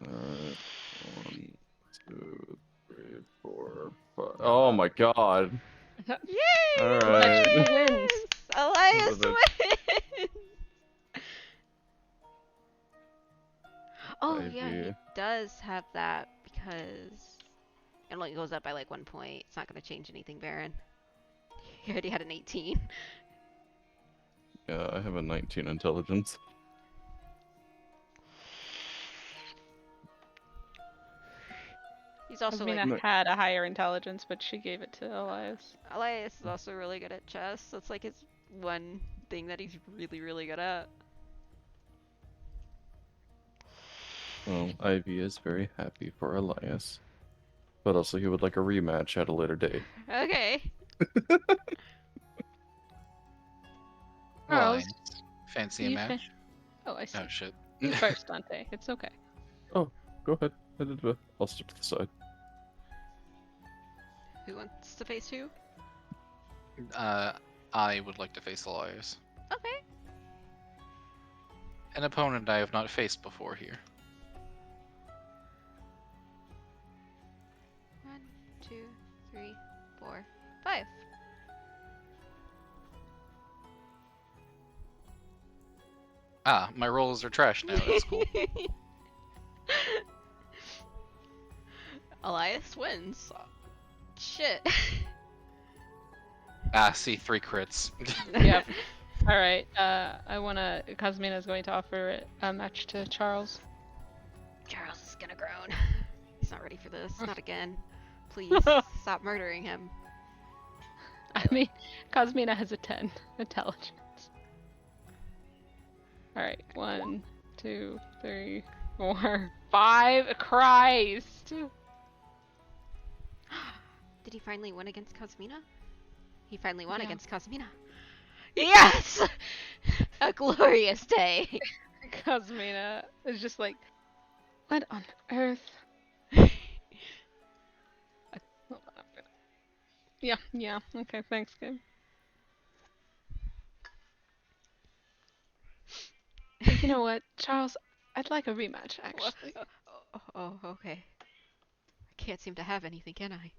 Alright. 1, 2, 3, 4, 5. Oh my god. Yay! Alright. Metric wins. Elias Love wins! Oh yeah, he Ivy. does have that because it only goes up by like 1 point. It's not going to change anything, Baron. He already had an 18. Yeah, I have a 19 intelligence. He's also Cosmina like, had a higher intelligence, but she gave it to Elias. Elias is also really good at chess. That's like his one thing that he's really, really good at. Well, Ivy is very happy for Elias. But also he would like a rematch at a later date. Okay. Charles, Alliance. Fancy a you match? Oh, I see. Oh shit. You first, Dante. It's okay. Oh, go ahead. I'll step to the side. Who wants to face who? I would like to face Elias. Okay. An opponent I have not faced before here. 1, 2, 3, 4, 5. Ah, my rolls are trash now. That's cool. Elias wins. Shit. Ah, see, 3 crits. Yep. All right. Cosmina is going to offer a match to Charles. Charles is gonna groan. He's not ready for this. Not again. Please stop murdering him. I mean, Cosmina has a 10 intelligence. All right. 1, 2, 3, 4, 5. Christ. Did he finally win against Cosmina? He finally won Yeah. against Cosmina. Yes! A glorious day. Cosmina is just like, what on earth? Hold on, Yeah. Okay, thanks, game. You know what, Charles? I'd like a rematch, actually. Okay. I can't seem to have anything, can I?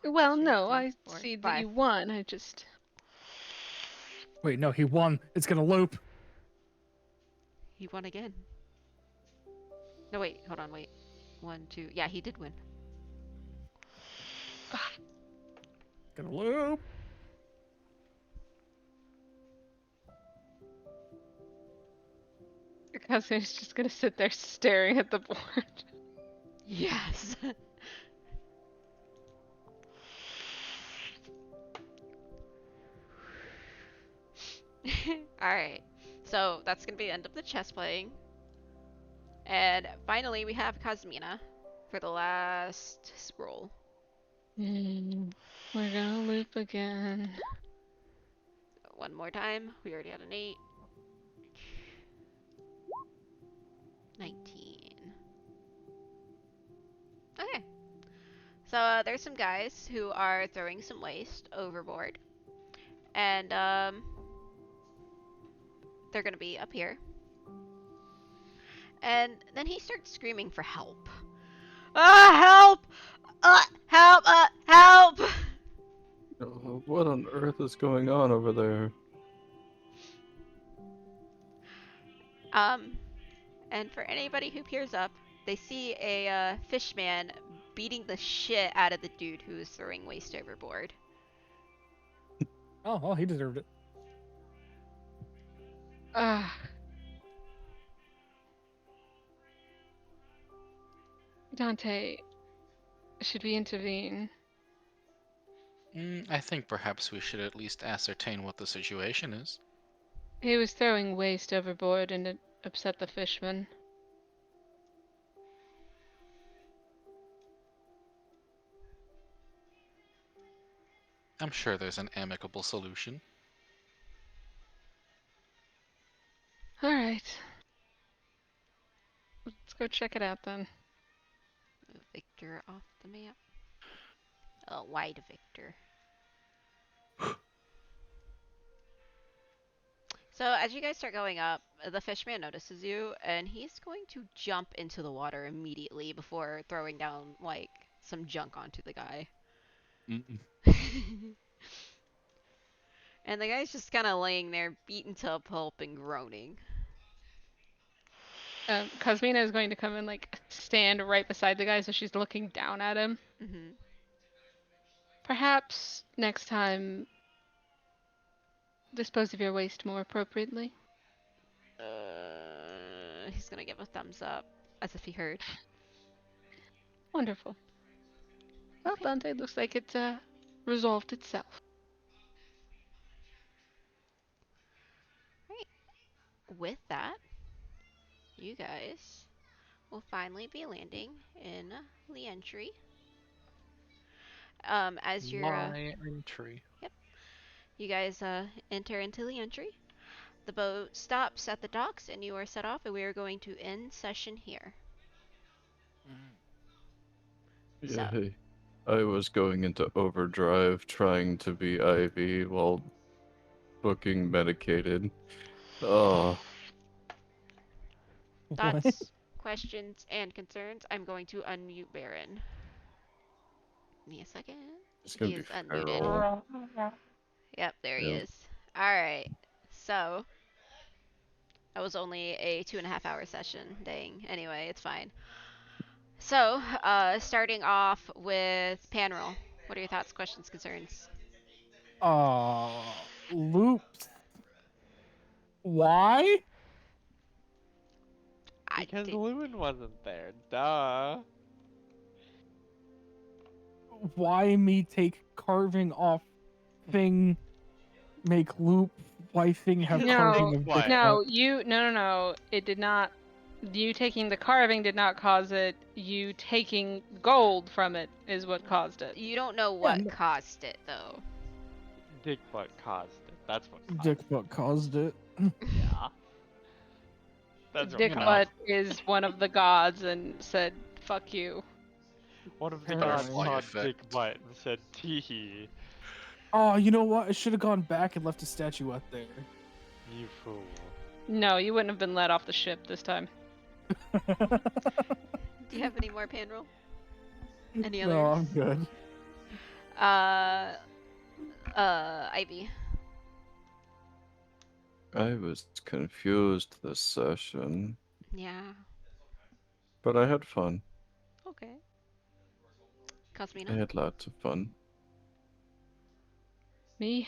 Well, 2, no, 3, I 4, see that 5. you won. I just. Wait, no, he won. It's gonna loop. He won again. No, wait. Hold on, wait. 1, 2. Yeah, he did win. Gonna loop. Cosmina's just gonna sit there staring at the board. Yes. Alright. So that's gonna be the end of the chess playing. And finally we have Cosmina for the last scroll. We're gonna loop again. One more time. We already had an 8. 19. Okay. So there's some guys who are throwing some waste overboard. And they're gonna be up here. And then he starts screaming for help. Help! Help! Help! What on earth is going on over there? And for anybody who peers up, they see a fish man beating the shit out of the dude who is throwing waste overboard. Oh, well, he deserved it. Dante, should we intervene? I think perhaps we should at least ascertain what the situation is. He was throwing waste overboard and it upset the fishman. I'm sure there's an amicable solution. Alright. Let's go check it out then. Move Victor off the map. Wide Victor. So as you guys start going up, the fishman notices you, and he's going to jump into the water immediately before throwing down like some junk onto the guy. Mm-mm. And the guy's just kind of laying there, beaten to a pulp and groaning. Cosmina is going to come and like stand right beside the guy, so she's looking down at him. Hmm. Perhaps next time, dispose of your waste more appropriately. He's gonna give a thumbs up, as if he heard. Wonderful. Well, Okay. Dante, looks like it resolved itself. With that, you guys will finally be landing in Lientry. As you're, My entry. you guys enter into Lientry. The boat stops at the docks, and you are set off, and we are going to end session here. So, Yay. I was going into overdrive trying to be Ivy while booking medicated. Oh, thoughts, questions, and concerns. I'm going to unmute Baron. Give me a second. it's gonna He be is unmuted. feral. Yep, there he Yeah. is. Alright, so that was only a 2.5 hour session. Dang. Anyway, it's fine. So, starting off with Panroll. What are your thoughts, questions, concerns? Loops. Why? Because did- Lewin wasn't there. Duh. Why me take carving off thing, make loop? Why thing have No, carving of What? dick No, butt? no. It did not. You taking the carving did not cause it. You taking gold from it is what caused it. You don't know Yeah, what no- caused it, though. Dick butt caused it. That's what caused Dick butt caused it. it. Yeah. That's what Dick you know. Butt is one of the gods and said, "Fuck you." One of the Apparently. gods saw Butterfly Dick effect. butt and said, "Teehee, Oh, you know what? I should have gone back and left a statuette there. you fool." No, you wouldn't have been let off the ship this time. Do you have any more Panroll? Any others? No, I'm good. Ivy. I was confused this session, Yeah. but I had fun. Okay. I Cosmina. had lots of fun. Me?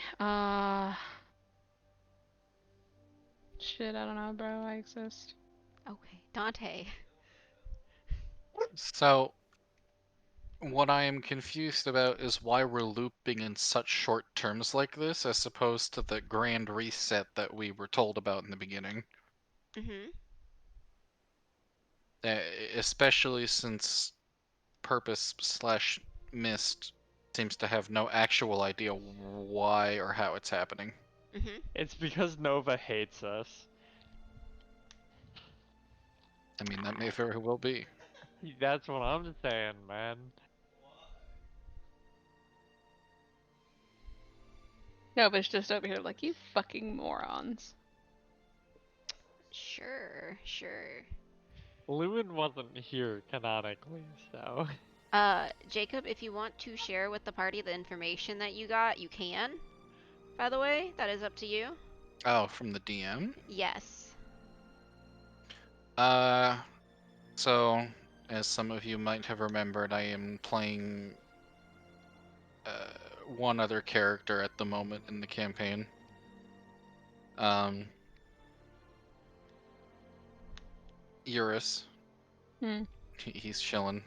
Shit, I don't know, bro. I exist. Okay. Dante. So, what I am confused about is why we're looping in such short terms like this, as opposed to the grand reset that we were told about in the beginning. Mm-hmm. Uh, Especially since Purpose/Mist seems to have no actual idea why or how it's happening. Mm-hmm. It's because Nova hates us. I mean, that may very well be. That's what I'm saying, man. No, but it's just over here like, you fucking morons. Sure. Lewin wasn't here canonically, so. Jacob, if you want to share with the party the information that you got, you can. By the way, that is up to you. Oh, from the DM? Yes. So, as some of you might have remembered, I am playing one other character at the moment in the campaign. Eurus. He's chilling.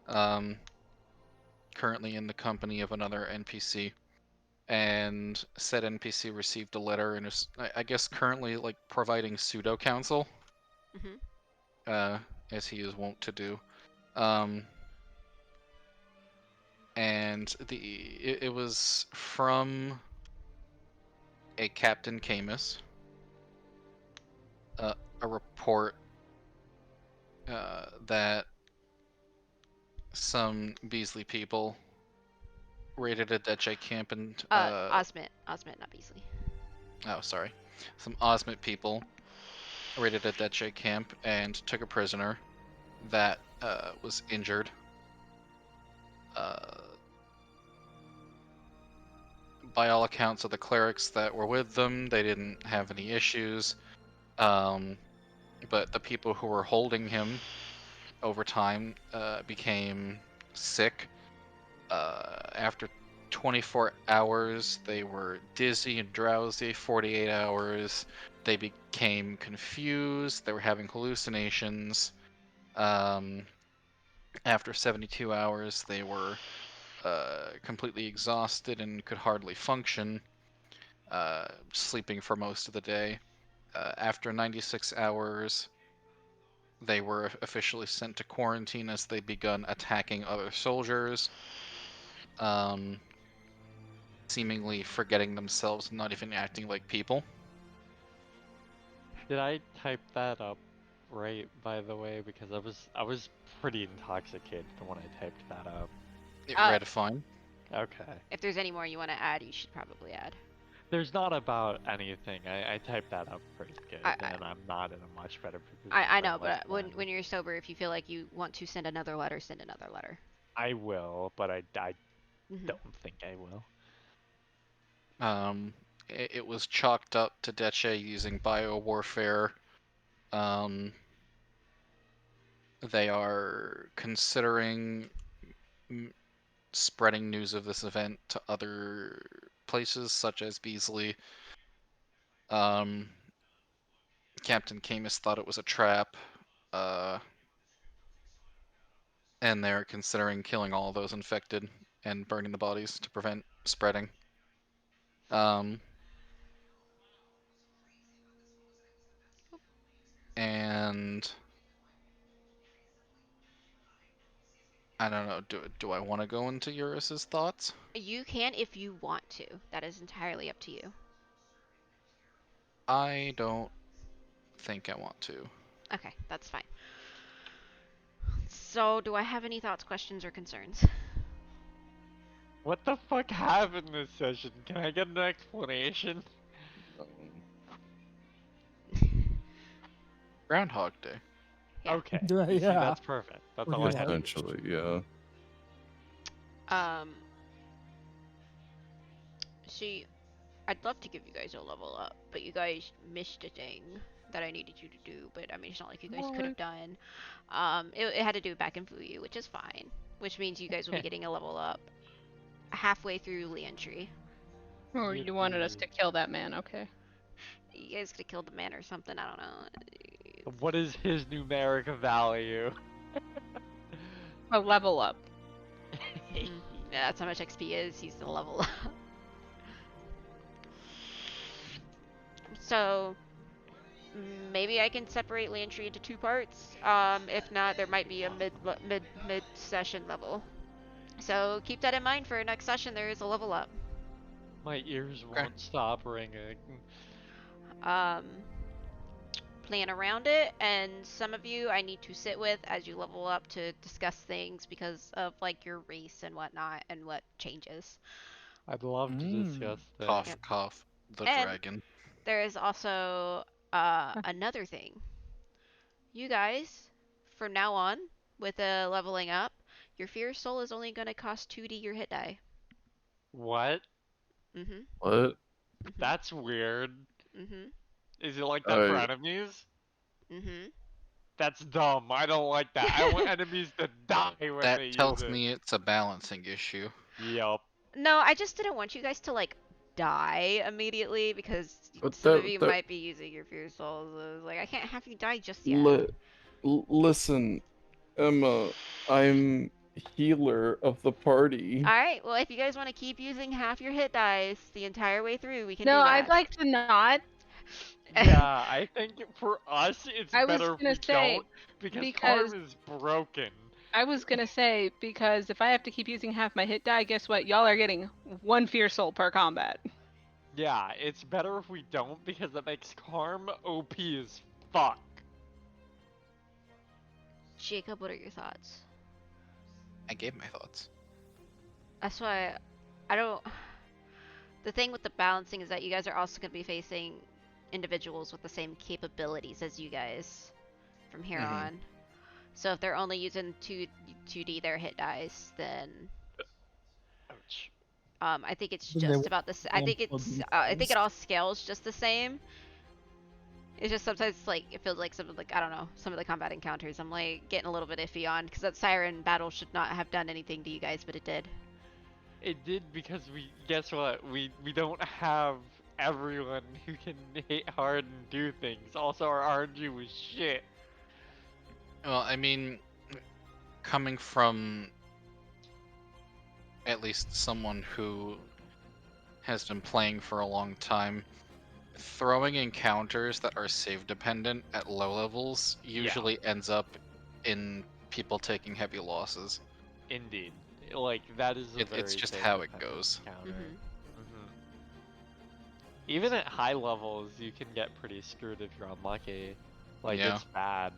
Currently in the company of another NPC. And said NPC received a letter and is, I guess, currently like providing pseudo counsel. Mm-hmm. As he is wont to do. And it was from a Captain Camus. A report that some Beasley people raided a Deche camp and Osmit, not Beasley. oh, sorry. Some Osmit people raided a Deche camp and took a prisoner that was injured. By all accounts of the clerics that were with them, they didn't have any issues. But the people who were holding him over time became sick. After 24 hours, they were dizzy and drowsy. 48 hours, they became confused. They were having hallucinations. After 72 hours, they were completely exhausted and could hardly function, sleeping for most of the day. After 96 hours, they were officially sent to quarantine as they begun attacking other soldiers, seemingly forgetting themselves and not even acting like people. Did I type that up right, by the way? Because I was pretty intoxicated when I typed that up. It Uh, read fine. Okay. If there's any more you want to add, you should probably add. There's not about anything. I typed that up pretty good, I- and I'm not in a much better position. I than know, I was but when then. you're sober, if you feel like you want to send another letter, send another letter. I will, but I Mhm. don't think I will. It was chalked up to Deche using biowarfare. They are considering spreading news of this event to other places, such as Beasley. Captain Camus thought it was a trap, and they're considering killing all those infected and burning the bodies to prevent spreading. And I don't know. Do I want to go into Eurus's thoughts? You can if you want to. That is entirely up to you. I don't think I want to. Okay, that's fine. So, do I have any thoughts, questions, or concerns? What the fuck happened this session? Can I get an explanation? Groundhog Day. Yeah. Okay. Yeah. You see, that's perfect. That's all I Yeah. had. Essentially, yeah. See, I'd love to give you guys a level up, but you guys missed a thing that I needed you to do. But I mean, it's not like you guys could have done. It had to do with back and Fuyu, which is fine. Which means you guys will be getting a level up halfway through Lientry. Oh, you wanted us to kill that man, okay. You guys could have killed the man or something. I don't know. What is his numeric value? A level up. Yeah, that's how much XP is. He's the level up. So maybe I can separate Lientry into two parts. If not, there might be a mid session level. So keep that in mind for next session. There is a level up. My ears Okay. won't stop ringing. Plan around it, and some of you I need to sit with as you level up to discuss things because of like your race and whatnot and what changes. I'd love to discuss things. Cough, Yep. cough. The And dragon. there is also another thing. You guys, from now on, with a leveling up, your Fierce Soul is only going to cost 2d your hit die. What? Mm-hmm. What? That's weird. Mm-hmm. Is it like that for I- enemies? Mm-hmm. That's dumb. I don't like that. I want enemies to die when That they tells use it. me it's a balancing issue. Yup. No, I just didn't want you guys to like die immediately because But some of that- you that- might be using your Fierce Souls. So it's like I can't have you die just yet. Listen, Emma, I'm healer of the party. Alright, well if you guys want to keep using half your hit dice the entire way through, we can No, do that. I'd like to not. Yeah, I think for us it's I was better if gonna we say, don't because because- Karm is broken. I was gonna say, because if I have to keep using half my hit die, guess what? Y'all are getting one Fierce Soul per combat. Yeah, it's better if we don't because that makes Karm OP as fuck. Jacob, what are your thoughts? I gave my thoughts. That's why I don't. The thing with the balancing is that you guys are also going to be facing individuals with the same capabilities as you guys from here Mhm. on. So if they're only using 2D their hit dice, then Ouch. I think it's Then they just about this. I think will it's. be I think it friends. all scales just the same. It's just sometimes like it feels like some of I don't know, some of the combat encounters I'm like getting a little bit iffy on because that siren battle should not have done anything to you guys, but it did. It did because guess what? We don't have everyone who can hit hard and do things. Also, our RNG was shit. Well, I mean, coming from at least someone who has been playing for a long time, throwing encounters that are save dependent at low levels usually ends up in people taking heavy losses. Indeed. Like, that is a very It's just safe how it defensive goes. counter. Mhm. Mhm. Even at high levels, you can get pretty screwed if you're unlucky. Like, Yeah. it's bad.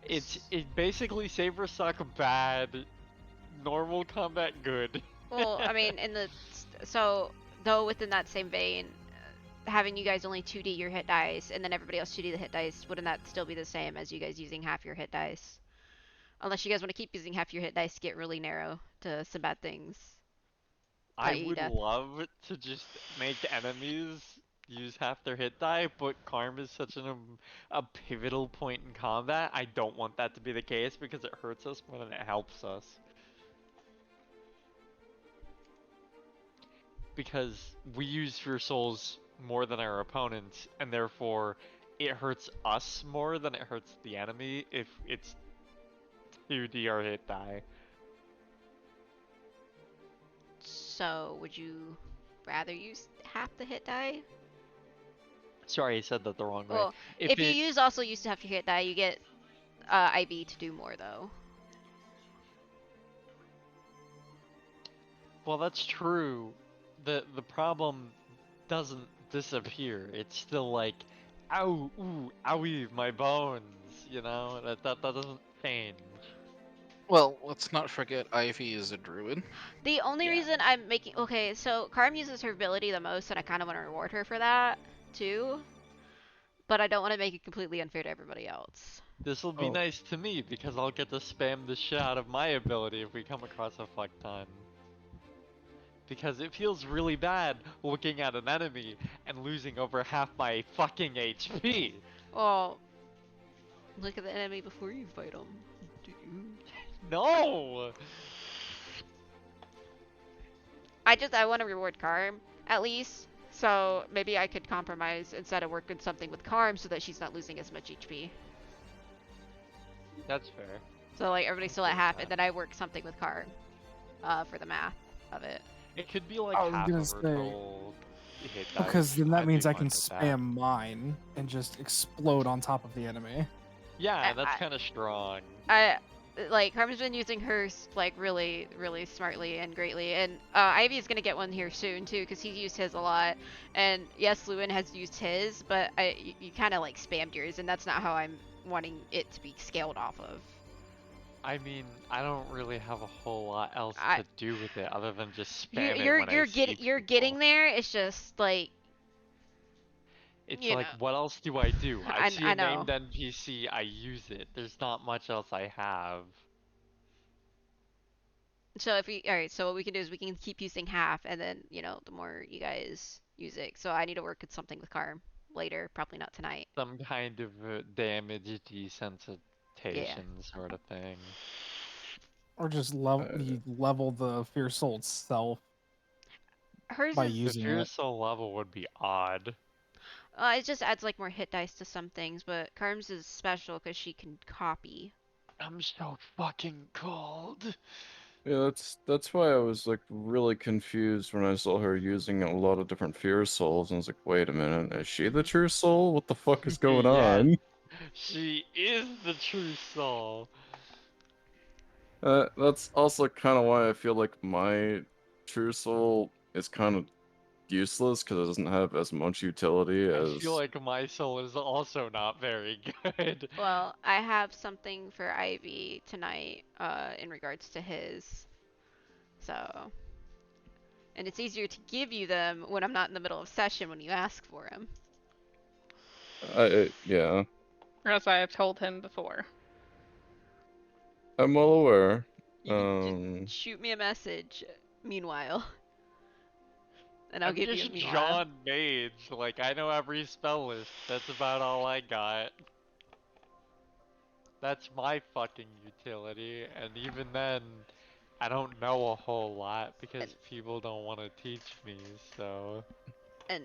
It basically saber suck bad, normal combat good. Well, I mean, so though within that same vein, having you guys only 2D your hit dice and then everybody else 2D the hit dice, wouldn't that still be the same as you guys using half your hit dice? Unless you guys want to keep using half your hit dice to get really narrow to some bad things. I i.e. would death. love to just make enemies use half their hit die, but Karm is such a pivotal point in combat. I don't want that to be the case because it hurts us more than it helps us. Because we use Fear Souls more than our opponents, and therefore it hurts us more than it hurts the enemy if it's 2D or hit die. So would you rather use half the hit die? Sorry, I said that the wrong way. Well, if you use also use half your hit die, you get IV to do more though. Well, that's true. The problem doesn't disappear. It's still like, ow, ooh, owie, my bones. You know, that doesn't change. Well, let's not forget Ivy is a druid. The only Yeah. reason I'm making okay, so Karm uses her ability the most, and I kind of want to reward her for that too. But I don't want to make it completely unfair to everybody else. This will be Oh. nice to me because I'll get to spam the shit out of my ability if we come across a fuck ton. Because it feels really bad looking at an enemy and losing over half my fucking HP. Well, look at the enemy before you fight them. No! I want to reward Karm at least, so maybe I could compromise instead of working something with Karm so that she's not losing as much HP. That's fair. So like everybody's still at Agree with half, that. and then I work something with Karm, for the math of it. It could be like I was half gonna of her say, total hit dice. Because then that I'd means be I fine can with that. spam mine and just explode on top of the enemy. Yeah, that's kind of strong. Like Karm's been using hers like really smartly and greatly, and Ivy's gonna get one here soon too because he's used his a lot. And yes, Lewin has used his, but you kind of like spammed yours, and that's not how I'm wanting it to be scaled off of. I mean, I don't really have a whole lot else to do with it other than just spam it when I see You're people. getting there. It's just like It's you like, know. what else do I do? I see a I know. named NPC, I use it. There's not much else I have. So alright, so what we can do is we can keep using half, and then the more you guys use it. So I need to work with something with Karm later, probably not tonight. Some kind of damage desensitization sort of thing. Or just level the Fierce Soul itself Hers by is The using Fear it. Soul level would be odd. it just adds like more hit dice to some things, but Karm's is special because she can copy. I'm so fucking cold. Yeah, that's why I was like really confused when I saw her using a lot of different Fear Souls, and I was like, wait a minute, is she the true soul? What the fuck is going Yes. on? She is the true soul. That's also kind of why I feel like my true soul is kind of useless because it doesn't have as much utility I as. feel like my soul is also not very good. Well, I have something for Ivy tonight, in regards to his. So. And it's easier to give you them when I'm not in the middle of session when you ask for them. Yeah, As I have told him before. I'm well aware. You can just shoot me a message, meanwhile. And I'll I'm give you just a meanwhile. John Mage. Like, I know every spell list. That's about all I got. That's my fucking utility, and even then, I don't know a whole lot because people don't want to teach me, so... And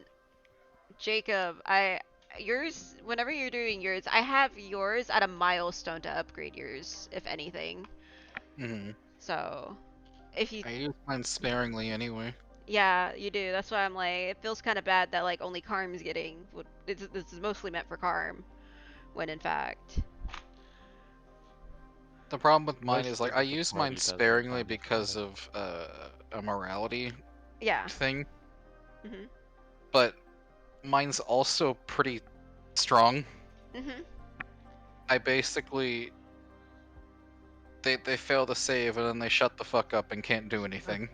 Jacob, yours, whenever you're doing yours, I have yours at a milestone to upgrade yours, if anything. Hmm. So, if you, I use mine sparingly anyway. yeah, you do. That's why I'm like, it feels kind of bad that like only Karm's getting. This is mostly meant for Karm, when in fact. The problem with mine Most is like of I the use party mine doesn't sparingly find because it. of a morality Yeah. thing, Mhm. but mine's also pretty strong. Mhm. I basically they fail to save and then they shut the fuck up and can't do anything.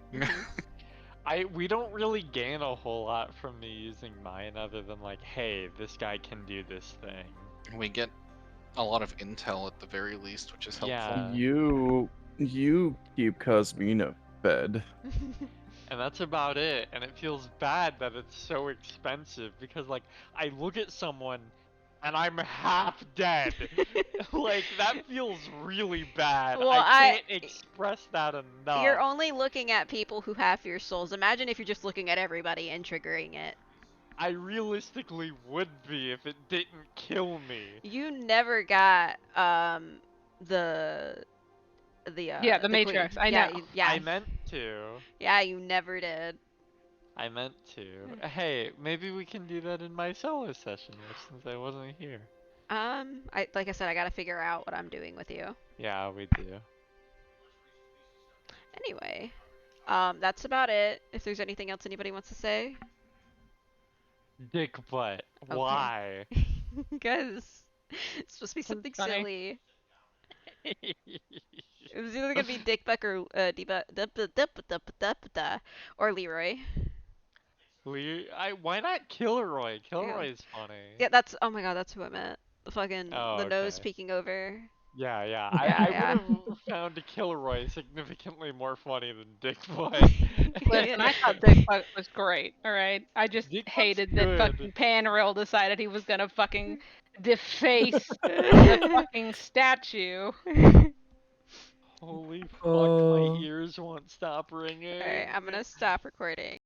We don't really gain a whole lot from me using mine other than like, hey, this guy can do this thing. We get a lot of intel at the very least, which is helpful. Yeah. You keep Cosmina fed. And that's about it, and it feels bad that it's so expensive because like I look at someone and I'm half dead. Like that feels really bad. Well, I can't express that enough. You're only looking at people who have your souls. Imagine if you're just looking at everybody and triggering it. I realistically would be if it didn't kill me. You never got Yeah, the Matrix. I know. Yeah. I meant to. Yeah, you never did. I meant to. Hey, maybe we can do that in my solo session since I wasn't here. Like I said, I gotta figure out what I'm doing with you. Yeah, we do. Anyway, that's about it. If there's anything else anybody wants to say, Dick butt. Okay. Why? because it's supposed to be something funny. silly. It was either gonna be Dick Buck or or Leroy. Why not Kilroy? Kilroy's funny. Yeah, that's. Oh my god, that's who I meant. The fucking Oh, the nose okay. peeking over. Yeah. Yeah, I yeah. would have found Kilroy significantly more funny than Dick Boy. Listen, I thought Dick Buck was great, alright? I just Dick Buck's hated that good. fucking Panrail decided he was gonna fucking deface the fucking statue. Holy fuck, Oh. my ears won't stop ringing. Alright, I'm gonna stop recording.